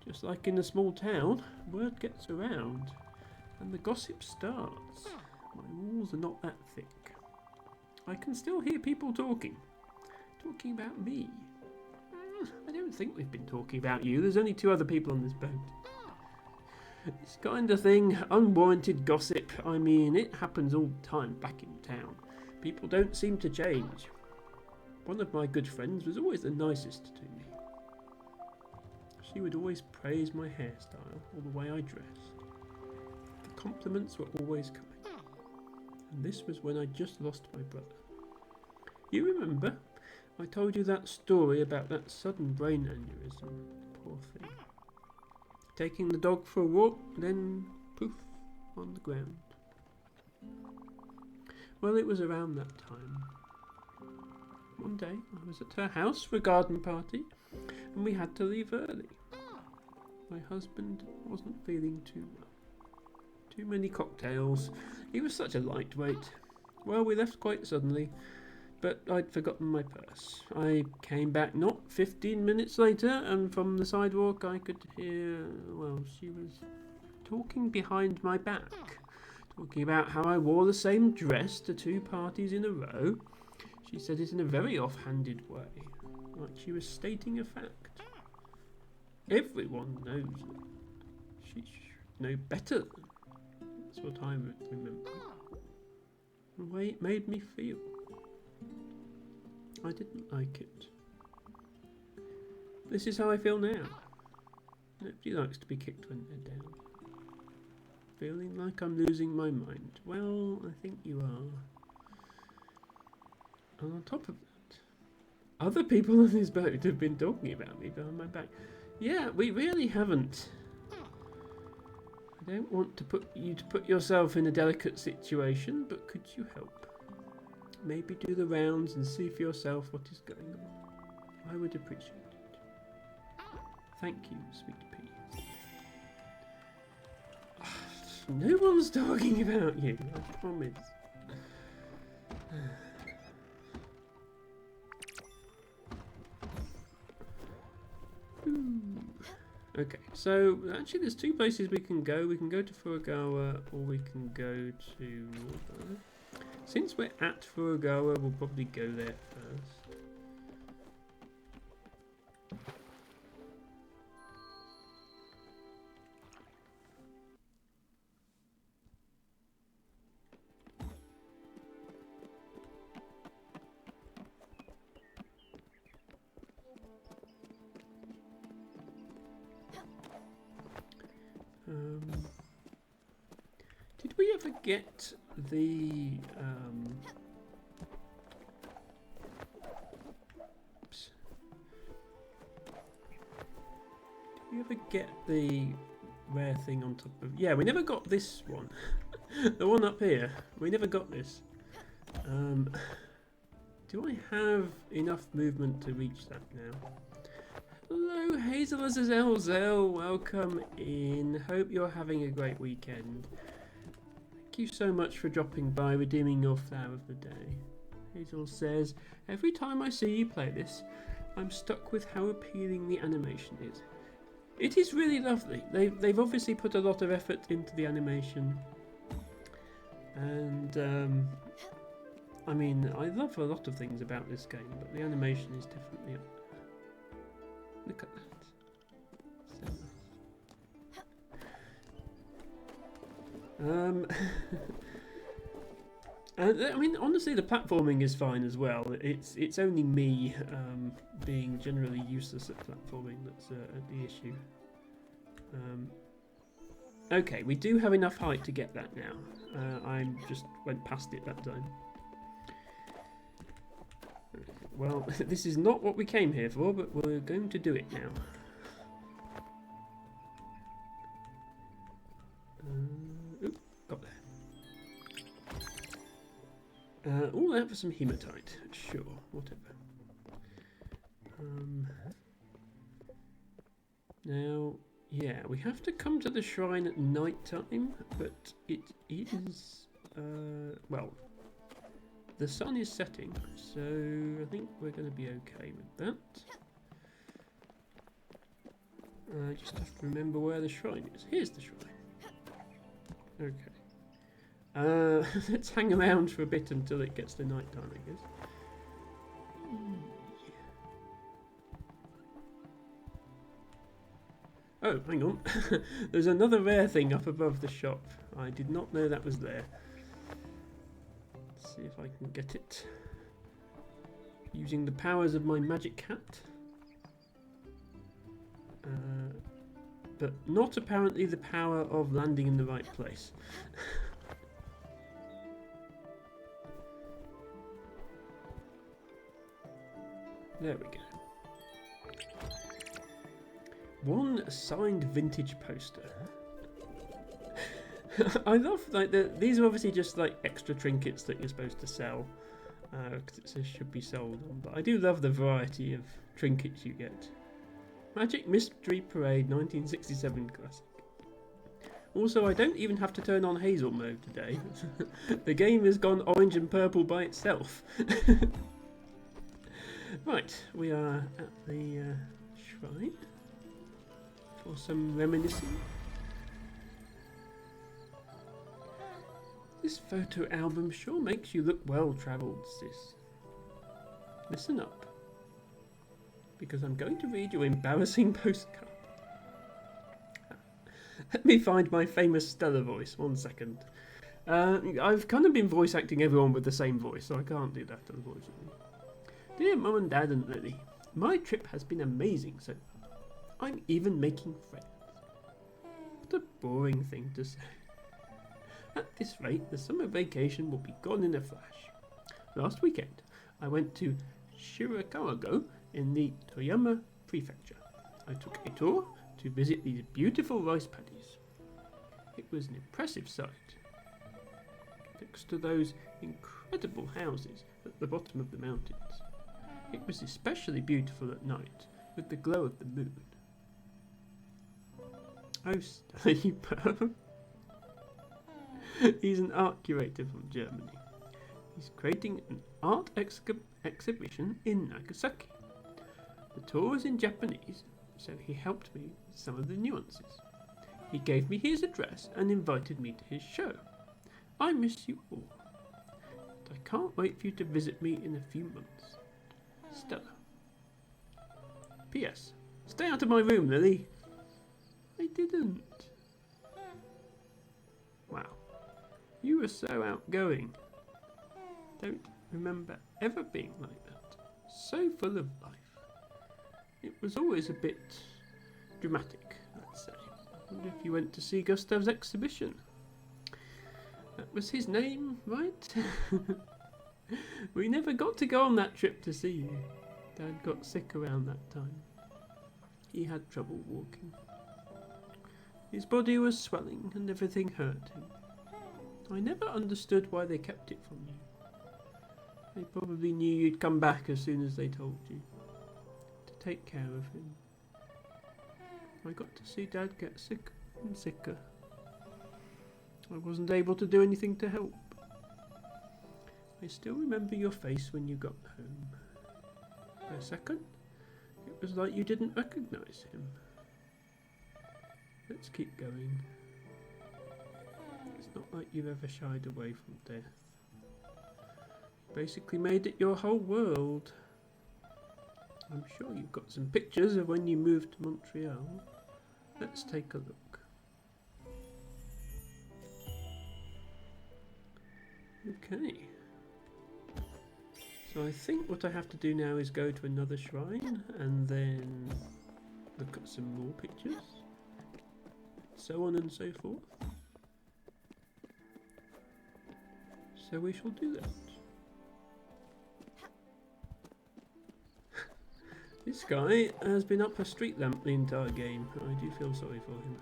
Just like in a small town, word gets around, and the gossip starts. My walls are not that thick. I can still hear people talking about me. I don't think we've been talking about you. There's only 2 other people on this boat. This kind of thing, unwarranted gossip, I mean, it happens all the time back in town. People don't seem to change. One of my good friends was always the nicest to me. She would always praise my hairstyle or the way I dressed. The compliments were always coming. And this was when I just lost my brother. You remember? I told you that story about that sudden brain aneurysm. Poor thing. Taking the dog for a walk, then poof, on the ground. Well, it was around that time. One day, I was at her house for a garden party, and we had to leave early. My husband wasn't feeling too well. Too many cocktails. He was such a lightweight. Well, we left quite suddenly, but I'd forgotten my purse. I came back not 15 minutes later, and from the sidewalk I could hear, well, she was talking behind my back. Talking about how I wore the same dress to 2 parties in a row. She said it in a very offhanded way, like she was stating a fact. Everyone knows it. She should know better. That's what I remember. The way it made me feel. I didn't like it. This is how I feel now. Nobody likes to be kicked when they're down. Feeling like I'm losing my mind. Well, I think you are. And on top of that, other people on this boat have been talking about me behind my back. Yeah, we really haven't. I don't want to put yourself in a delicate situation, but could you help? Maybe do the rounds and see for yourself what is going on. I would appreciate it. Thank you, sweet pea. No one's talking about you, I promise. Okay, so actually there's two places we can go. We can go to Furugawa or we can go to Norther. Since we're at Furugawa, we'll probably go there first. Did we ever get the oops. Did we ever get the rare thing on top of? Yeah, we never got this one. The one up here. We never got this. Do I have enough movement to reach that now? Hello, Hazel Azazel. Welcome in. Hope you're having a great weekend. Thank you so much for dropping by, redeeming your flower of the day. Hazel says, every time I see you play this, I'm stuck with how appealing the animation is. It is really lovely. They've obviously put a lot of effort into the animation. And, I mean, I love a lot of things about this game, but the animation is definitely up. Look at that. So nice. And I mean, honestly, the platforming is fine as well. It's only me being generally useless at platforming that's the issue. Okay, we do have enough height to get that now. I just went past it that time. Well, this is not what we came here for, but we're going to do it now. Oop, got there. All that for some hematite. Sure, whatever. Now, yeah, we have to come to the shrine at night time, but it is, well, the sun is setting, so I think we're going to be okay with that. I just have to remember where the shrine is. Here's the shrine. Okay. Let's hang around for a bit until it gets to night time, I guess. Oh, hang on. There's another rare thing up above the shop. I did not know that was there. Let's see if I can get it. Using the powers of my magic cat. But not apparently the power of landing in the right place. There we go. One signed vintage poster. I love like these are obviously just like extra trinkets that you're supposed to sell because it says should be sold on. But I do love the variety of trinkets you get. Magic Mystery Parade 1967 classic. Also, I don't even have to turn on Hazel mode today. The game has gone orange and purple by itself. Right, we are at the shrine for some reminiscing. This photo album sure makes you look well travelled, sis. Listen up, because I'm going to read your embarrassing postcard. Let me find my famous Stella voice, 1 second. I've kind of been voice acting everyone with the same voice, so I can't do that, unfortunately. Dear Mum and Dad and Lily, my trip has been amazing so far. I'm even making friends. What a boring thing to say. At this rate, the summer vacation will be gone in a flash. Last weekend, I went to Shirakawago in the Toyama Prefecture. I took a tour to visit these beautiful rice paddies. It was an impressive sight. Next to those incredible houses at the bottom of the mountains. It was especially beautiful at night, with the glow of the moon. Oh, Stable. He's an art curator from Germany. He's creating an art exhibition in Nagasaki. The tour was in Japanese, so he helped me with some of the nuances. He gave me his address and invited me to his show. I miss you all. And I can't wait for you to visit me in a few months. Stella. P.S. Stay out of my room, Lily. I didn't. Wow. You were so outgoing. Don't remember ever being like that. So full of life. It was always a bit dramatic, let's say. I wonder if you went to see Gustav's exhibition. That was his name, right? We never got to go on that trip to see you. Dad got sick around that time. He had trouble walking. His body was swelling and everything hurt him. I never understood why they kept it from you. They probably knew you'd come back as soon as they told you. To take care of him. I got to see Dad get sicker and sicker. I wasn't able to do anything to help. I still remember your face when you got home. For a second, it was like you didn't recognize him. Let's keep going. It's not like you've ever shied away from death. You basically made it your whole world. I'm sure you've got some pictures of when you moved to Montreal. Let's take a look. Okay. So I think what I have to do now is go to another shrine and then look at some more pictures. So on and so forth. So we shall do that. This guy has been up a street lamp the entire game. I do feel sorry for him.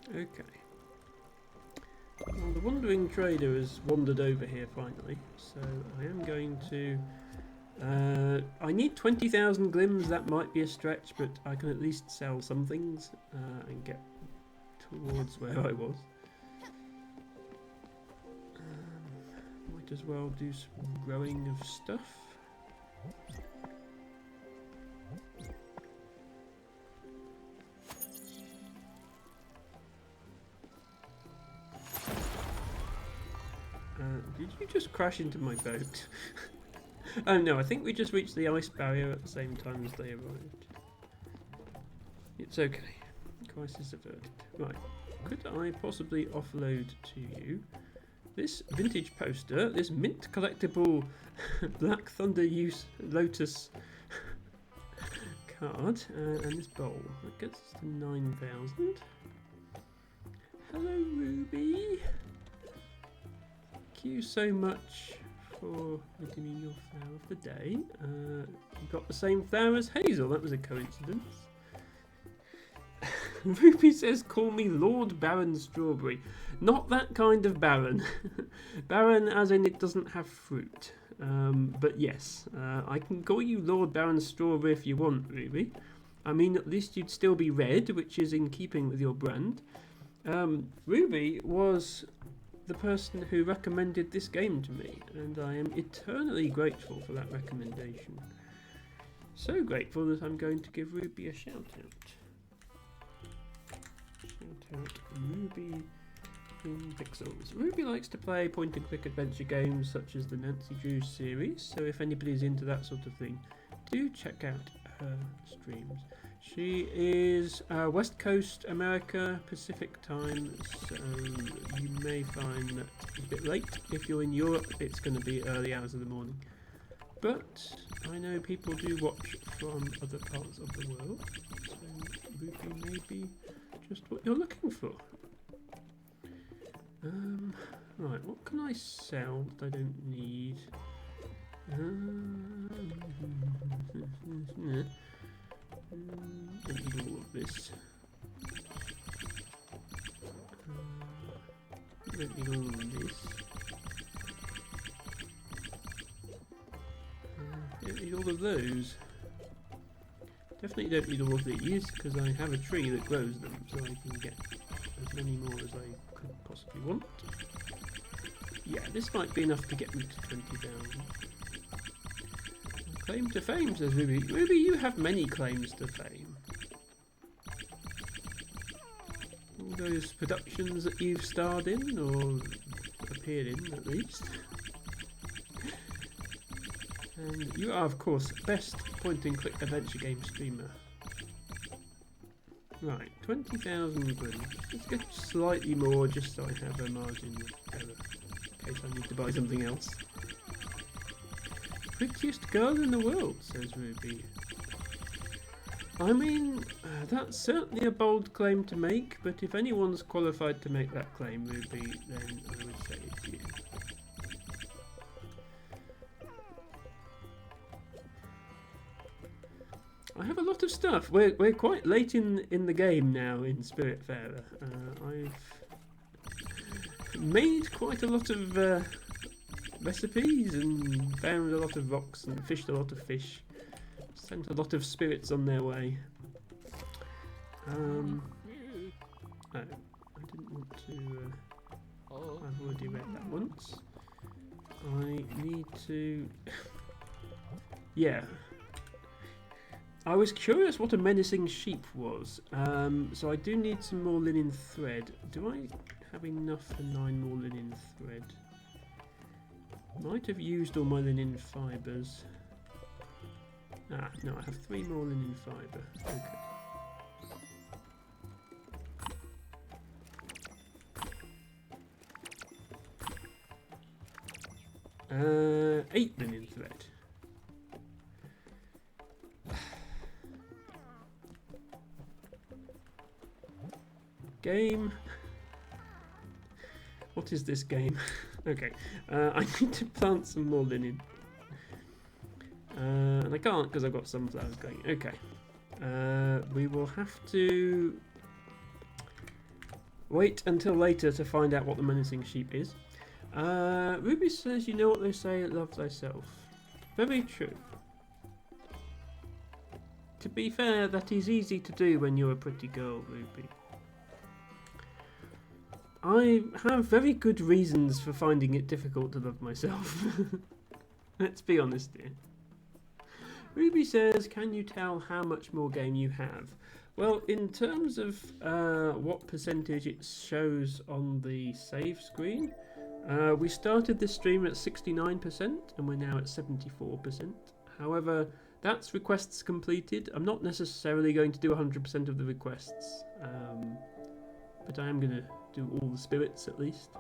Okay. Well, the wandering trader has wandered over here finally, so I am going to... I need 20,000 glims. That might be a stretch, but I can at least sell some things and get towards where I was. Might as well do some growing of stuff. Did you just crash into my boat? Oh no, I think we just reached the ice barrier at the same time as they arrived. It's okay. Crisis averted. Right. Could I possibly offload to you this vintage poster, this mint collectible Black Thunder Lotus card, and this bowl? That gets us to 9,000. Hello, Ruby. Thank you so much for redeeming your flower of the day. You got the same flower as Hazel. That was a coincidence. Ruby says, call me Lord Baron Strawberry. Not that kind of Baron. Baron as in it doesn't have fruit. But yes, I can call you Lord Baron Strawberry if you want, Ruby. I mean, at least you'd still be red, which is in keeping with your brand. Ruby was the person who recommended this game to me, and I am eternally grateful for that recommendation. So grateful that I'm going to give Ruby a shout out. Shout out Ruby in Pixels. Ruby likes to play point and click adventure games such as the Nancy Drew series, so if anybody's into that sort of thing, do check out her streams. She is West Coast America Pacific time, so you may find that it's a bit late. If you're in Europe, it's going to be early hours of the morning. But I know people do watch from other parts of the world, so Ruby may be just what you're looking for. Right, what can I sell that I don't need? Don't need all of this. Don't need all of those. Definitely don't need all of these because I have a tree that grows them, so I can get as many more as I could possibly want. Yeah, this might be enough to get me to 20,000. Claim to fame, says Ruby. Ruby, you have many claims to fame. All those productions that you've starred in, or appeared in at least. And you are, of course, best point-and-click adventure game streamer. Right, 20,000 good. Let's get slightly more just so I have a margin of error in case I need to buy something else. Prettiest girl in the world, says Ruby. I mean, that's certainly a bold claim to make, but if anyone's qualified to make that claim, Ruby, then I would say it's you. I have a lot of stuff. We're quite late in the game now in Spiritfarer. I've made quite a lot of recipes and found a lot of rocks and fished a lot of fish. Sent a lot of spirits on their way. Oh, I didn't want to. I've already read that once. I need to. Yeah. I was curious what a menacing sheep was, so I do need some more linen thread. Do I have enough for 9 more linen thread? Might have used all my linen fibres. Ah, no, I have 3 more linen fibre. Okay. 8 linen thread. Game. What is this game? Okay, I need to plant some more linen. And I can't because I've got sunflowers going. Okay. We will have to wait until later to find out what the menacing sheep is. Ruby says, you know what they say, love thyself. Very true. To be fair, that is easy to do when you're a pretty girl, Ruby. I have very good reasons for finding it difficult to love myself. Let's be honest here. Ruby says, can you tell how much more game you have? Well, in terms of what percentage it shows on the save screen, we started this stream at 69% and we're now at 74%. However, that's requests completed. I'm not necessarily going to do 100% of the requests, but I am going to do all the spirits at least.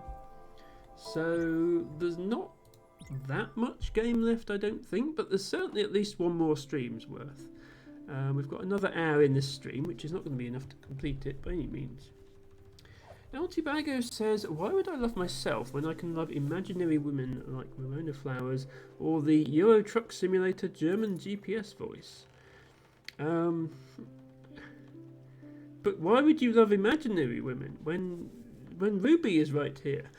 So there's not that much game left, I don't think, but there's certainly at least one more stream's worth. We've got another hour in this stream, which is not going to be enough to complete it by any means. Altibago says, why would I love myself when I can love imaginary women like Ramona Flowers or the Euro Truck Simulator German GPS voice? But why would you love imaginary women when Ruby is right here?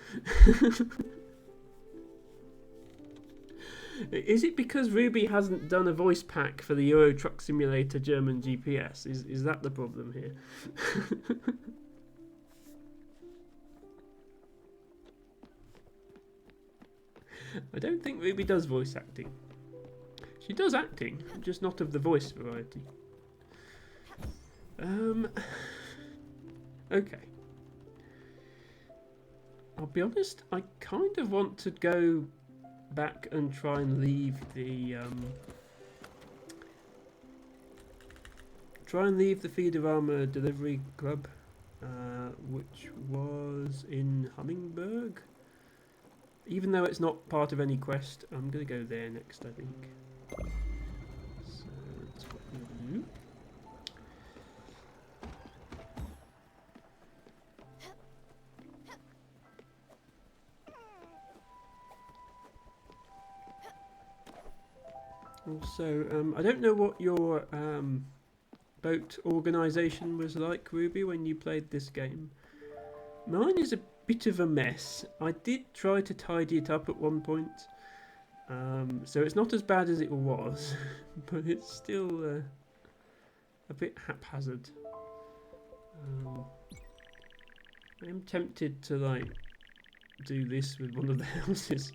Is it because Ruby hasn't done a voice pack for the Euro Truck Simulator German GPS? Is that the problem here? I don't think Ruby does voice acting. She does acting, just not of the voice variety. Okay. I'll be honest, I kind of want to go back and try and leave the Feederama Delivery Club, which was in Hummingberg. Even though it's not part of any quest, I'm going to go there next, I think. So that's what we'll do. Also, I don't know what your boat organisation was like, Ruby, when you played this game. Mine is a bit of a mess. I did try to tidy it up at one point, so it's not as bad as it was, but it's still a bit haphazard. I am tempted to like do this with one of the houses.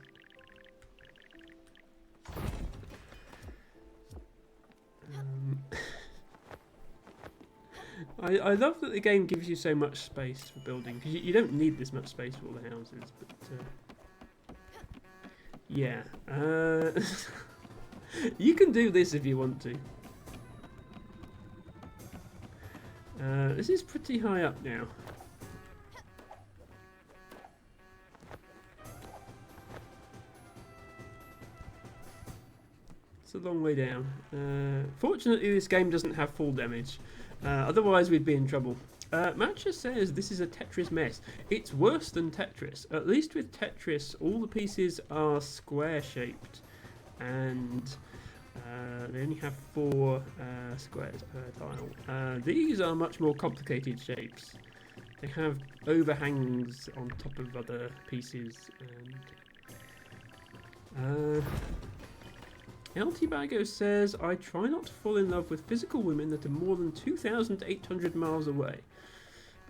I love that the game gives you so much space for building, because you don't need this much space for all the houses, but yeah. You can do this if you want to. This is pretty high up now. It's a long way down. Fortunately, this game doesn't have full damage. Otherwise, we'd be in trouble. Matcha says this is a Tetris mess. It's worse than Tetris. At least with Tetris, all the pieces are square-shaped, and they only have 4 squares per tile. These are much more complicated shapes. They have overhangs on top of other pieces, and LT Bago says, I try not to fall in love with physical women that are more than 2,800 miles away.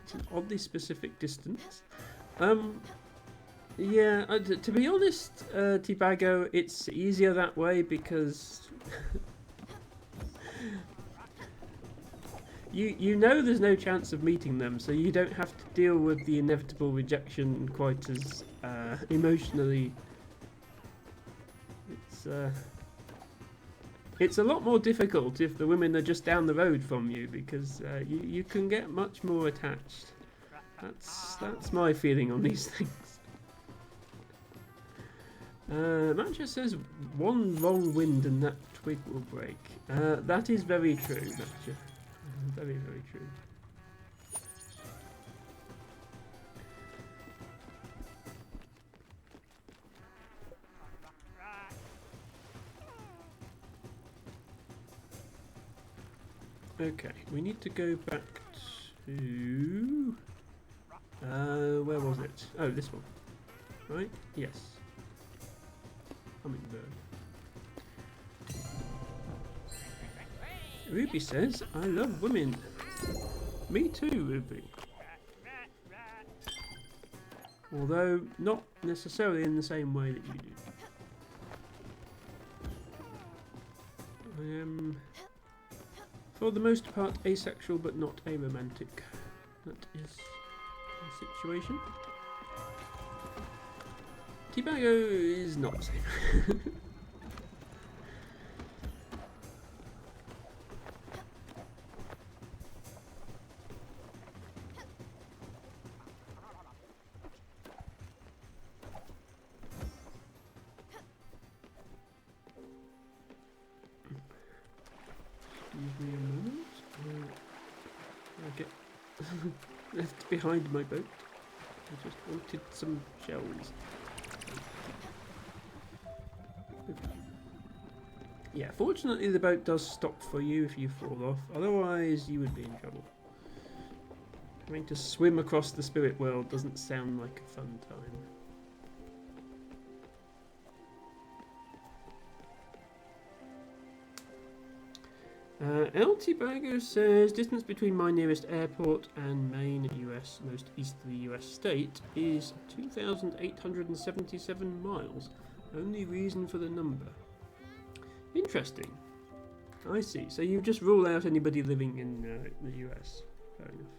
It's an oddly specific distance. Yeah, to be honest, Tibago, it's easier that way because you know there's no chance of meeting them, so you don't have to deal with the inevitable rejection quite as emotionally. It's a lot more difficult if the women are just down the road from you, because you can get much more attached. That's my feeling on these things. Matcha says, one wrong wind and that twig will break. That is very true, Matcha. Very, very true. Okay, we need to go back to... where was it? Oh, this one. Right? Yes. Hummingbird. Ruby says, I love women. Me too, Ruby. Although, not necessarily in the same way that you do. I am... for the most part, asexual but not aromantic. That is the situation. Tibago is not the same. Excuse me a moment. I get left behind my boat. I just wanted some shells. Yeah, fortunately the boat does stop for you if you fall off, otherwise you would be in trouble. Having to swim across the spirit world doesn't sound like a fun time. LT Bago says, distance between my nearest airport and main US, most easterly US state, is 2,877 miles. Only reason for the number. Interesting. I see. So you just rule out anybody living in the US. Fair enough.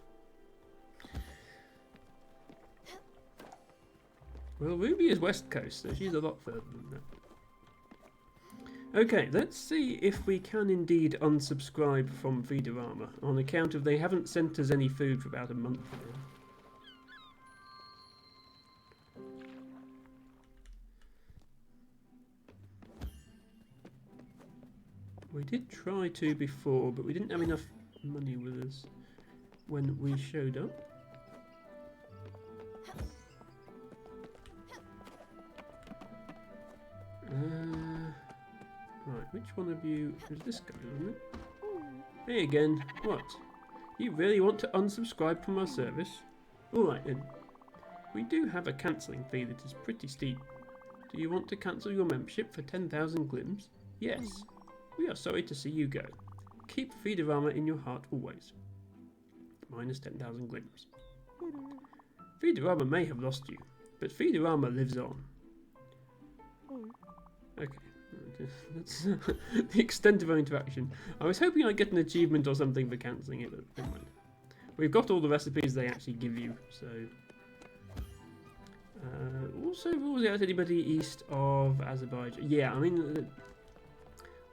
Well, Ruby is West Coast, so she's a lot further than that. Okay, let's see if we can indeed unsubscribe from Feederama on account of they haven't sent us any food for about a month now. We did try to before, but we didn't have enough money with us when we showed up. Right, which one of you is this guy, isn't it? Hey again, what? You really want to unsubscribe from our service? Alright then. We do have a cancelling fee that is pretty steep. Do you want to cancel your membership for 10,000 glims? Yes. We are sorry to see you go. Keep Feederama in your heart always. Minus 10,000 glims. Feederama may have lost you, but Feederama lives on. Okay. That's the extent of our interaction. I was hoping I'd get an achievement or something for cancelling it, but never mind. We've got all the recipes they actually give you, so... also rules out anybody east of Azerbaijan. Yeah, I mean...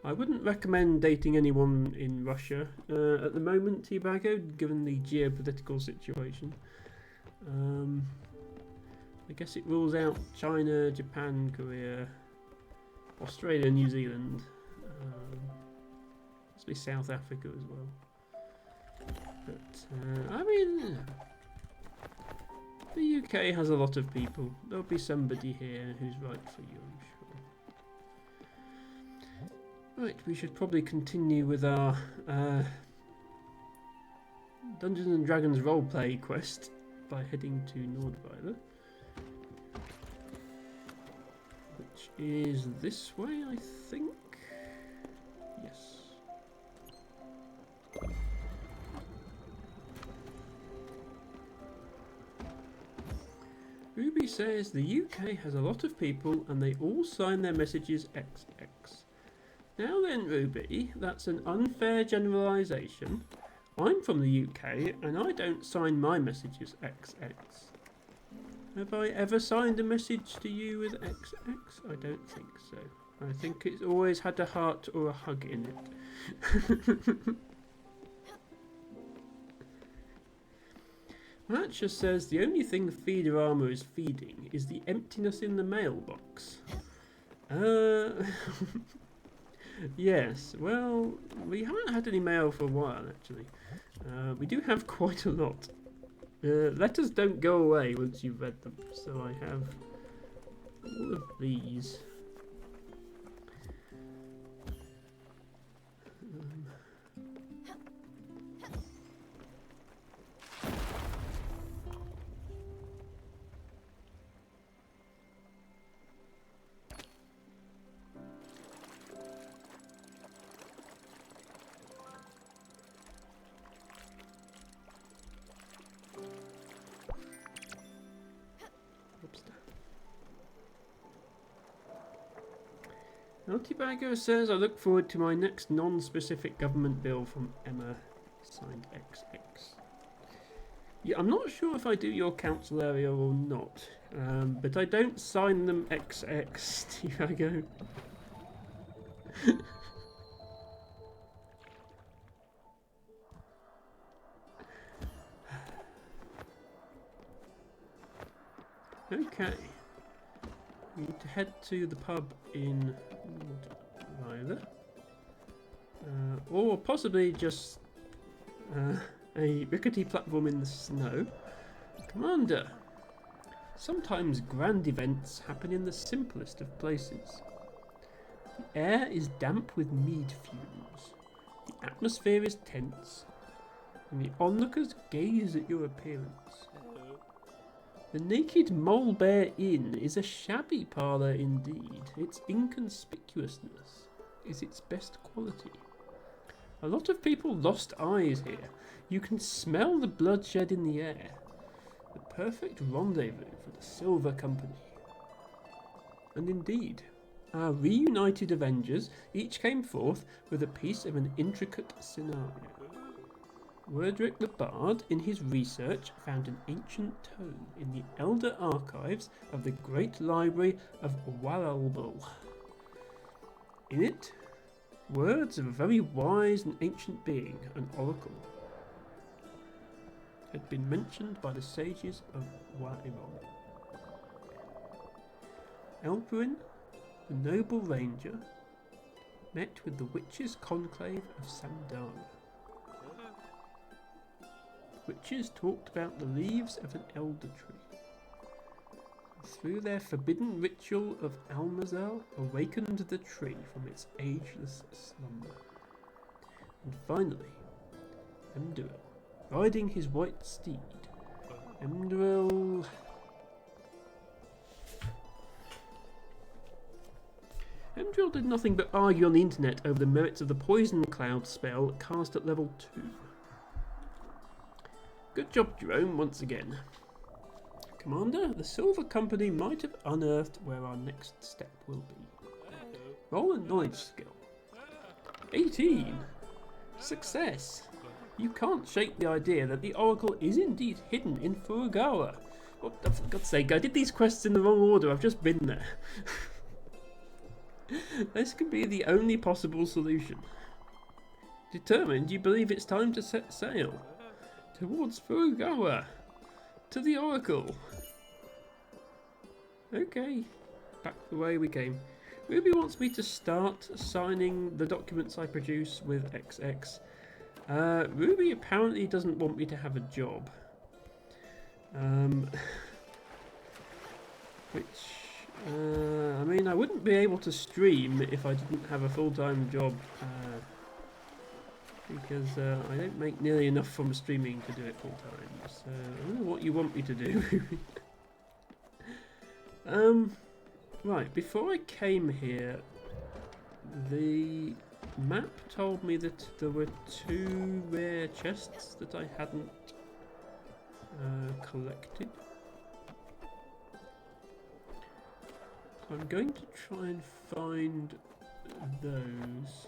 I wouldn't recommend dating anyone in Russia at the moment, Tibago, given the geopolitical situation. I guess it rules out China, Japan, Korea... Australia, New Zealand, possibly South Africa as well. But, I mean, the UK has a lot of people. There'll be somebody here who's right for you, I'm sure. Right, we should probably continue with our Dungeons & Dragons roleplay quest by heading to Nordweiler. Which is this way, I think? Yes. Ruby says the UK has a lot of people and they all sign their messages XX. Now then, Ruby, that's an unfair generalisation. I'm from the UK and I don't sign my messages XX. Have I ever signed a message to you with XX? I don't think so. I think it's always had a heart or a hug in it. Matcha says the only thing Feederama is feeding is the emptiness in the mailbox. Yes, well, we haven't had any mail for a while actually. We do have quite a lot. Letters don't go away once you've read them, so I have all of these. Altibago says, I look forward to my next non-specific government bill from Emma, signed XX. Yeah, I'm not sure if I do your council area or not, but I don't sign them XX, Altibago. Okay. We need to head to the pub in Nordweiler. Or possibly just a rickety platform in the snow. Commander, sometimes grand events happen in the simplest of places. The air is damp with mead fumes. The atmosphere is tense. And the onlookers gaze at your appearance. The Naked Mole Bear Inn is a shabby parlour indeed. Its inconspicuousness is its best quality. A lot of people lost eyes here. You can smell the bloodshed in the air. The perfect rendezvous for the Silver Company. And indeed, our reunited Avengers each came forth with a piece of an intricate scenario. Werdrick the Bard, in his research, found an ancient tome in the elder archives of the Great Library of Waralbul. In it, words of a very wise and ancient being, an oracle, had been mentioned by the sages of Wairon. Elpuin, the noble ranger, met with the witches' conclave of Sandara. Witches talked about the leaves of an elder tree. Through their forbidden ritual of Almazal, awakened the tree from its ageless slumber. And finally, Emduril, riding his white steed, Emduril Hemdrill did nothing but argue on the internet over the merits of the Poison Cloud spell cast at level 2. Good job, Jerome, once again. Commander, the Silver Company might have unearthed where our next step will be. Roll a knowledge skill. 18. Success. You can't shake the idea that the Oracle is indeed hidden in Furugawa. What, for God's sake, I did these quests in the wrong order. I've just been there. This could be the only possible solution. Determined, you believe it's time to set sail. Towards Furugawa. To the Oracle. Okay. Back the way we came. Ruby wants me to start signing the documents I produce with XX. Ruby apparently doesn't want me to have a job. Which, I mean, I wouldn't be able to stream if I didn't have a full-time job. Because I don't make nearly enough from streaming to do it full-time. So, I don't know what you want me to do. Right, before I came here, the map told me that there were 2 rare chests that I hadn't collected. So I'm going to try and find those.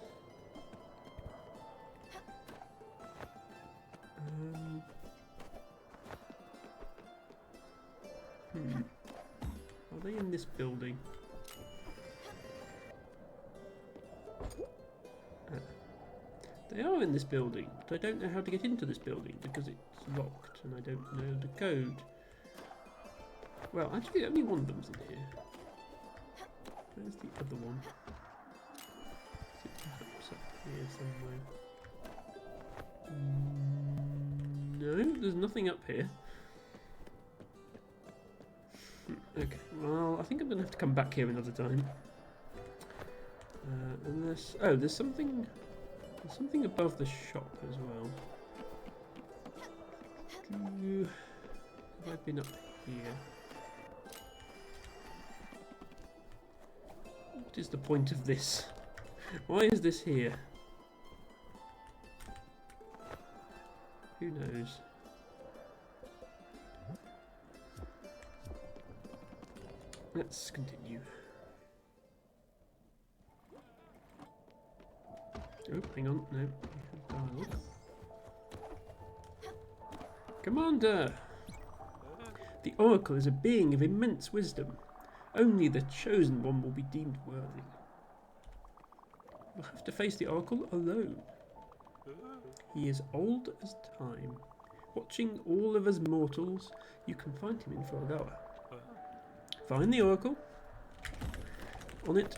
Are they in this building? They are in this building, but I don't know how to get into this building because it's locked and I don't know the code. Well, actually only one of them's in here. Where's the other one? Is it perhaps up here somewhere? No, there's nothing up here. Okay, well, I think I'm going to have to come back here another time. Unless... Oh, there's something above the shop as well. Have I been up here? What is the point of this? Why is this here? Who knows? Let's continue. Oh, hang on, no. Dialogue. Commander! The Oracle is a being of immense wisdom. Only the Chosen One will be deemed worthy. We'll have to face the Oracle alone. He is old as time. Watching all of us mortals, you can find him in Furugawa. Find the Oracle. On it.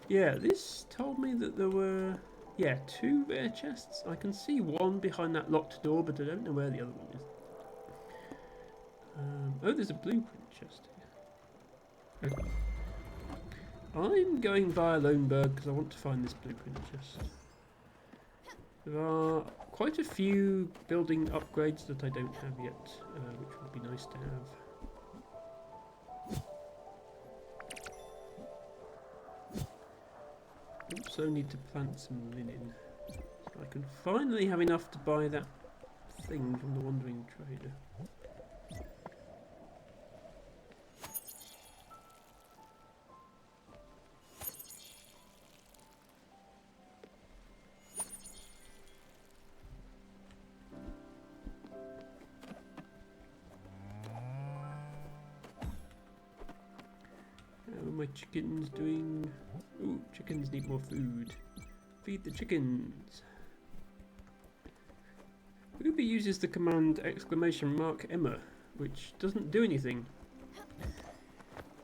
Yeah, this told me that there were, 2 rare chests. I can see one behind that locked door, but I don't know where the other one is. Oh, there's a blueprint chest here. Okay. I'm going via Loneberg because I want to find this blueprint chest. There are quite a few building upgrades that I don't have yet, which would be nice to have. Also need to plant some linen. So I can finally have enough to buy that thing from the Wandering Trader. How are my chickens doing? Ooh, chickens need more food. Feed the chickens. Ruby uses the command !Emma, which doesn't do anything.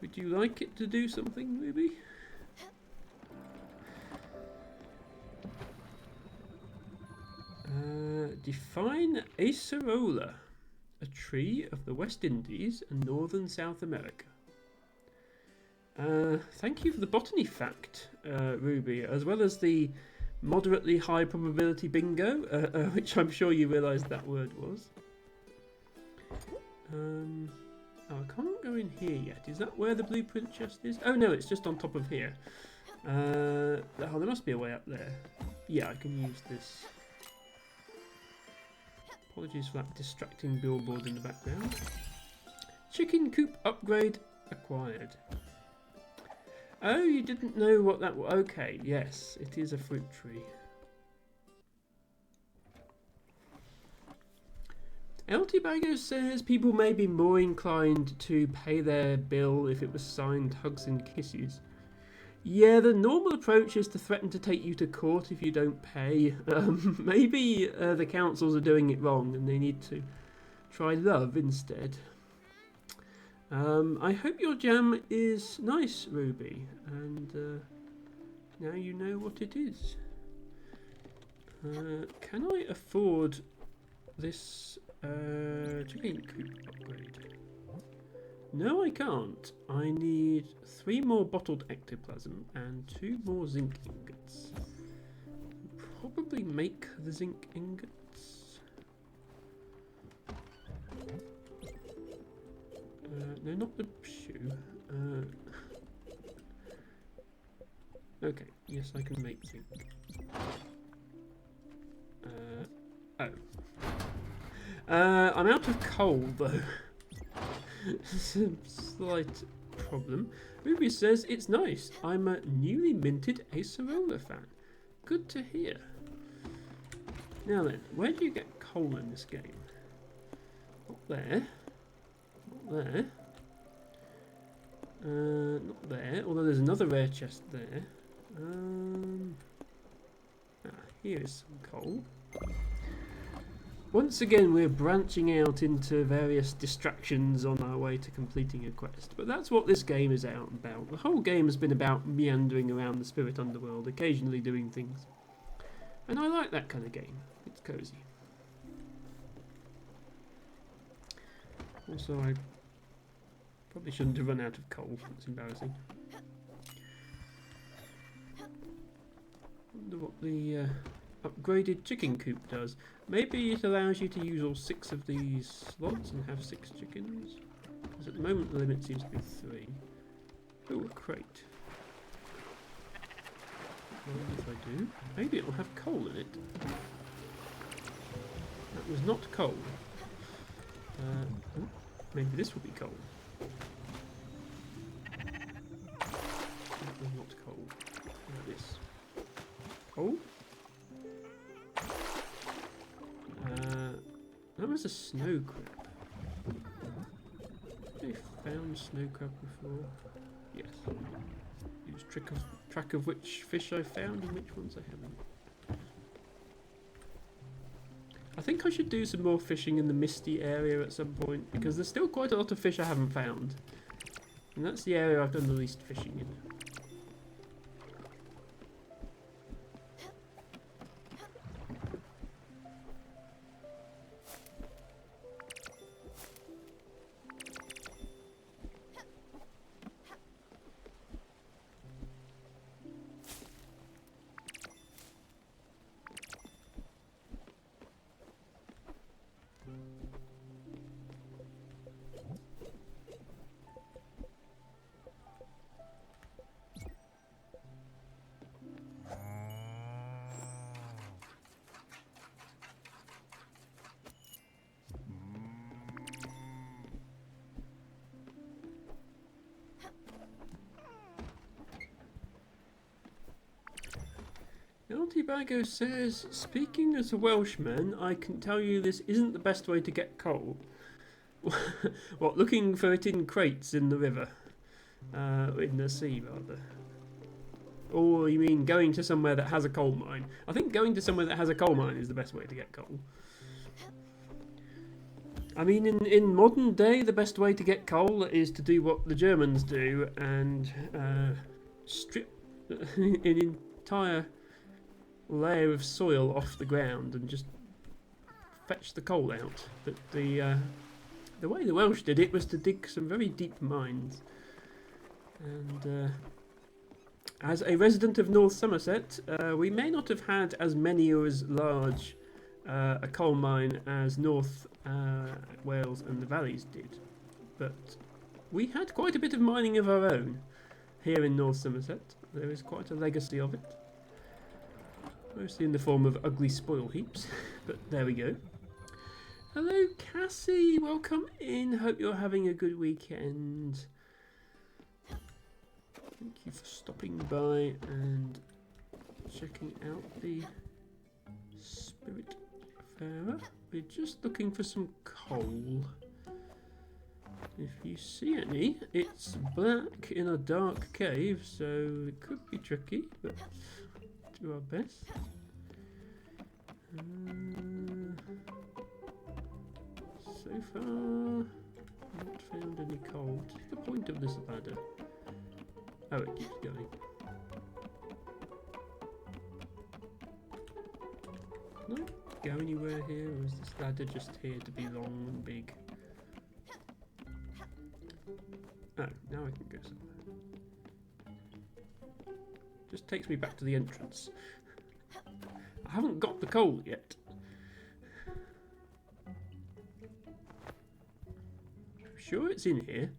Would you like it to do something, Ruby? Define Acerola, a tree of the West Indies and northern South America. Thank you for the botany fact, Ruby, as well as the moderately high probability bingo, which I'm sure you realised that word was. Oh, I can't go in here yet. Is that where the blueprint chest is? Oh no, it's just on top of here. Oh, there must be a way up there. Yeah, I can use this. Apologies for that distracting billboard in the background. Chicken coop upgrade acquired. Oh, you didn't know what that was? Okay, yes, it is a fruit tree. LT Bago says people may be more inclined to pay their bill if it was signed hugs and kisses. Yeah, the normal approach is to threaten to take you to court if you don't pay. Maybe the councils are doing it wrong and they need to try love instead. I hope your jam is nice, Ruby, and now you know what it is. Can I afford this chicken coop upgrade? No, I can't. I need 3 more bottled ectoplasm and 2 more zinc ingots. Probably make the zinc ingots. No, not the shoe. Okay, yes, I can make zinc. Oh. I'm out of coal, though. Slight problem. Ruby says it's nice. I'm a newly minted Acerola fan. Good to hear. Now then, where do you get coal in this game? Not there. Not there. Not there. Although there's another rare chest there. Here is some coal. Once again, we're branching out into various distractions on our way to completing a quest, but that's what this game is out about. The whole game has been about meandering around the spirit underworld, occasionally doing things. And I like that kind of game. It's cozy. Also, I probably shouldn't have run out of coal. It's embarrassing. Wonder what the upgraded chicken coop does. Maybe it allows you to use all 6 of these slots and have 6 chickens. Because at the moment the limit seems to be 3. Oh, a crate. Well, if I do, maybe it will have coal in it. That was not coal. Maybe this will be coal. That was not coal. What about this? Coal? That was a snow crab. Have I found snow crab before? Yes. Use track of which fish I found and which ones I haven't. I think I should do some more fishing in the Misty area at some point, because there's still quite a lot of fish I haven't found. And that's the area I've done the least fishing in. Bago says, speaking as a Welshman, I can tell you this isn't the best way to get coal. What, looking for it in crates in the river? In the sea, rather. Or you mean going to somewhere that has a coal mine? I think going to somewhere that has a coal mine is the best way to get coal. I mean, in modern day, the best way to get coal is to do what the Germans do and strip an entire layer of soil off the ground and just fetch the coal out. But the way the Welsh did it was to dig some very deep mines. And as a resident of North Somerset, we may not have had as many or as large a coal mine as North Wales and the Valleys did. but we had quite a bit of mining of our own here in North Somerset. There is quite a legacy of it. Mostly in the form of ugly spoil heaps, but there we go. Hello Cassie, welcome in. Hope you're having a good weekend. Thank you for stopping by and checking out the Spiritfarer. We're just looking for some coal. If you see any, it's black in a dark cave, so it could be tricky, but do our best. So far, not found any coal. What's the point of this ladder? Oh, it keeps going. Can I go anywhere here, or is this ladder just here to be long and big? Oh, now I can go somewhere. Just takes me back to the entrance. I haven't got the coal yet. I'm sure it's in here.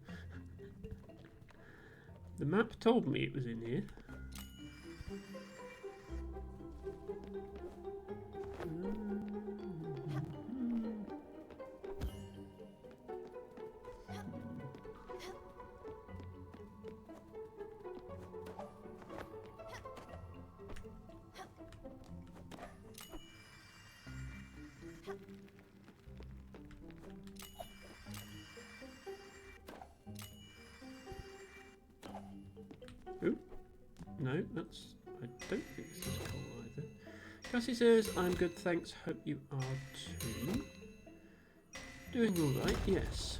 The map told me it was in here. No, that's... I don't think this is coal either. Cassie says, I'm good, thanks. Hope you are too. Doing alright, yes.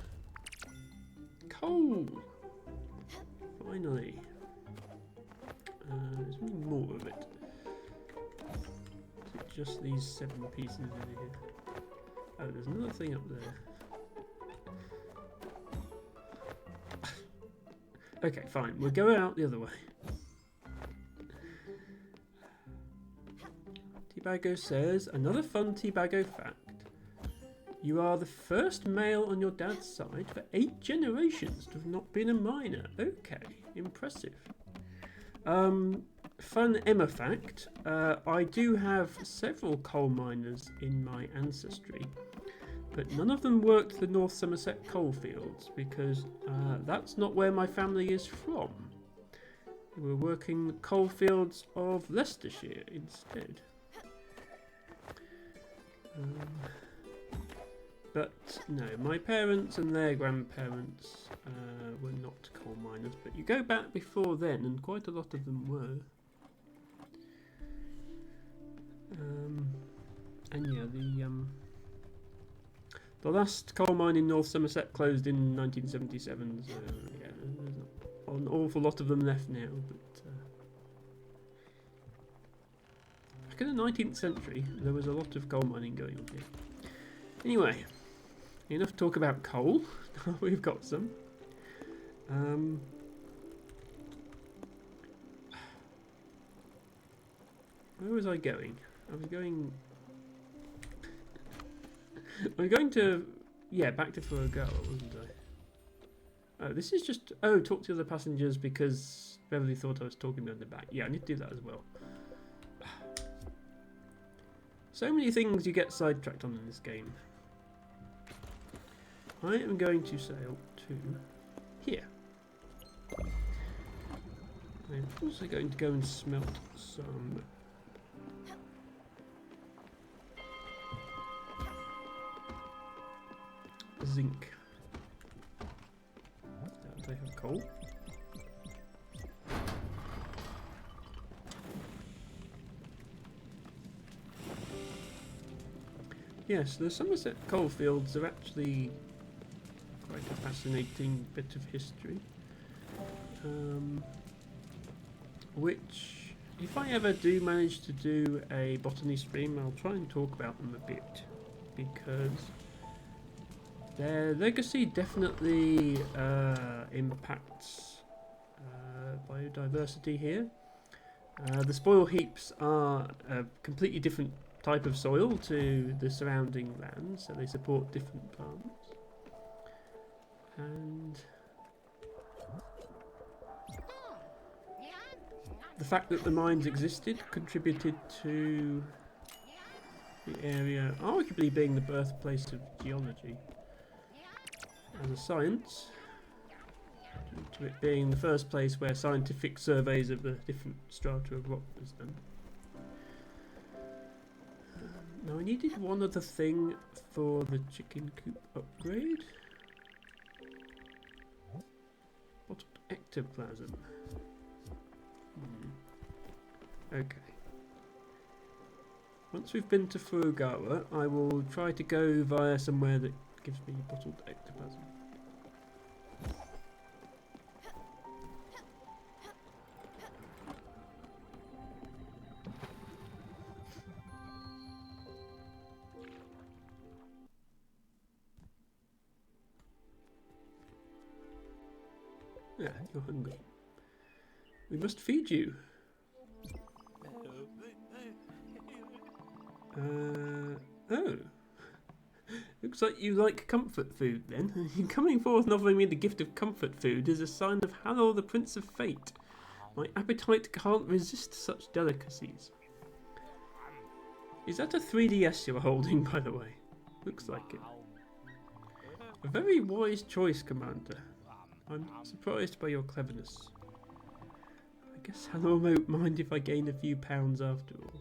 Coal! Finally. There's more of it. Is it just these 7 pieces in here? Oh, there's another thing up there. Okay, fine. We'll go out the other way. Teabago says, another fun Teabago fact. You are the first male on your dad's side for 8 generations to have not been a miner. Okay, impressive. Fun Emma fact. I do have several coal miners in my ancestry, but none of them worked the North Somerset coalfields because that's not where my family is from. They were working the coalfields of Leicestershire instead. But no, my parents and their grandparents were not coal miners, but you go back before then and quite a lot of them were. And yeah, the last coal mine in North Somerset closed in 1977, so yeah, there's not an awful lot of them left now, but back in the 19th century there was a lot of coal mining going on here. Anyway, enough talk about coal. We've got some. Where was I going? I was going... I'm going to... Yeah, back to Fergal, wasn't I? Oh, this is just... Oh, talk to other passengers because Beverly thought I was talking behind the back. Yeah, I need to do that as well. So many things you get sidetracked on in this game. I am going to sail to here. I'm also going to go and smelt some zinc. They have coal. Yes, the Somerset coalfields are actually quite a fascinating bit of history. Which, if I ever do manage to do a botany stream, I'll try and talk about them a bit, because their legacy definitely impacts biodiversity here. The spoil heaps are a completely different type of soil to the surrounding land, so they support different plants. And the fact that the mines existed contributed to the area arguably being the birthplace of geology as a science, due to it being the first place where scientific surveys of the different strata of rock was done. Now I needed one other thing for the chicken coop upgrade. Bottled ectoplasm. Okay. Once we've been to Furugawa, I will try to go via somewhere that gives me bottled ectoplasm. Yeah, you're hungry. We must feed you. Oh. Looks like you like comfort food then. Coming forth and offering me the gift of comfort food is a sign of Halor, the Prince of Fate. My appetite can't resist such delicacies. Is that a 3DS you're holding, by the way? Looks like it. A very wise choice, Commander. I'm surprised by your cleverness. I guess Halor won't mind if I gain a few pounds after all.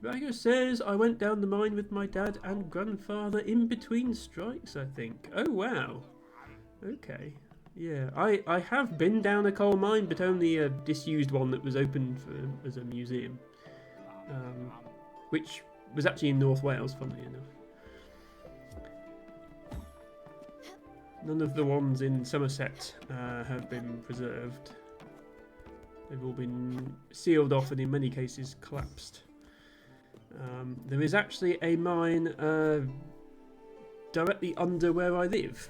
Tibago says I went down the mine with my dad and grandfather in between strikes, I think. Oh, wow. Okay. Yeah, I have been down a coal mine, but only a disused one that was open as a museum. Which was actually in North Wales, funnily enough. None of the ones in Somerset have been preserved. They've all been sealed off and in many cases collapsed. There is actually a mine directly under where I live.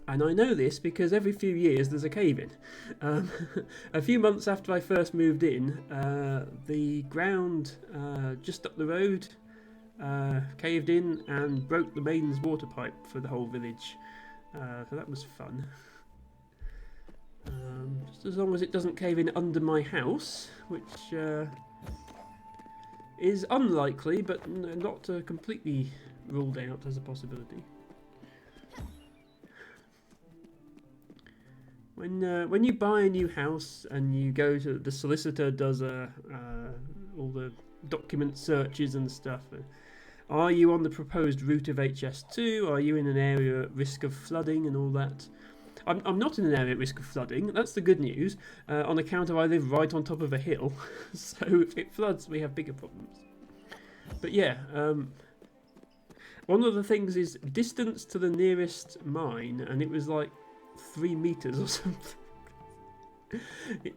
And I know this because every few years there's a cave-in. A few months after I first moved in, the ground just up the road caved in and broke the mains water pipe for the whole village. So that was fun. Just as long as it doesn't cave in under my house, which is unlikely, but not completely ruled out as a possibility. When you buy a new house and you go to the solicitor, does all the document searches and stuff. Are you on the proposed route of HS2? Are you in an area at risk of flooding and all that? I'm not in an area at risk of flooding. That's the good news. On account of I live right on top of a hill, so if it floods, we have bigger problems. But yeah, one of the things is distance to the nearest mine, and it was like 3 meters or something.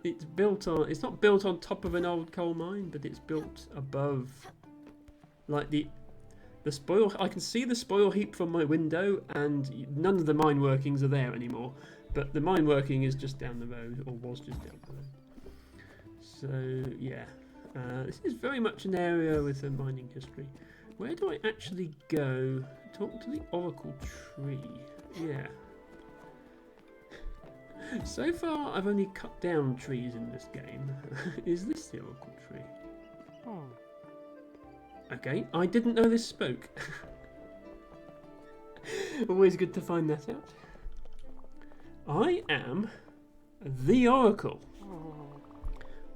It's built on. It's not built on top of an old coal mine, but it's built above, like the spoil. I can see the spoil heap from my window, and none of the mine workings are there anymore. But the mine working is just down the road, or was just down the road. So yeah, this is very much an area with a mining history. Where do I actually go? Talk to the Oracle Tree. Yeah. So far, I've only cut down trees in this game. Is this the Oracle Tree? Oh. Okay, I didn't know this spoke. Always good to find that out. I am the Oracle.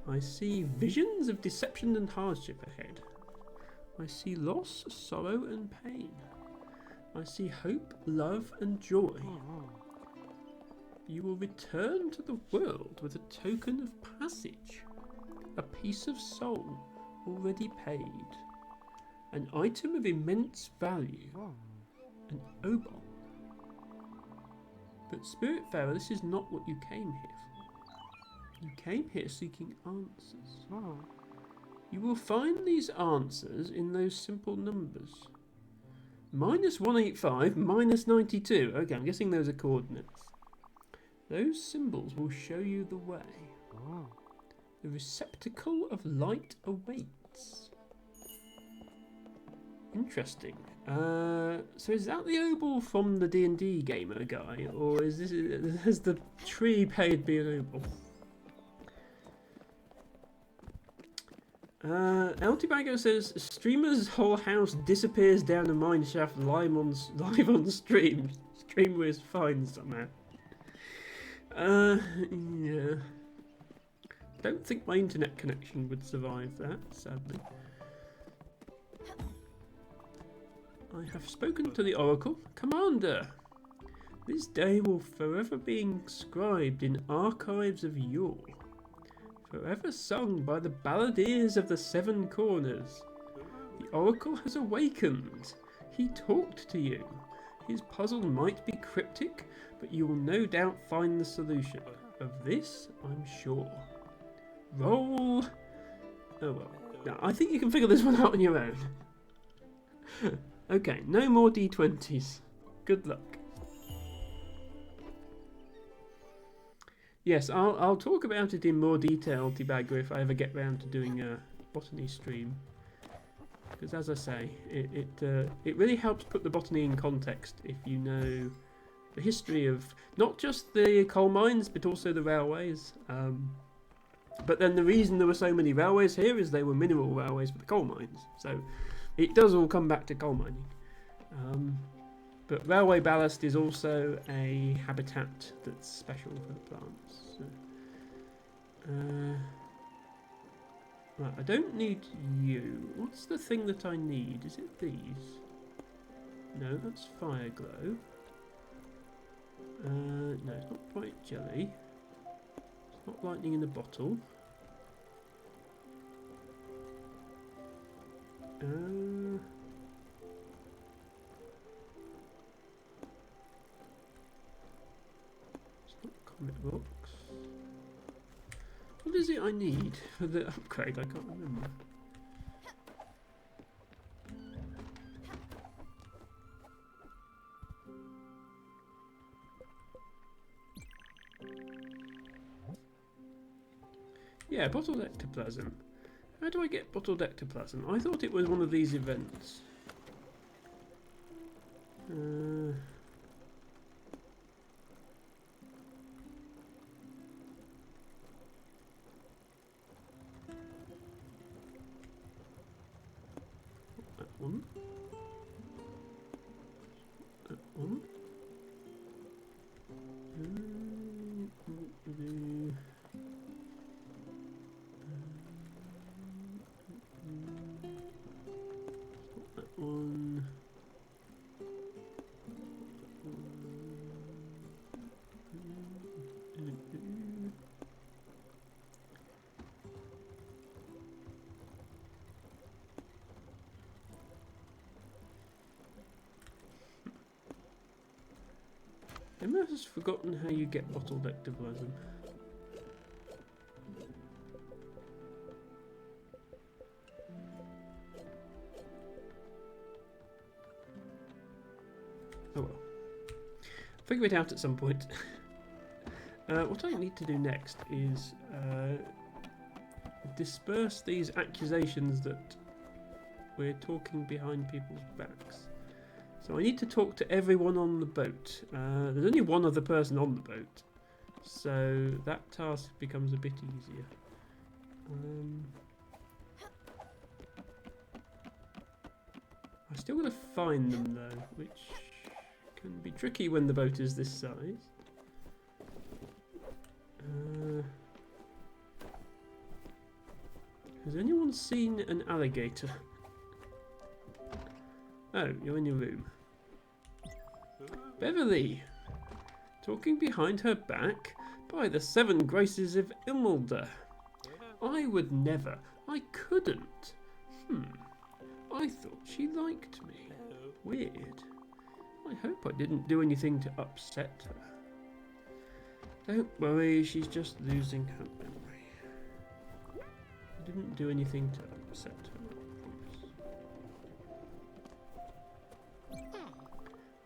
I see visions of deception and hardship ahead. I see loss, sorrow and pain. I see hope, love and joy. You will return to the world with a token of passage, a piece of soul already paid, an item of immense value, an obol. But Spiritfarer, this is not what you came here for. You came here seeking answers. You will find these answers in those simple numbers. -185, -92. Okay, I'm guessing those are coordinates. Those symbols will show you the way. The receptacle of light awaits. Interesting. So is that the oboe from the D&D gamer guy, or is this has the tree paid be an oboe? Altibago says streamer's whole house disappears down a mine shaft live on stream. Streamer is fine somehow. Yeah. Don't think my internet connection would survive that, sadly. I have spoken to the Oracle. Commander, this day will forever be inscribed in archives of yore. Forever sung by the balladeers of the Seven Corners. The Oracle has awakened. He talked to you. His puzzle might be cryptic, but you will no doubt find the solution. Of this, I'm sure. Roll. Oh well. No, I think you can figure this one out on your own. Okay, no more D20s. Good luck. Yes, I'll talk about it in more detail, Tibago, if I ever get round to doing a botany stream. Because as I say, it really helps put the botany in context if you know the history of not just the coal mines but also the railways. But then the reason there were so many railways here is they were mineral railways for the coal mines. So it does all come back to coal mining. But railway ballast is also a habitat that's special for the plants. So, right, I don't need you. What's the thing that I need? Is it these? No, that's fire glow. No, it's not bright jelly. It's not lightning in a bottle. It's not comet rocks. What is it I need for the upgrade? I can't remember. Yeah, bottled ectoplasm. How do I get bottled ectoplasm? I thought it was one of these events. That one. That one. One. Emma has forgotten how you get bottled ectoplasm. Oh well. Figure it out at some point. What I need to do next is disperse these accusations that we're talking behind people's backs. So I need to talk to everyone on the boat. There's only one other person on the boat, so that task becomes a bit easier. I still got to find them though, which can be tricky when the boat is this size. Has anyone seen an alligator? Oh, you're in your room. Beverly! Talking behind her back? By the 7 Graces of Imelda. I would never. I couldn't. I thought she liked me. Weird. I hope I didn't do anything to upset her. Don't worry, she's just losing her memory. I didn't do anything to upset her.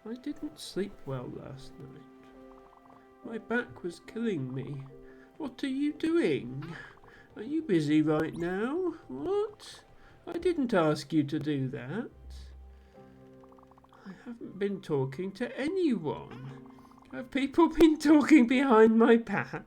I didn't sleep well last night. My back was killing me. What are you doing? Are you busy right now? What? I didn't ask you to do that. I haven't been talking to anyone. Have people been talking behind my back?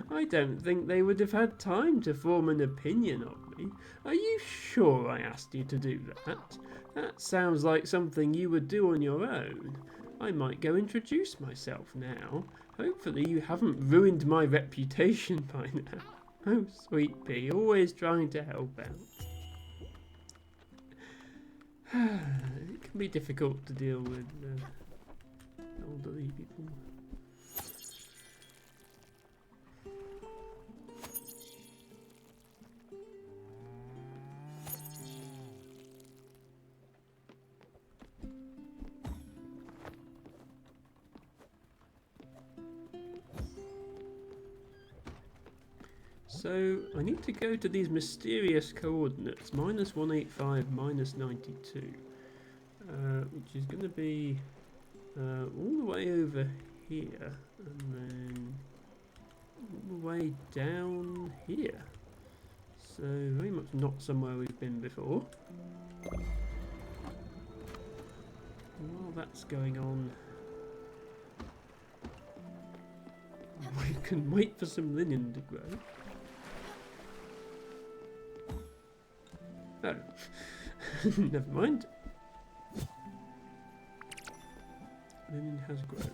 I don't think they would have had time to form an opinion of me. Are you sure I asked you to do that? That sounds like something you would do on your own. I might go introduce myself now. Hopefully you haven't ruined my reputation by now. Oh, sweet pea, always trying to help out. It can be difficult to deal with elderly people. So I need to go to these mysterious coordinates, -185, -92, which is going to be all the way over here, and then all the way down here. So very much not somewhere we've been before. And while that's going on, we can wait for some linen to grow. Oh, never mind. Linen has grown.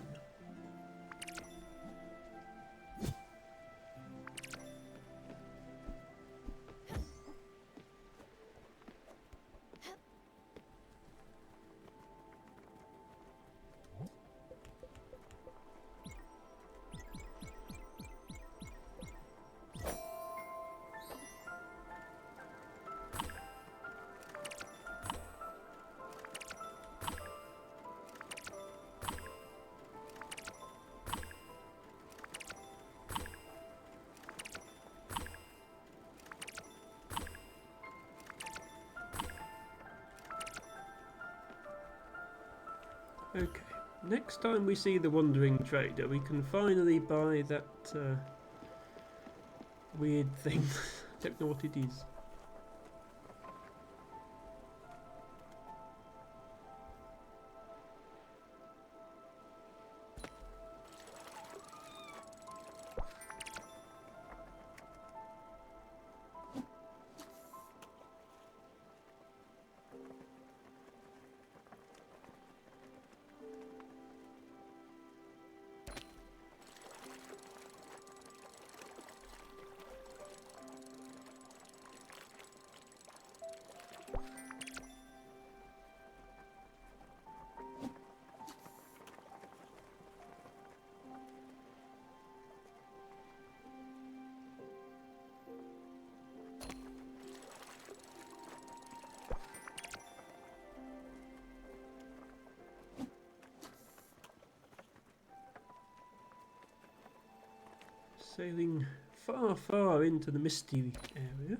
Okay, next time we see the Wandering Trader, we can finally buy that weird thing. I don't know what it is. Sailing far, far into the misty area.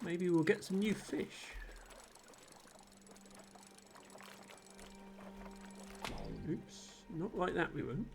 Maybe we'll get some new fish. Oops, not like that we won't.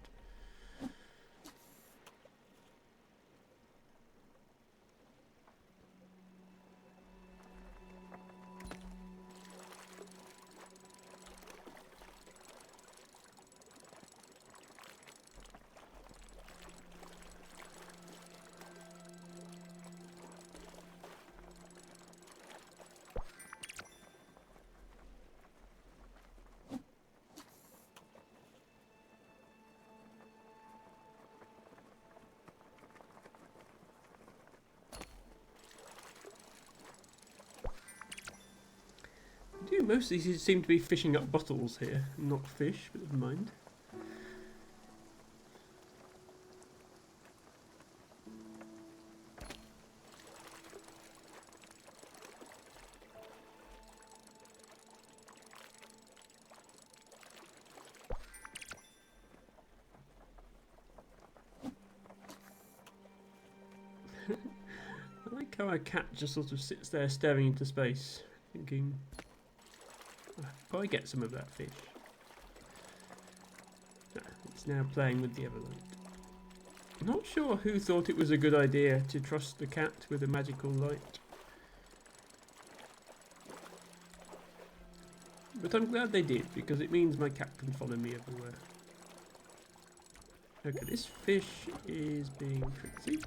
Most of these seem to be fishing up bottles here, not fish, but never mind. I like how our cat just sort of sits there staring into space, thinking, probably get some of that fish. It's now playing with the Everlight. Not sure who thought it was a good idea to trust the cat with a magical light. But I'm glad they did, because it means my cat can follow me everywhere. Okay, this fish is being tricksy.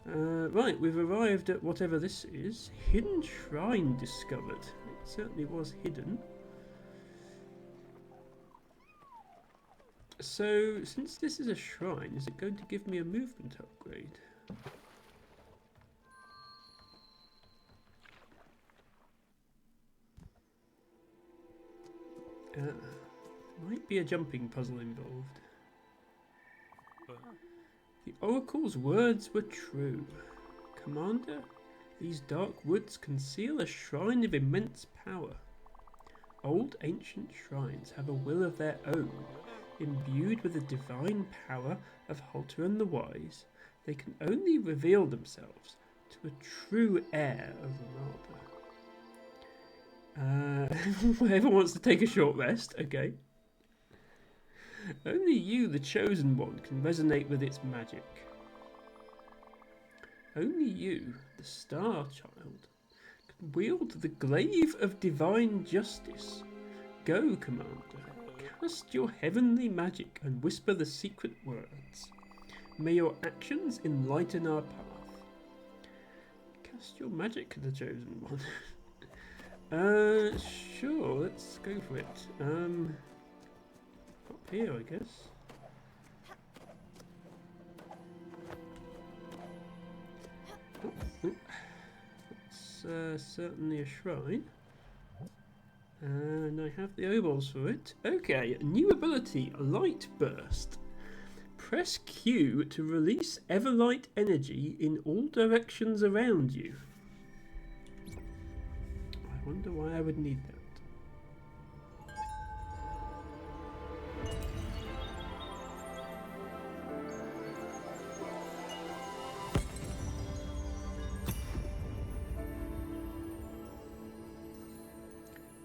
Right, we've arrived at whatever this is. Hidden shrine discovered. It certainly was hidden. So, since this is a shrine, is it going to give me a movement upgrade? Might be a jumping puzzle involved. The oracle's words were true. Commander, these dark woods conceal a shrine of immense power. Old ancient shrines have a will of their own. Imbued with the divine power of Halteran the Wise, they can only reveal themselves to a true heir of Renarda. Whoever wants to take a short rest, okay. Only you, the Chosen One, can resonate with its magic. Only you, the Star Child, can wield the glaive of divine justice. Go, Commander, cast your heavenly magic and whisper the secret words. May your actions enlighten our path. Cast your magic, the Chosen One. Sure, let's go for it. Up here, I guess. It's certainly a shrine. And I have the obols for it. Okay, new ability, Light Burst. Press Q to release Everlight energy in all directions around you. I wonder why I would need that.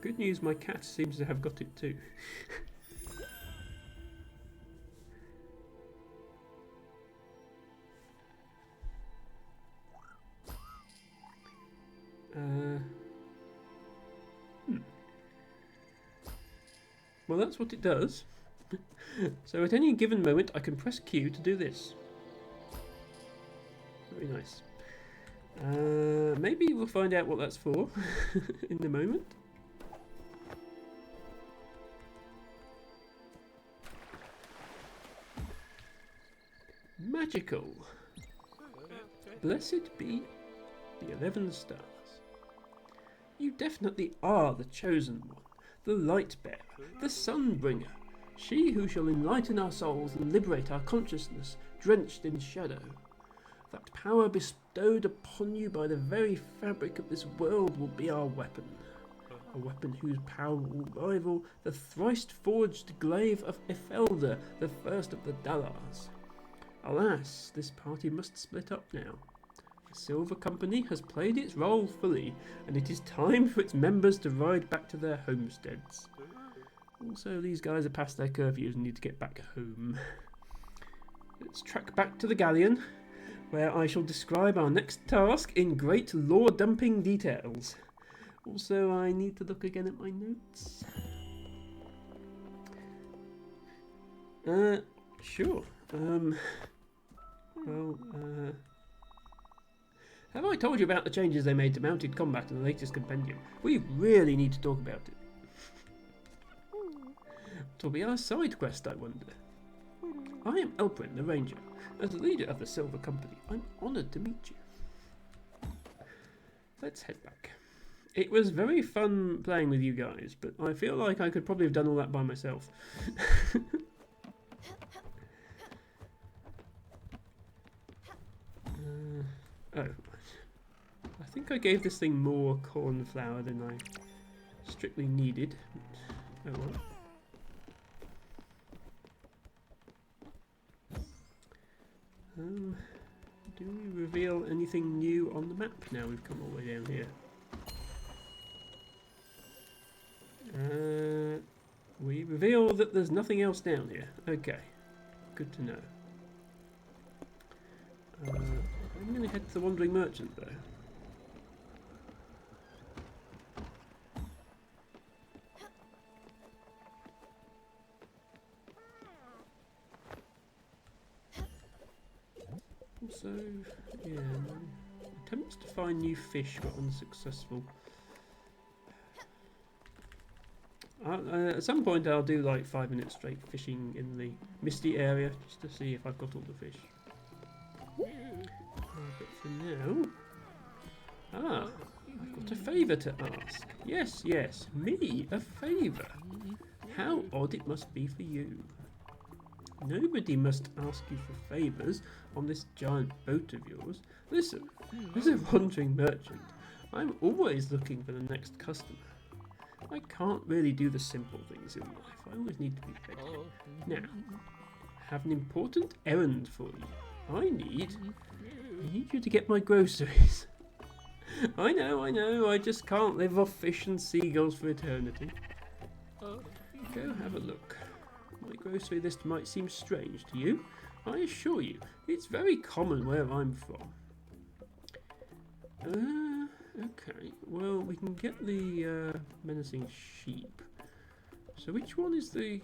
Good news, my cat seems to have got it too. Well, that's what it does. So at any given moment, I can press Q to do this. Very nice. Maybe we'll find out what that's for in a moment. Magical. Blessed be the 11 stars. You definitely are the Chosen One, the Light Bearer, the Sun Bringer, she who shall enlighten our souls and liberate our consciousness drenched in shadow. That power bestowed upon you by the very fabric of this world will be our weapon. A weapon whose power will rival the thrice-forged glaive of Ifelder, the first of the Dalars. Alas, this party must split up now. The Silver Company has played its role fully, and it is time for its members to ride back to their homesteads. Also, these guys are past their curfews and need to get back home. Let's track back to the galleon, where I shall describe our next task in great lore-dumping details. Also, I need to look again at my notes. Sure. Have I told you about the changes they made to mounted combat in the latest compendium? We really need to talk about it. What'll be our side quest, I wonder? I am Elprin, the Ranger. As the leader of the Silver Company, I'm honoured to meet you. Let's head back. It was very fun playing with you guys, but I feel like I could probably have done all that by myself. Oh, I think I gave this thing more cornflower than I strictly needed. Oh well. Do we reveal anything new on the map now we've come all the way down here? We reveal that there's nothing else down here. Okay, good to know. I'm going to head to the Wandering Merchant though. So, yeah, attempts to find new fish were unsuccessful. At some point I'll do like 5 minutes straight fishing in the misty area just to see if I've got all the fish. But for now... I've got a favour to ask. Yes, yes, me, a favour. How odd it must be for you. Nobody must ask you for favours on this giant boat of yours. Listen, as a wandering merchant, I'm always looking for the next customer. I can't really do the simple things in life. I always need to be fed. Now, I have an important errand for you. I need you to get my groceries. I know, I just can't live off fish and seagulls for eternity. Go have a look. My grocery list might seem strange to you. I assure you, it's very common where I'm from. Okay, well, we can get the menacing sheep. So which one is the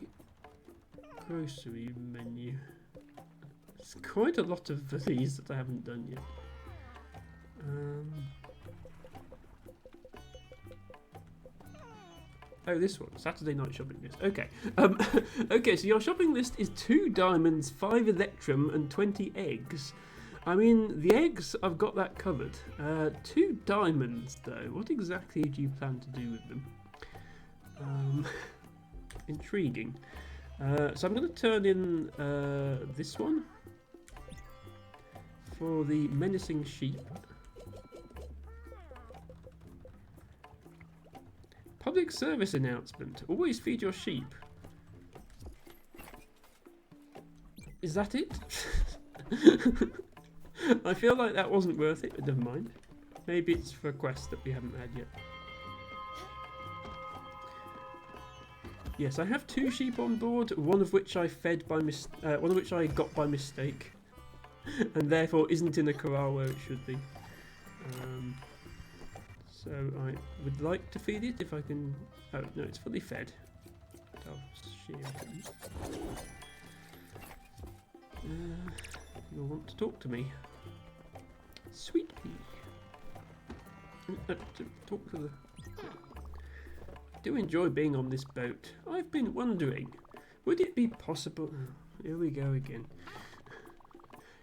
grocery menu? There's quite a lot of these that I haven't done yet. Oh, this one, Saturday night shopping list. Okay, okay. So your shopping list is 2 diamonds, 5 electrum, and 20 eggs. I mean, the eggs, I've got that covered. 2 diamonds, though. What exactly do you plan to do with them? Intriguing. So I'm going to turn in this one for the menacing sheep. Public service announcement. Always feed your sheep. Is that it? I feel like that wasn't worth it, but never mind. Maybe it's for a quest that we haven't had yet. Yes, I have 2 sheep on board, one of which I got by mistake, and therefore isn't in a corral where it should be. So I would like to feed it if I can. Oh no, it's fully fed. I'll shear it. You'll want to talk to me, sweet pea. Talk to the. I do enjoy being on this boat. I've been wondering, would it be possible? Oh, here we go again.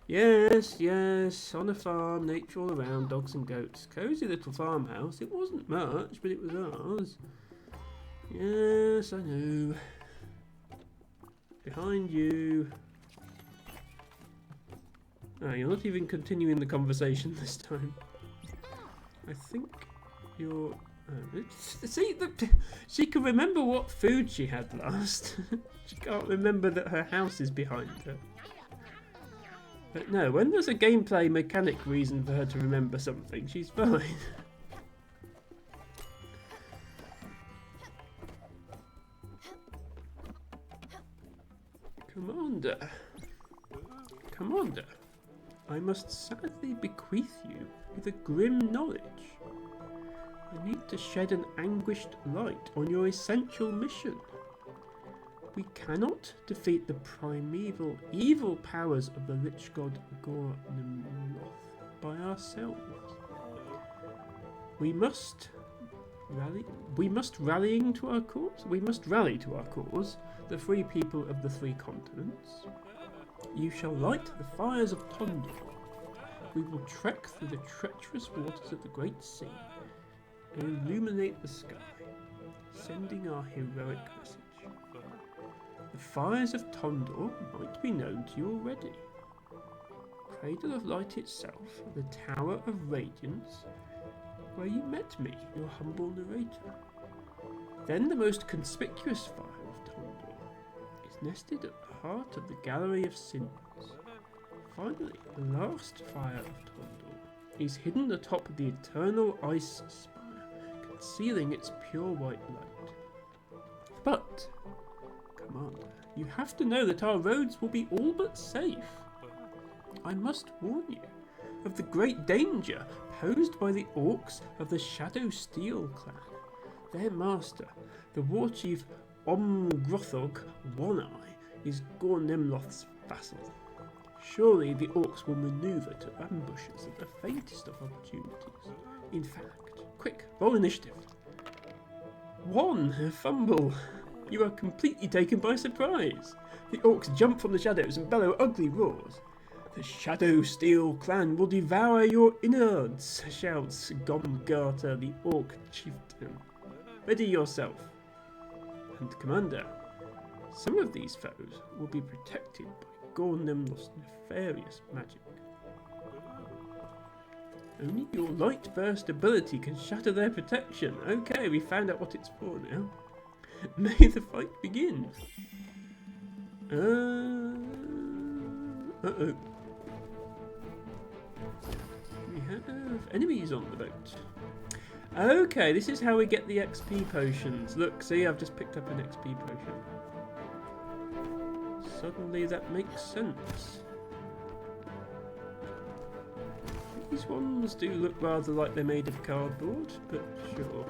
Yes, yes, on a farm, nature all around, dogs and goats. Cosy little farmhouse. It wasn't much, but it was ours. Yes, I know. Behind you. Ah, you're not even continuing the conversation this time. I think you're... see, she can remember what food she had last. She can't remember that her house is behind her. But no, when there's a gameplay mechanic reason for her to remember something, she's fine. Commander. Commander, I must sadly bequeath you with a grim knowledge. I need to shed an anguished light on your essential mission. We cannot defeat the primeval evil powers of the lich god Gornimloth by ourselves. We must rally to our cause, the free people of the 3 continents. You shall light the fires of Tondor. We will trek through the treacherous waters of the Great Sea and illuminate the sky, sending our heroic message. The fires of Tondor might be known to you already. Cradle of Light itself, the Tower of Radiance, where you met me, your humble narrator. Then the most conspicuous fire of Tondor is nested at the heart of the Gallery of Sins. Finally, the last fire of Tondor is hidden atop the eternal ice spire, concealing its pure white light. But Commander, you have to know that our roads will be all but safe. I must warn you of the great danger posed by the orcs of the Shadow Steel clan. Their master, the war chief Omgrothog One Eye, is Gornimloth's vassal. Surely the orcs will maneuver to ambush us at the faintest of opportunities. In fact, quick, roll initiative. 1. Fumble. You are completely taken by surprise. The orcs jump from the shadows and bellow ugly roars. The Shadow Steel clan will devour your innards, shouts Gomgarter, the orc chieftain. Ready yourself. And Commander, some of these foes will be protected by Gornimlos' nefarious magic. Only your light burst ability can shatter their protection. Okay, we found out what it's for now. May the fight begin. Uh-oh. We have enemies on the boat. Okay, this is how we get the XP potions. Look, see, I've just picked up an XP potion. Suddenly that makes sense. These ones do look rather like they're made of cardboard, but sure.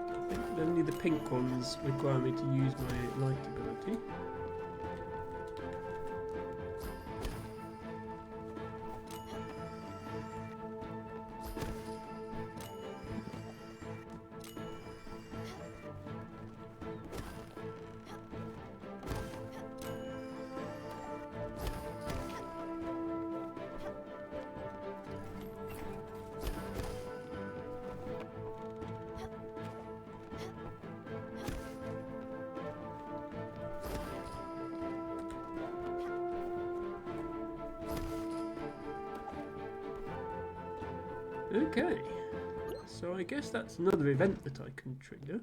I think only the pink ones require me to use my light ability. Okay, so I guess that's another event that I can trigger.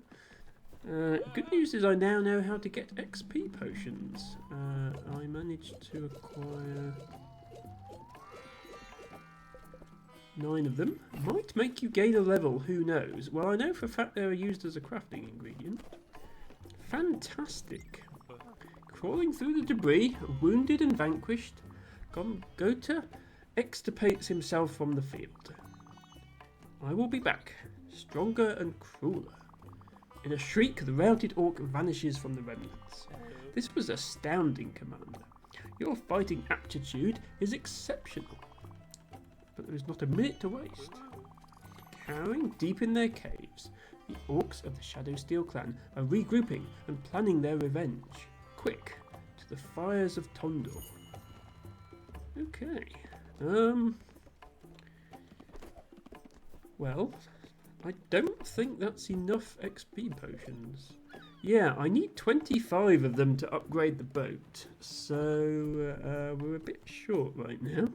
Good news is I now know how to get XP potions. I managed to acquire 9 of them. Might make you gain a level, who knows? Well, I know for a fact they are used as a crafting ingredient. Fantastic. Crawling through the debris, wounded and vanquished, Gomgarter extirpates himself from the field. I will be back, stronger and crueler. In a shriek, the routed orc vanishes from the remnants. This was astounding, Commander. Your fighting aptitude is exceptional. But there is not a minute to waste. Cowering deep in their caves, the orcs of the Shadow Steel clan are regrouping and planning their revenge. Quick, to the fires of Tondor. Okay. Well, I don't think that's enough XP potions. Yeah, I need 25 of them to upgrade the boat, so we're a bit short right now.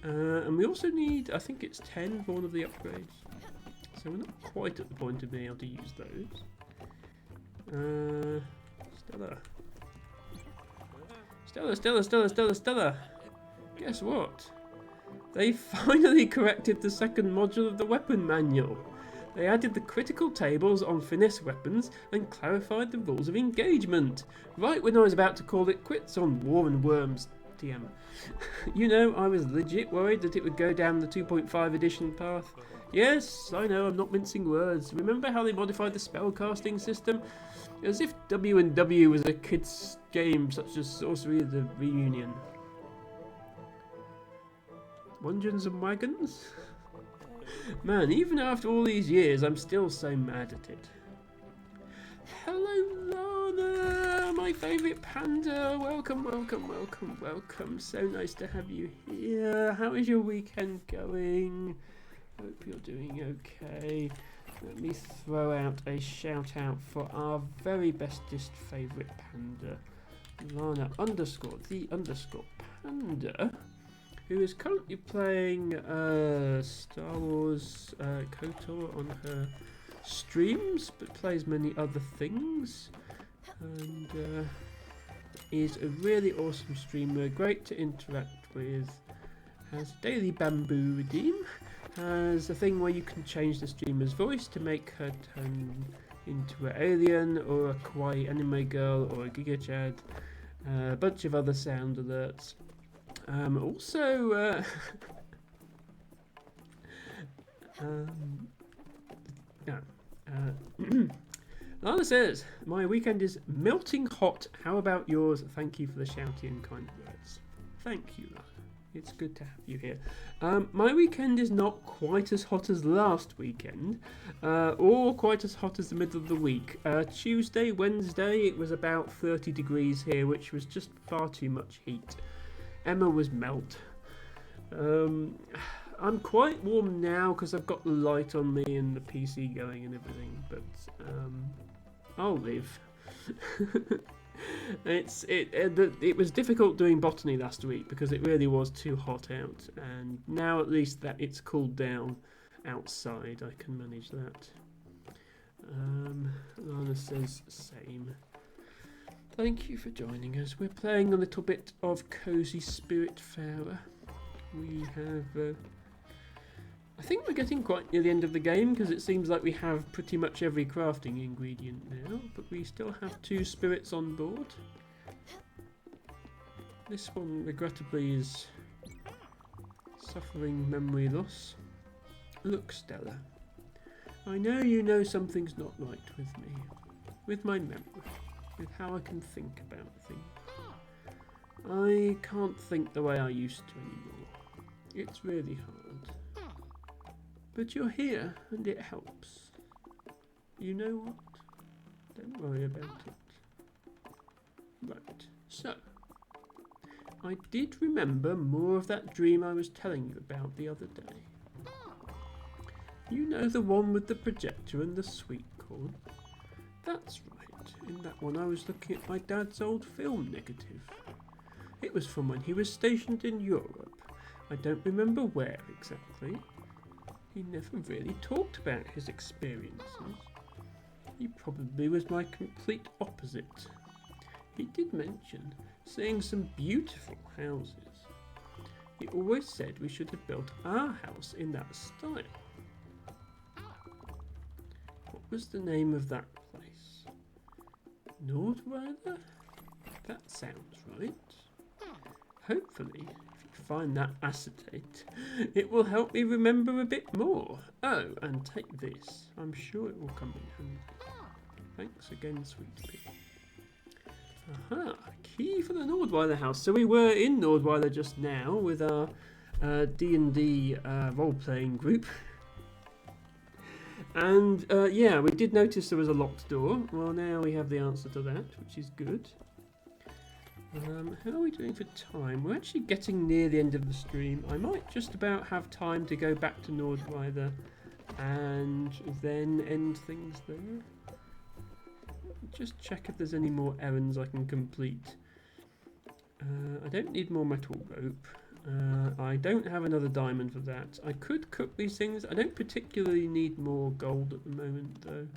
And we also need, I think it's 10 for one of the upgrades. So we're not quite at the point of being able to use those. Stella. Guess what? They finally corrected the second module of the weapon manual. They added the critical tables on finesse weapons and clarified the rules of engagement. Right when I was about to call it quits on War and Worms TM. You know, I was legit worried that it would go down the 2.5 edition path. Yes, I know, I'm not mincing words. Remember how they modified the spellcasting system? As if W&W was a kid's game such as Sorcery of the Reunion. Dungeons and Wagons? Man, even after all these years, I'm still so mad at it. Hello, Lana, my favourite panda. Welcome. So nice to have you here. How is your weekend going? Hope you're doing okay. Let me throw out a shout out for our very bestest favourite panda, Lana _the _panda. Who is currently playing Star Wars KOTOR on her streams, but plays many other things, and is a really awesome streamer, great to interact with, has daily bamboo redeem, has a thing where you can change the streamer's voice to make her turn into an alien, or a kawaii anime girl, or a Giga Chad, a bunch of other sound alerts. Lana says, my weekend is melting hot. How about yours? Thank you for the shouty and kind words. Thank you, Lana. It's good to have you here. My weekend is not quite as hot as last weekend, or quite as hot as the middle of the week. Tuesday, Wednesday, it was about 30 degrees here, which was just far too much heat. Emma was melt. I'm quite warm now because I've got the light on me and the PC going and everything, but I'll live. It was difficult doing botany last week because it really was too hot out, and now at least that it's cooled down outside, I can manage that. Lana says same. Thank you for joining us. We're playing a little bit of Cozy Spiritfarer. We have I think we're getting quite near the end of the game because it seems like we have pretty much every crafting ingredient now, but we still have 2 spirits on board. This one regrettably is suffering memory loss. Look, Stella, I know you know something's not right with me, with my memory, with how I can think about things. I can't think the way I used to anymore. It's really hard. But you're here, and it helps. You know what? Don't worry about it. Right, so I did remember more of that dream I was telling you about the other day. You know, the one with the projector and the sweet corn? That's right. In that one I was looking at my dad's old film negative. It was from when he was stationed in Europe. I don't remember where exactly. He never really talked about his experiences. He probably was my complete opposite. He did mention seeing some beautiful houses. He always said we should have built our house in that style. What was the name of that place? Nordweiler? That sounds right. Hopefully, find that acetate. It will help me remember a bit more. Oh, and take this. I'm sure it will come in handy. Thanks again, sweet pea. Aha, key for the Nordweiler house. So we were in Nordweiler just now with our D&D role-playing group. And yeah, we did notice there was a locked door. Well, now we have the answer to that, which is good. How are we doing for time? We're actually getting near the end of the stream. I might just about have time to go back to Nordweiler and then end things there. Just check if there's any more errands I can complete. I don't need more metal rope. I don't have another diamond for that. I could cook these things. I don't particularly need more gold at the moment though.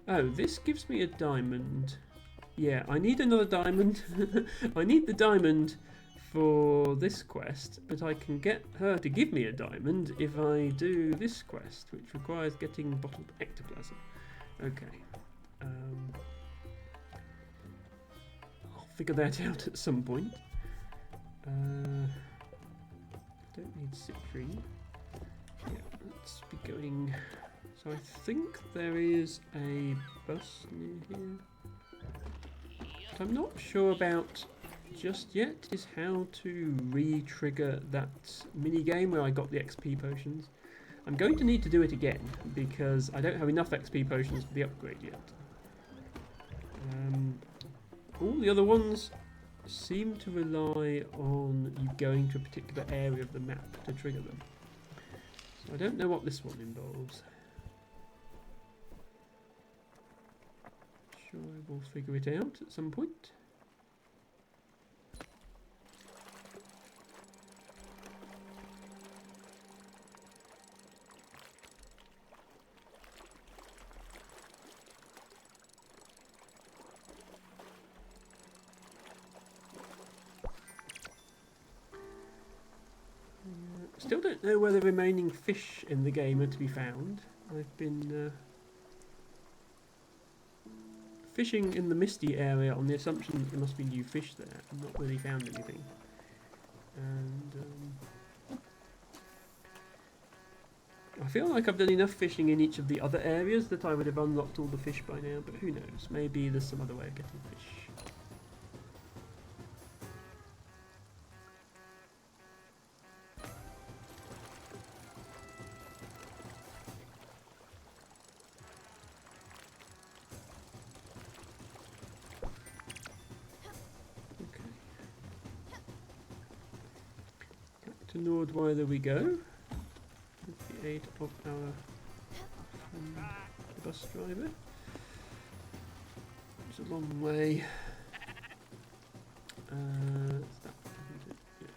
Oh, this gives me a diamond. Yeah, I need another diamond. I need the diamond for this quest, but I can get her to give me a diamond if I do this quest, which requires getting bottled ectoplasm. Okay. I'll figure that out at some point. Don't need citrine. Yeah, let's be going. So I think there is a bus near here. What I'm not sure about just yet is how to re-trigger that mini-game where I got the XP potions. I'm going to need to do it again because I don't have enough XP potions for the upgrade yet. All the other ones seem to rely on you going to a particular area of the map to trigger them. So I don't know what this one involves. Sure, I will figure it out at some point. Still don't know where the remaining fish in the game are to be found. I've been fishing in the Misty area on the assumption that there must be new fish there. I've not really found anything. And I feel like I've done enough fishing in each of the other areas that I would have unlocked all the fish by now, but who knows? Maybe there's some other way of getting fish. Okay. Back to Nordweiler we go. With the aid of our the bus driver. It's a long way. It's that, isn't it? Yeah.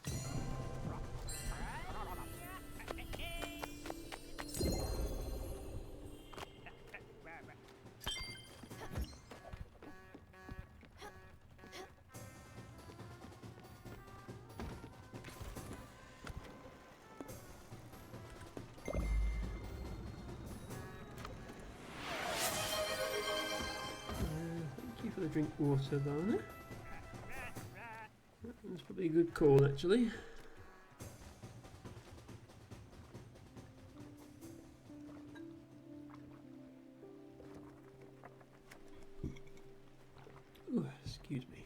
Thank you for the drink water, Lana. That's probably a good call, actually. Ooh, excuse me.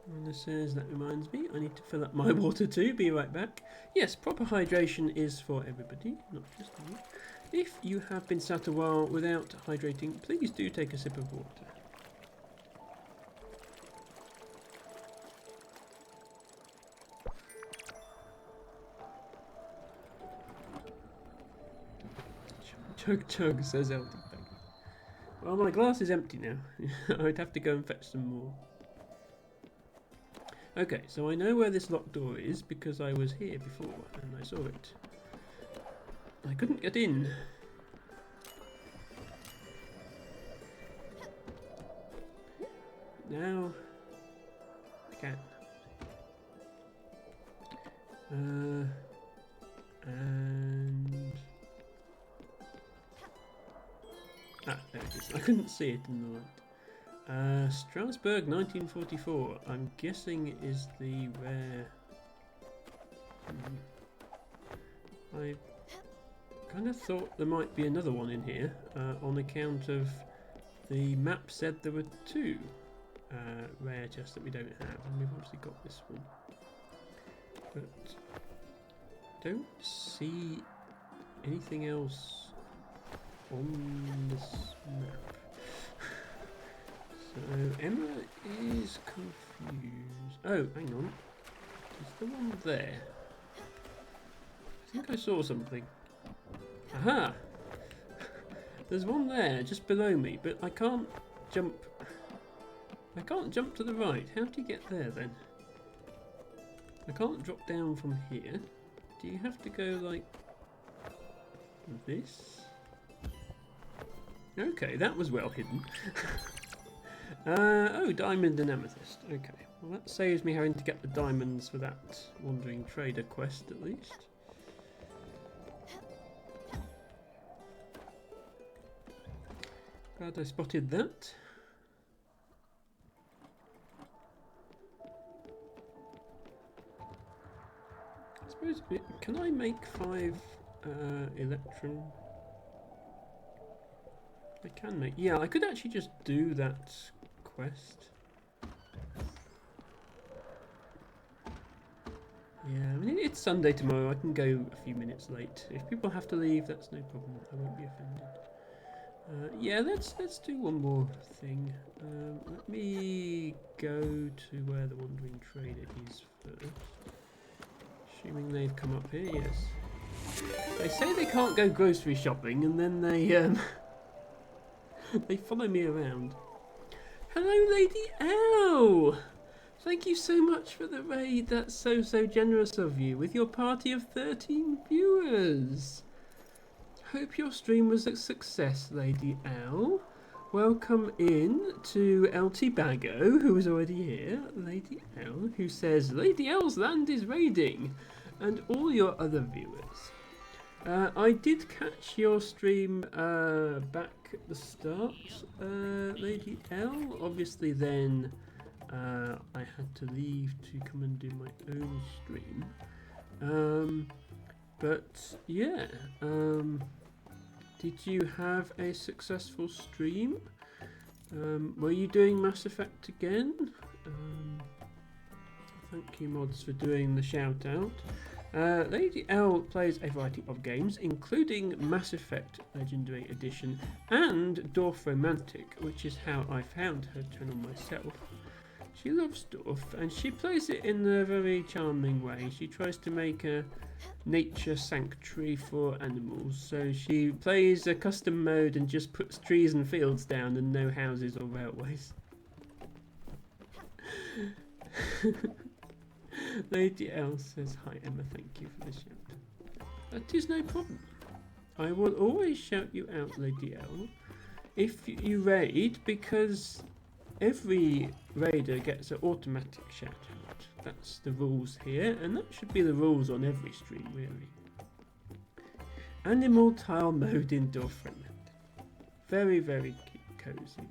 And this says, that reminds me, I need to fill up my water too. Be right back. Yes, proper hydration is for everybody, not just me. If you have been sat a while without hydrating, please do take a sip of water. Chug chug, says Elton. Well, my glass is empty now. I'd have to go and fetch some more. Okay, so I know where this locked door is because I was here before and I saw it. I couldn't get in. Now I can. And there it is. I couldn't see it in the light. Strasbourg 1944. I'm guessing is the rare. I kind of thought there might be another one in here on account of the map said there were two rare chests that we don't have, and we've obviously got this one. But don't see anything else on this map. So Emma is confused. Oh, hang on. Is the one there? I think I saw something. Aha! There's one there just below me, but I can't jump. I can't jump to the right. How do you get there then? I can't drop down from here. Do you have to go like this? Okay, that was well hidden. Oh, diamond and amethyst. Okay, well that saves me having to get the diamonds for that wandering trader quest at least. Glad I spotted that. I suppose, can I make 5 electron? I can make, yeah, I could actually just do that quest. Yeah, I mean, it's Sunday tomorrow, I can go a few minutes late. If people have to leave, that's no problem, I won't be offended. Yeah, let's do one more thing. Let me go to where the wandering trader is first. Assuming they've come up here, yes. They say they can't go grocery shopping, and then they they follow me around. Hello, Lady L! Thank you so much for the raid. That's so generous of you, with your party of 13 viewers. Hope your stream was a success, Lady L. Welcome in to LT Bago, who is already here. Lady L, who says, Lady L's land is raiding, and all your other viewers. I did catch your stream back at the start, Lady L. Obviously then I had to leave to come and do my own stream. But yeah, did you have a successful stream? Were you doing Mass Effect again? Thank you, mods, for doing the shout out. Lady L plays a variety of games, including Mass Effect Legendary Edition and Dorf Romantic, which is how I found her channel myself. She loves Dorf, and she plays it in a very charming way. She tries to make a nature sanctuary for animals, so she plays a custom mode and just puts trees and fields down and no houses or railways. Lady L says, "Hi Emma, thank you for the shout." That is no problem. I will always shout you out, Lady L, if you raid, because every raider gets an automatic shout out. That's the rules here, and that should be the rules on every stream, really. Animal tile mode in Dorfriend. Very, very cozy.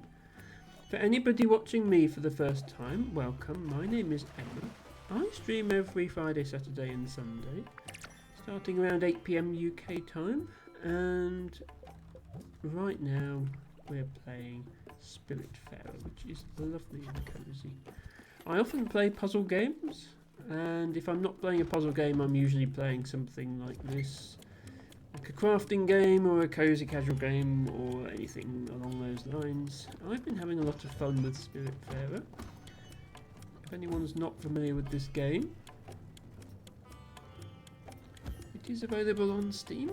For anybody watching me for the first time, welcome. My name is Emma. I stream every Friday, Saturday and Sunday, starting around 8 PM UK time, and right now we're playing Spiritfarer, which is lovely and cozy. I often play puzzle games, and if I'm not playing a puzzle game, I'm usually playing something like this, like a crafting game or a cozy casual game or anything along those lines. I've been having a lot of fun with Spiritfarer. If anyone's not familiar with this game, it is available on Steam.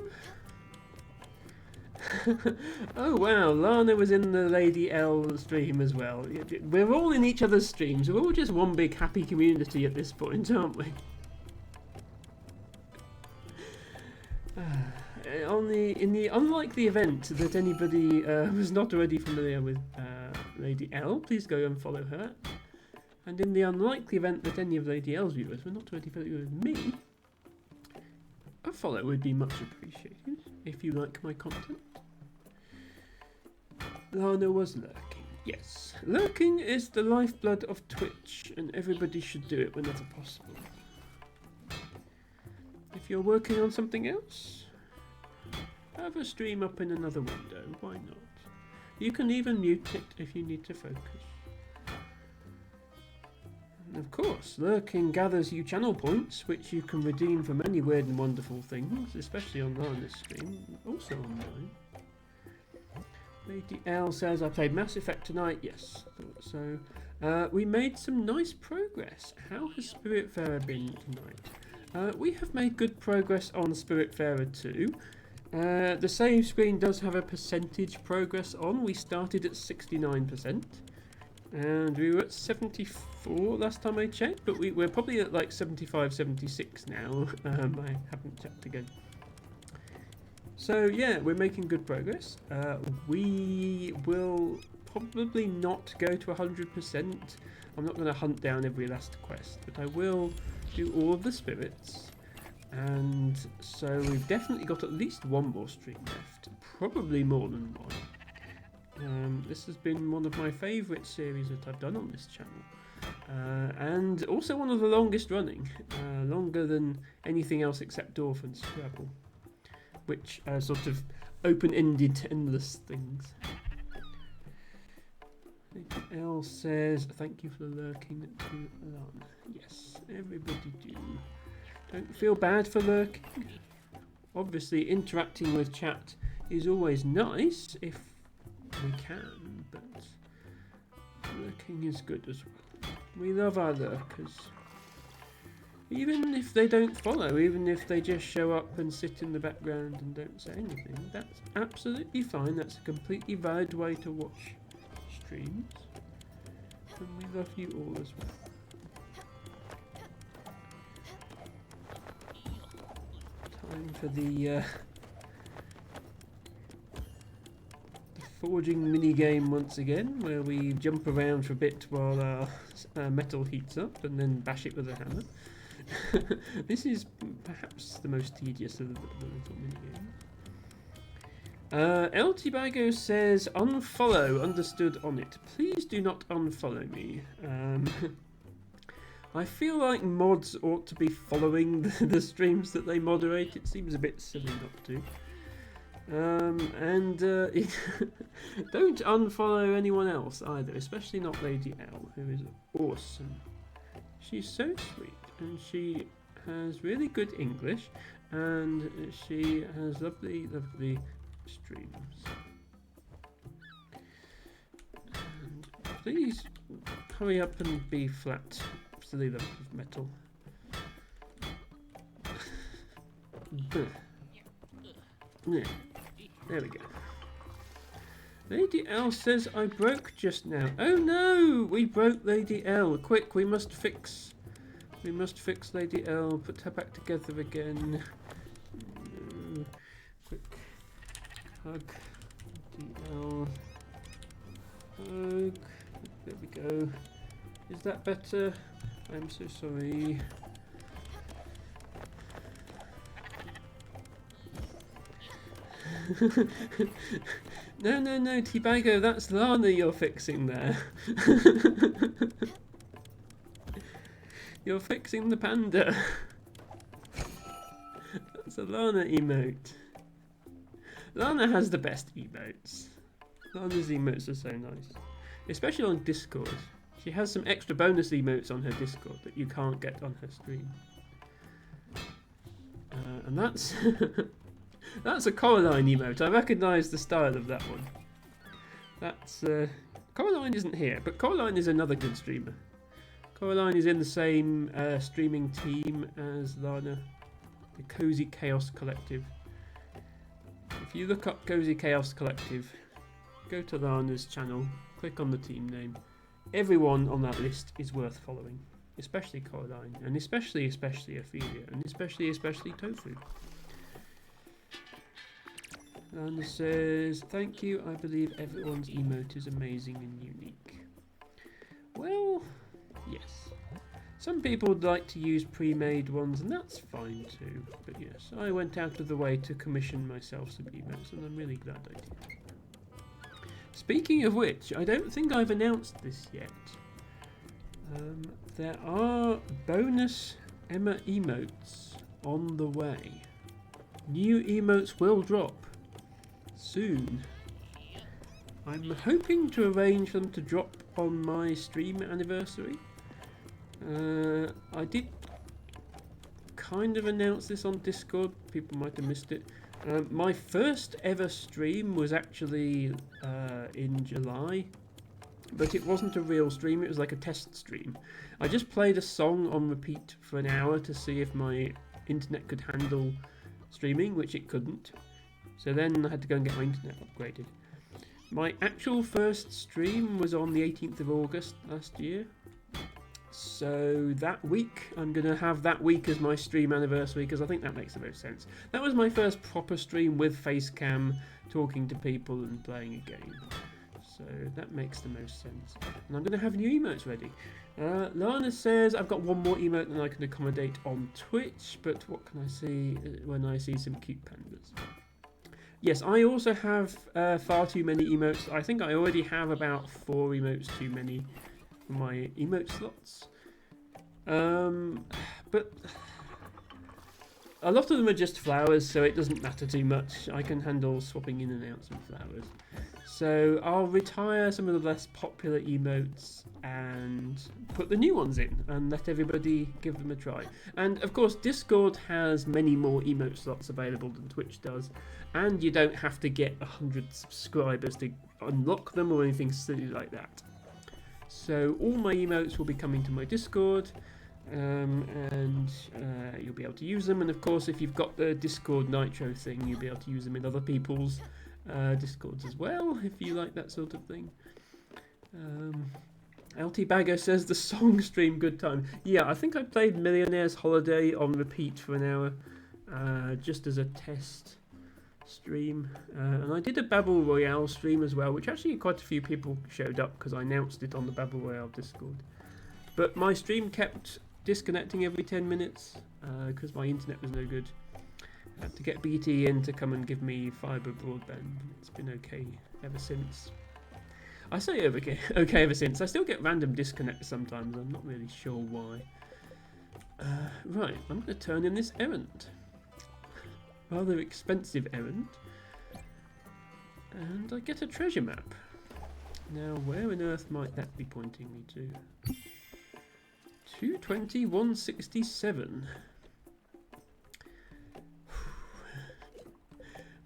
Oh wow, Lana was in the Lady L stream as well. We're all in each other's streams. We're all just one big happy community at this point, aren't we? In the unlikely event that anybody was not already familiar with Lady L, please go and follow her. And in the unlikely event that any of Lady L's viewers were not already familiar with me, a follow would be much appreciated if you like my content. Lana was lurking. Yes, lurking is the lifeblood of Twitch, and everybody should do it whenever possible. If you're working on something else, have a stream up in another window, why not? You can even mute it if you need to focus. And of course, lurking gathers you channel points, which you can redeem for many weird and wonderful things, especially on Lana's stream, also on mine. Lady L says, I played Mass Effect tonight. Yes, thought so. We made some nice progress. How has Spiritfarer been tonight? We have made good progress on Spiritfarer 2. The save screen does have a percentage progress on. We started at 69%. And we were at 74 last time I checked, but we're probably at like 75, 76 now. I haven't checked again. So yeah, we're making good progress. We will probably not go to 100%. I'm not going to hunt down every last quest, but I will do all of the spirits. And so we've definitely got at least one more stream left, probably more than one. This has been one of my favourite series that I've done on this channel, and also one of the longest running, longer than anything else except Dorf and Scrabble, which are sort of open-ended, endless things. L says, thank you for lurking to Lana. Yes, everybody do. Don't feel bad for lurking. Obviously, interacting with chat is always nice if we can, but lurking is good as well. We love our lurkers. Even if they don't follow, even if they just show up and sit in the background and don't say anything, that's absolutely fine. That's a completely valid way to watch streams. And we love you all as well. Time for the forging mini game once again, where we jump around for a bit while our metal heats up and then bash it with a hammer. This is perhaps the most tedious of the little mini games. LT Bago says unfollow, understood on it. Please do not unfollow me. I feel like mods ought to be following the streams that they moderate. It seems a bit silly not to. Don't unfollow anyone else either, especially not Lady L, who is awesome. She's so sweet, and she has really good English, and she has lovely, lovely streams. And please hurry up and be flat, silly love of metal. There we go. Lady L says I broke just now. Oh no! We broke Lady L. Quick, we must fix Lady L. Put her back together again. Quick hug. Lady L. Hug. There we go. Is that better? I'm so sorry. No, T-Bago, that's Lana you're fixing there. You're fixing the panda. That's a Lana emote. Lana has the best emotes. Lana's emotes are so nice. Especially on Discord. She has some extra bonus emotes on her Discord that you can't get on her stream. And that's... That's a Coraline emote. I recognise the style of that one. That's Coraline isn't here, but Coraline is another good streamer. Coraline is in the same streaming team as Lana, the Cozy Chaos Collective. If you look up Cozy Chaos Collective, go to Lana's channel, click on the team name. Everyone on that list is worth following, especially Coraline, and especially Ophelia, and especially Tofu. And says, thank you, I believe everyone's emote is amazing and unique. Well, yes. Some people would like to use pre-made ones, and that's fine too. But yes, I went out of the way to commission myself some emotes, and I'm really glad I did. Speaking of which, I don't think I've announced this yet. There are bonus Emma emotes on the way. New emotes will drop soon. I'm hoping to arrange them to drop on my stream anniversary. I did kind of announce this on Discord, people might have missed it. My first ever stream was actually in July, but it wasn't a real stream, it was like a test stream. I just played a song on repeat for an hour to see if my internet could handle streaming, which it couldn't. So then I had to go and get my internet upgraded. My actual first stream was on the 18th of August last year. So that week, I'm going to have that week as my stream anniversary because I think that makes the most sense. That was my first proper stream with Facecam, talking to people and playing a game. So that makes the most sense. And I'm going to have new emotes ready. Lana says, I've got one more emote than I can accommodate on Twitch, but what can I see when I see some cute pandas? Yes, I also have far too many emotes. I think I already have about 4 emotes too many for my emote slots. But a lot of them are just flowers, so it doesn't matter too much. I can handle swapping in and out some flowers. So I'll retire some of the less popular emotes and put the new ones in and let everybody give them a try. And of course, Discord has many more emote slots available than Twitch does. And you don't have to get 100 subscribers to unlock them or anything silly like that. So all my emotes will be coming to my Discord, and you'll be able to use them. And of course, if you've got the Discord Nitro thing, you'll be able to use them in other people's Discords as well, if you like that sort of thing. LT Bagger says the song stream good time. Yeah, I think I played Millionaire's Holiday on repeat for an hour, just as a test stream, and I did a Battle Royale stream as well, which actually quite a few people showed up because I announced it on the Battle Royale Discord. But my stream kept disconnecting every 10 minutes because my internet was no good. I had to get BT in to come and give me fibre broadband. It's been okay ever since. I say okay ever since. I still get random disconnects sometimes. I'm not really sure why. Right, I'm going to turn in this errand. Rather expensive errand. And I get a treasure map. Now, where on earth might that be pointing me to? 22167.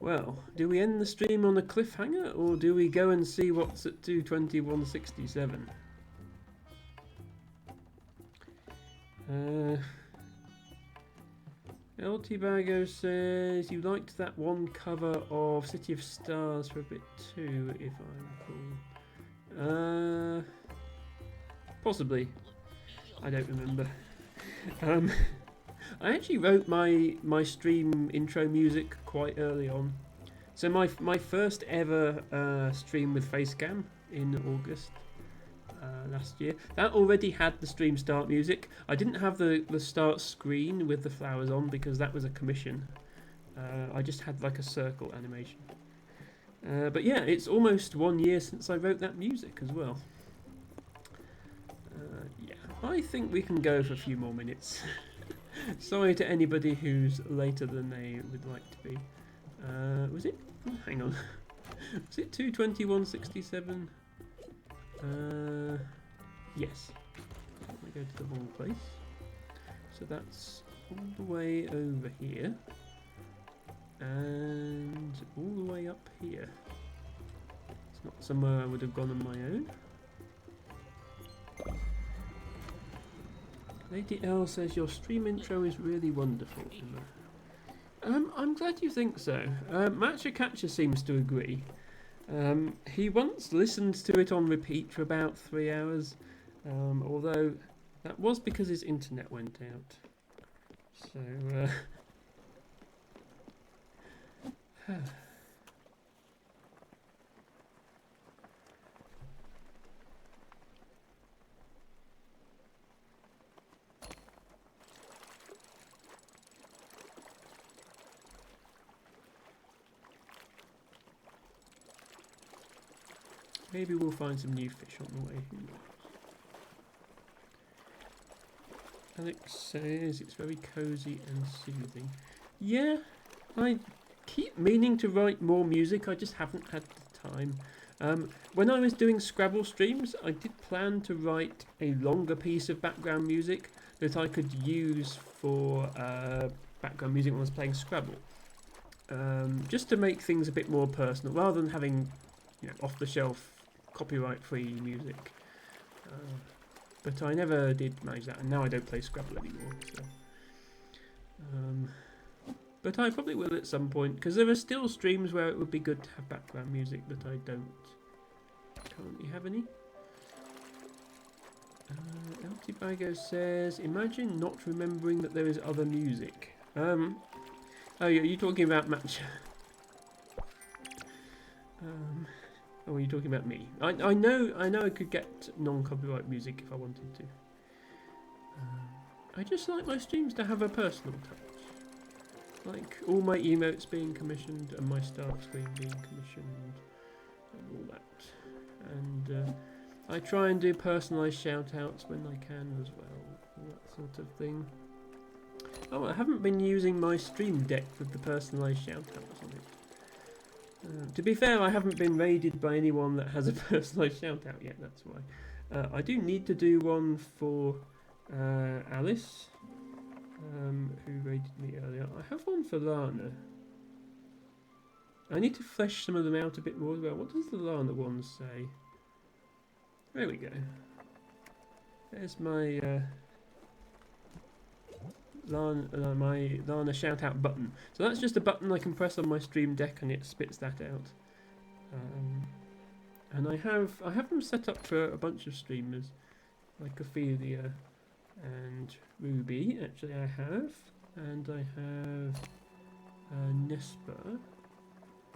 Well, do we end the stream on a cliffhanger, or do we go and see what's at 22167? LT Bago says you liked that one cover of City of Stars for a bit too, if I recall. Possibly. I don't remember. I actually wrote my stream intro music quite early on. So my first ever stream with Facecam in August last year, that already had the stream start music. I didn't have the start screen with the flowers on because that was a commission. I just had like a circle animation. But yeah, it's almost 1 year since I wrote that music as well. Yeah, I think we can go for a few more minutes. Sorry to anybody who's later than they would like to be. Was it? Hang on. Was it 22167? Yes. Let me go to the wrong place. So that's all the way over here. And all the way up here. It's not somewhere I would have gone on my own. Lady L says your stream intro is really wonderful. I'm glad you think so. Matcha Catcher seems to agree. He once listened to it on repeat for about 3 hours, although that was because his internet went out. So, maybe we'll find some new fish on the way. Who knows? Alex says it's very cozy and soothing. Yeah, I keep meaning to write more music, I just haven't had the time. When I was doing Scrabble streams, I did plan to write a longer piece of background music that I could use for background music when I was playing Scrabble. Just to make things a bit more personal, rather than having, you know, off-the-shelf, copyright-free music. But I never did manage that, and now I don't play Scrabble anymore. So. But I probably will at some point, because there are still streams where it would be good to have background music that I don't currently have any. LT Bago says, imagine not remembering that there is other music. Oh, you're talking about Matcha. Oh, are you talking about me? I know I could get non-copyright music if I wanted to. I just like my streams to have a personal touch. Like all my emotes being commissioned and my start screen being commissioned and all that. And I try and do personalised shout-outs when I can as well. All that sort of thing. Oh, I haven't been using my stream deck with the personalised shout-outs on it. To be fair, I haven't been raided by anyone that has a personalised shout-out yet, that's why. I do need to do one for Alice, who raided me earlier. I have one for Lana. I need to flesh some of them out a bit more as well. What does the Lana one say? There we go. There's my my Lana shout-out button. So that's just a button I can press on my stream deck and it spits that out. And I have them set up for a bunch of streamers, like Ophelia and Ruby. Actually, I have, and I have Nespa.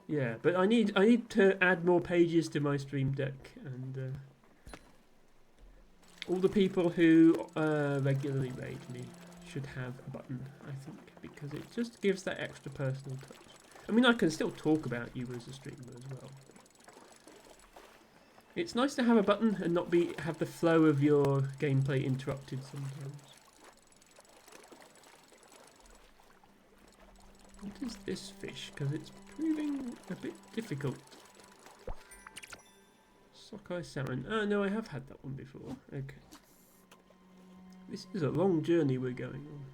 Yeah, but I need to add more pages to my stream deck, and all the people who regularly raid me should have a button, I think, because it just gives that extra personal touch. I mean, I can still talk about you as a streamer as well. It's nice to have a button and not have the flow of your gameplay interrupted sometimes. What is this fish? Because it's proving a bit difficult. Sockeye salmon. Oh no, I have had that one before. Okay. This is a long journey we're going on.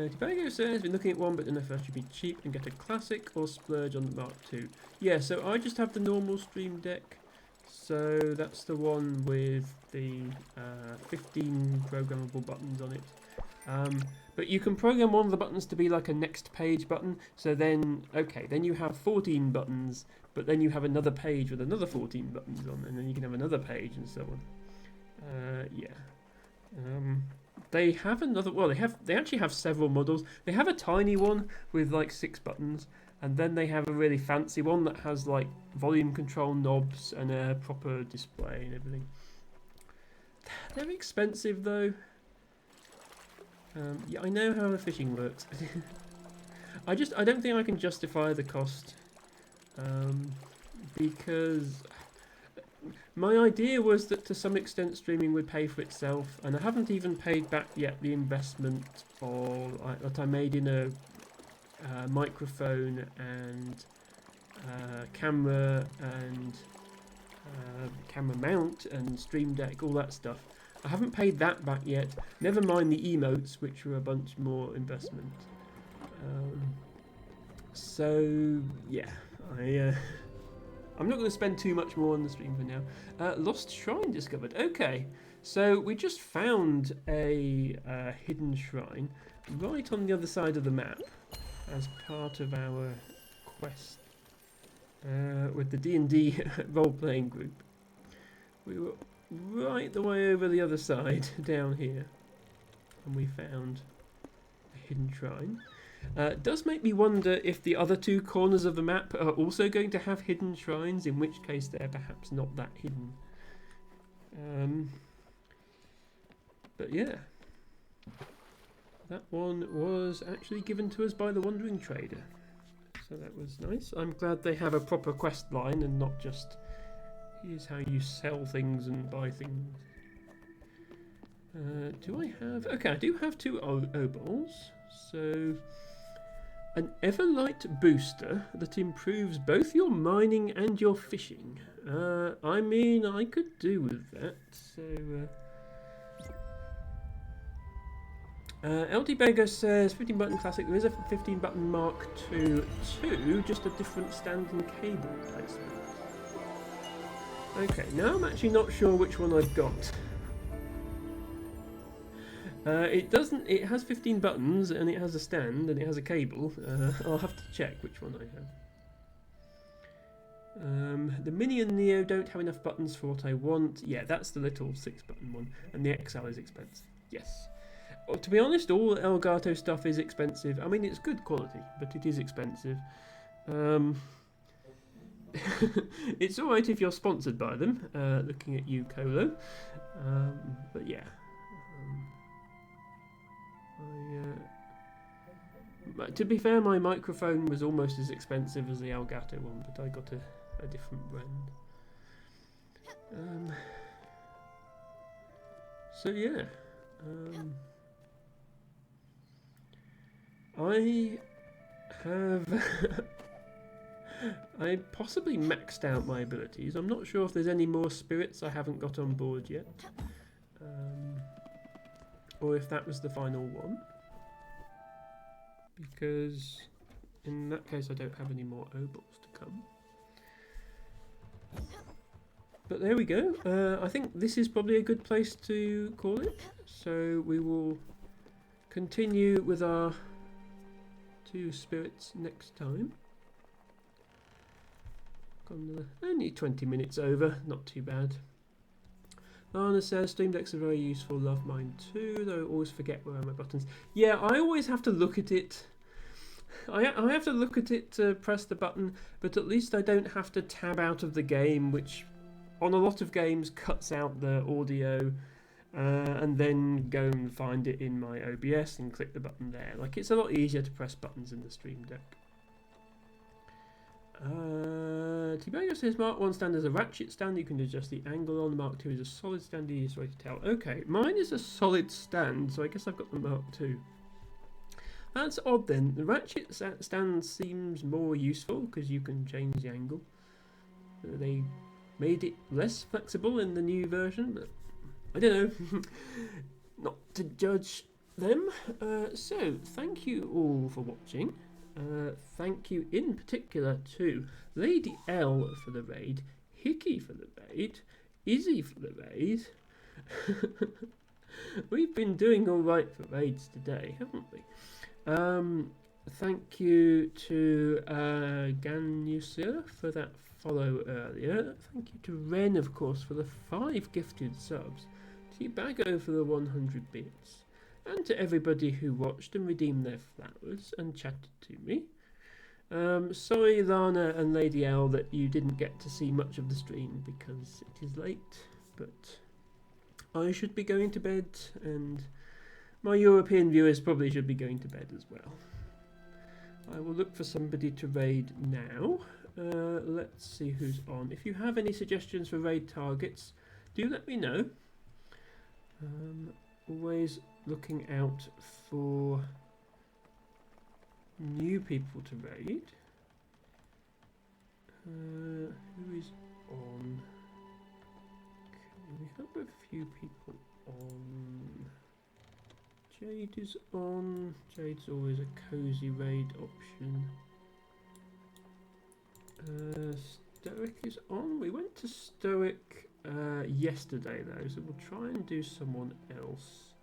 Tobago says, been looking at one, but don't know if I should be cheap and get a classic or splurge on the Mark II. Yeah, so I just have the normal Stream Deck. So that's the one with the 15 programmable buttons on it. But you can program one of the buttons to be like a next page button. So then, okay, then you have 14 buttons, but then you have another page with another 14 buttons on, and then you can have another page and so on. Yeah. They have another. Well, they actually have several models. They have a tiny one with like 6 buttons, and then they have a really fancy one that has like volume control knobs and a proper display and everything. They're expensive though. Yeah, I know how the fishing works. I don't think I can justify the cost, because my idea was that to some extent streaming would pay for itself, and I haven't even paid back yet the investment that I made in a microphone and camera and camera mount and Stream Deck, all that stuff. I haven't paid that back yet. Never mind the emotes, which were a bunch more investment. So yeah, I'm not going to spend too much more on the stream for now. Lost Shrine discovered. Okay, so we just found a hidden shrine right on the other side of the map as part of our quest with the D&D role-playing group. We were right the way over the other side down here, and we found a hidden shrine. Does make me wonder if the other 2 corners of the map are also going to have hidden shrines, in which case they're perhaps not that hidden. But yeah, that one was actually given to us by the Wandering Trader, so that was nice. I'm glad they have a proper quest line and not just here's how you sell things and buy things. Do I have... Okay, I do have 2 obols. So, an Everlight booster that improves both your mining and your fishing. I mean, I could do with that. So, LD Beggar says 15 button classic. There is a 15 button Mark II 2, just a different standing cable placement. Okay, now I'm actually not sure which one I've got. It has 15 buttons and it has a stand and it has a cable. I'll have to check which one I have. The Mini and Neo don't have enough buttons for what I want. Yeah, that's the little 6 button one, and the XL is expensive. Yes. Well, to be honest, all Elgato stuff is expensive. I mean, it's good quality, but it is expensive. It's alright if you're sponsored by them, looking at you, Colo. But yeah. To be fair, my microphone was almost as expensive as the Elgato one, but I got a different brand. So yeah. I have... I possibly maxed out my abilities. I'm not sure if there's any more spirits I haven't got on board yet. Or if that was the final one. Because in that case I don't have any more obols to come. But there we go. I think this is probably a good place to call it. So we will continue with our 2 spirits next time. Only 20 minutes over, not too bad. Lana says, Stream Decks are very useful, love mine too, though I always forget where are my buttons. Yeah, I always have to look at it. I have to look at it to press the button, but at least I don't have to tab out of the game, which on a lot of games cuts out the audio and then go and find it in my OBS and click the button there. Like, it's a lot easier to press buttons in the Stream Deck. T-Bago says Mark 1 stand is a ratchet stand. You can adjust the angle on. The Mark 2 is a solid stand. Easiest way to tell. Okay, mine is a solid stand, so I guess I've got the Mark 2. That's odd then. The ratchet stand seems more useful because you can change the angle. They made it less flexible in the new version, but I don't know. Not to judge them. So, thank you all for watching. Thank you in particular to Lady L for the raid, Hickey for the raid, Izzy for the raid. We've been doing alright for raids today, haven't we? Thank you to Ganusir for that follow earlier. Thank you to Ren, of course, for the 5 gifted subs. T-Bago for the 100 bits. And to everybody who watched and redeemed their flowers and chatted to me. Sorry, Lana and Lady L, that you didn't get to see much of the stream because it is late, but I should be going to bed, and my European viewers probably should be going to bed as well. I will look for somebody to raid now. Let's see who's on. If you have any suggestions for raid targets, do let me know. Always looking out for new people to raid. Who is on? Okay, we have a few people on. Jade is on. Jade's always a cozy raid option. Stoic is on. We went to Stoic yesterday though, so we'll try and do someone else.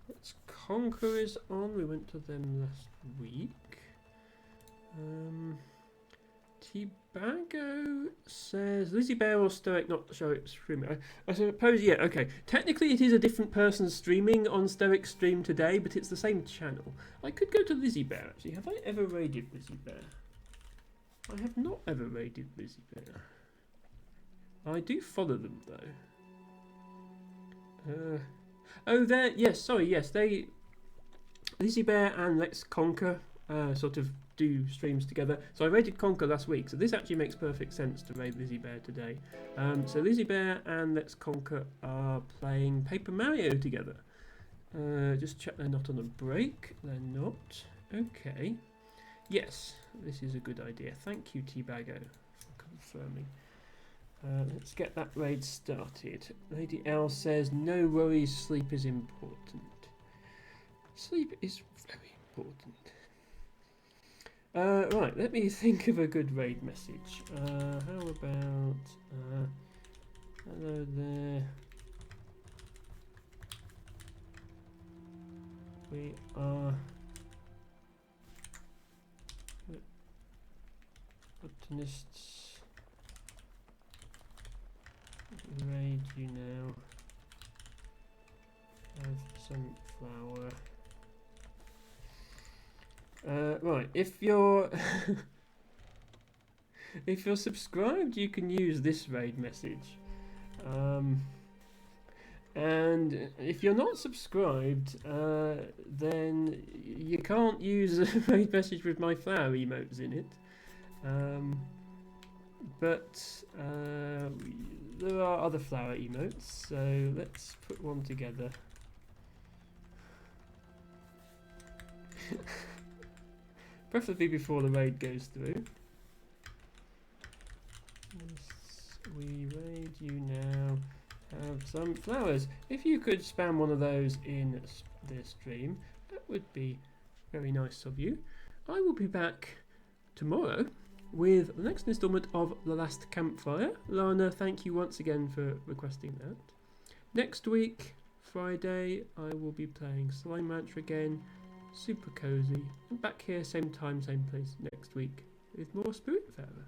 Let's Conquer is on. We went to them last week. T-Bago says Lizzie Bear or Stoic not to show it streaming. I suppose, yeah, okay. Technically it is a different person streaming on Stoic's stream today, but it's the same channel. I could go to Lizzie Bear actually. Have I ever raided Lizzie Bear? I have not ever raided Lizzie Bear. I do follow them though. Oh, there. Yes, sorry. Yes, they. Lizzie Bear and Let's Conquer sort of do streams together. So I raided Conquer last week, so this actually makes perfect sense to raid Lizzie Bear today. So Lizzie Bear and Let's Conquer are playing Paper Mario together. Just check they're not on a break. They're not. Okay. Yes, this is a good idea. Thank you, T-Bago, for confirming. Let's get that raid started. Lady L says, no worries, sleep is important. Sleep is very important. Right, let me think of a good raid message. How about, hello there. We are botanists. Raid you now. Have some flour. Right, if you're if you're subscribed, you can use this raid message. And if you're not subscribed, then you can't use a raid message with my flower emotes in it. But there are other flower emotes, so let's put one together. Preferably before the raid goes through. Yes, we raid you now. Have some flowers. If you could spam one of those in the stream, that would be very nice of you. I will be back tomorrow with the next installment of The Last Campfire. Lana, thank you once again for requesting that. Next week, Friday, I will be playing Slime Rancher again. Super cozy. And back here, same time, same place next week with more Spiritfarer.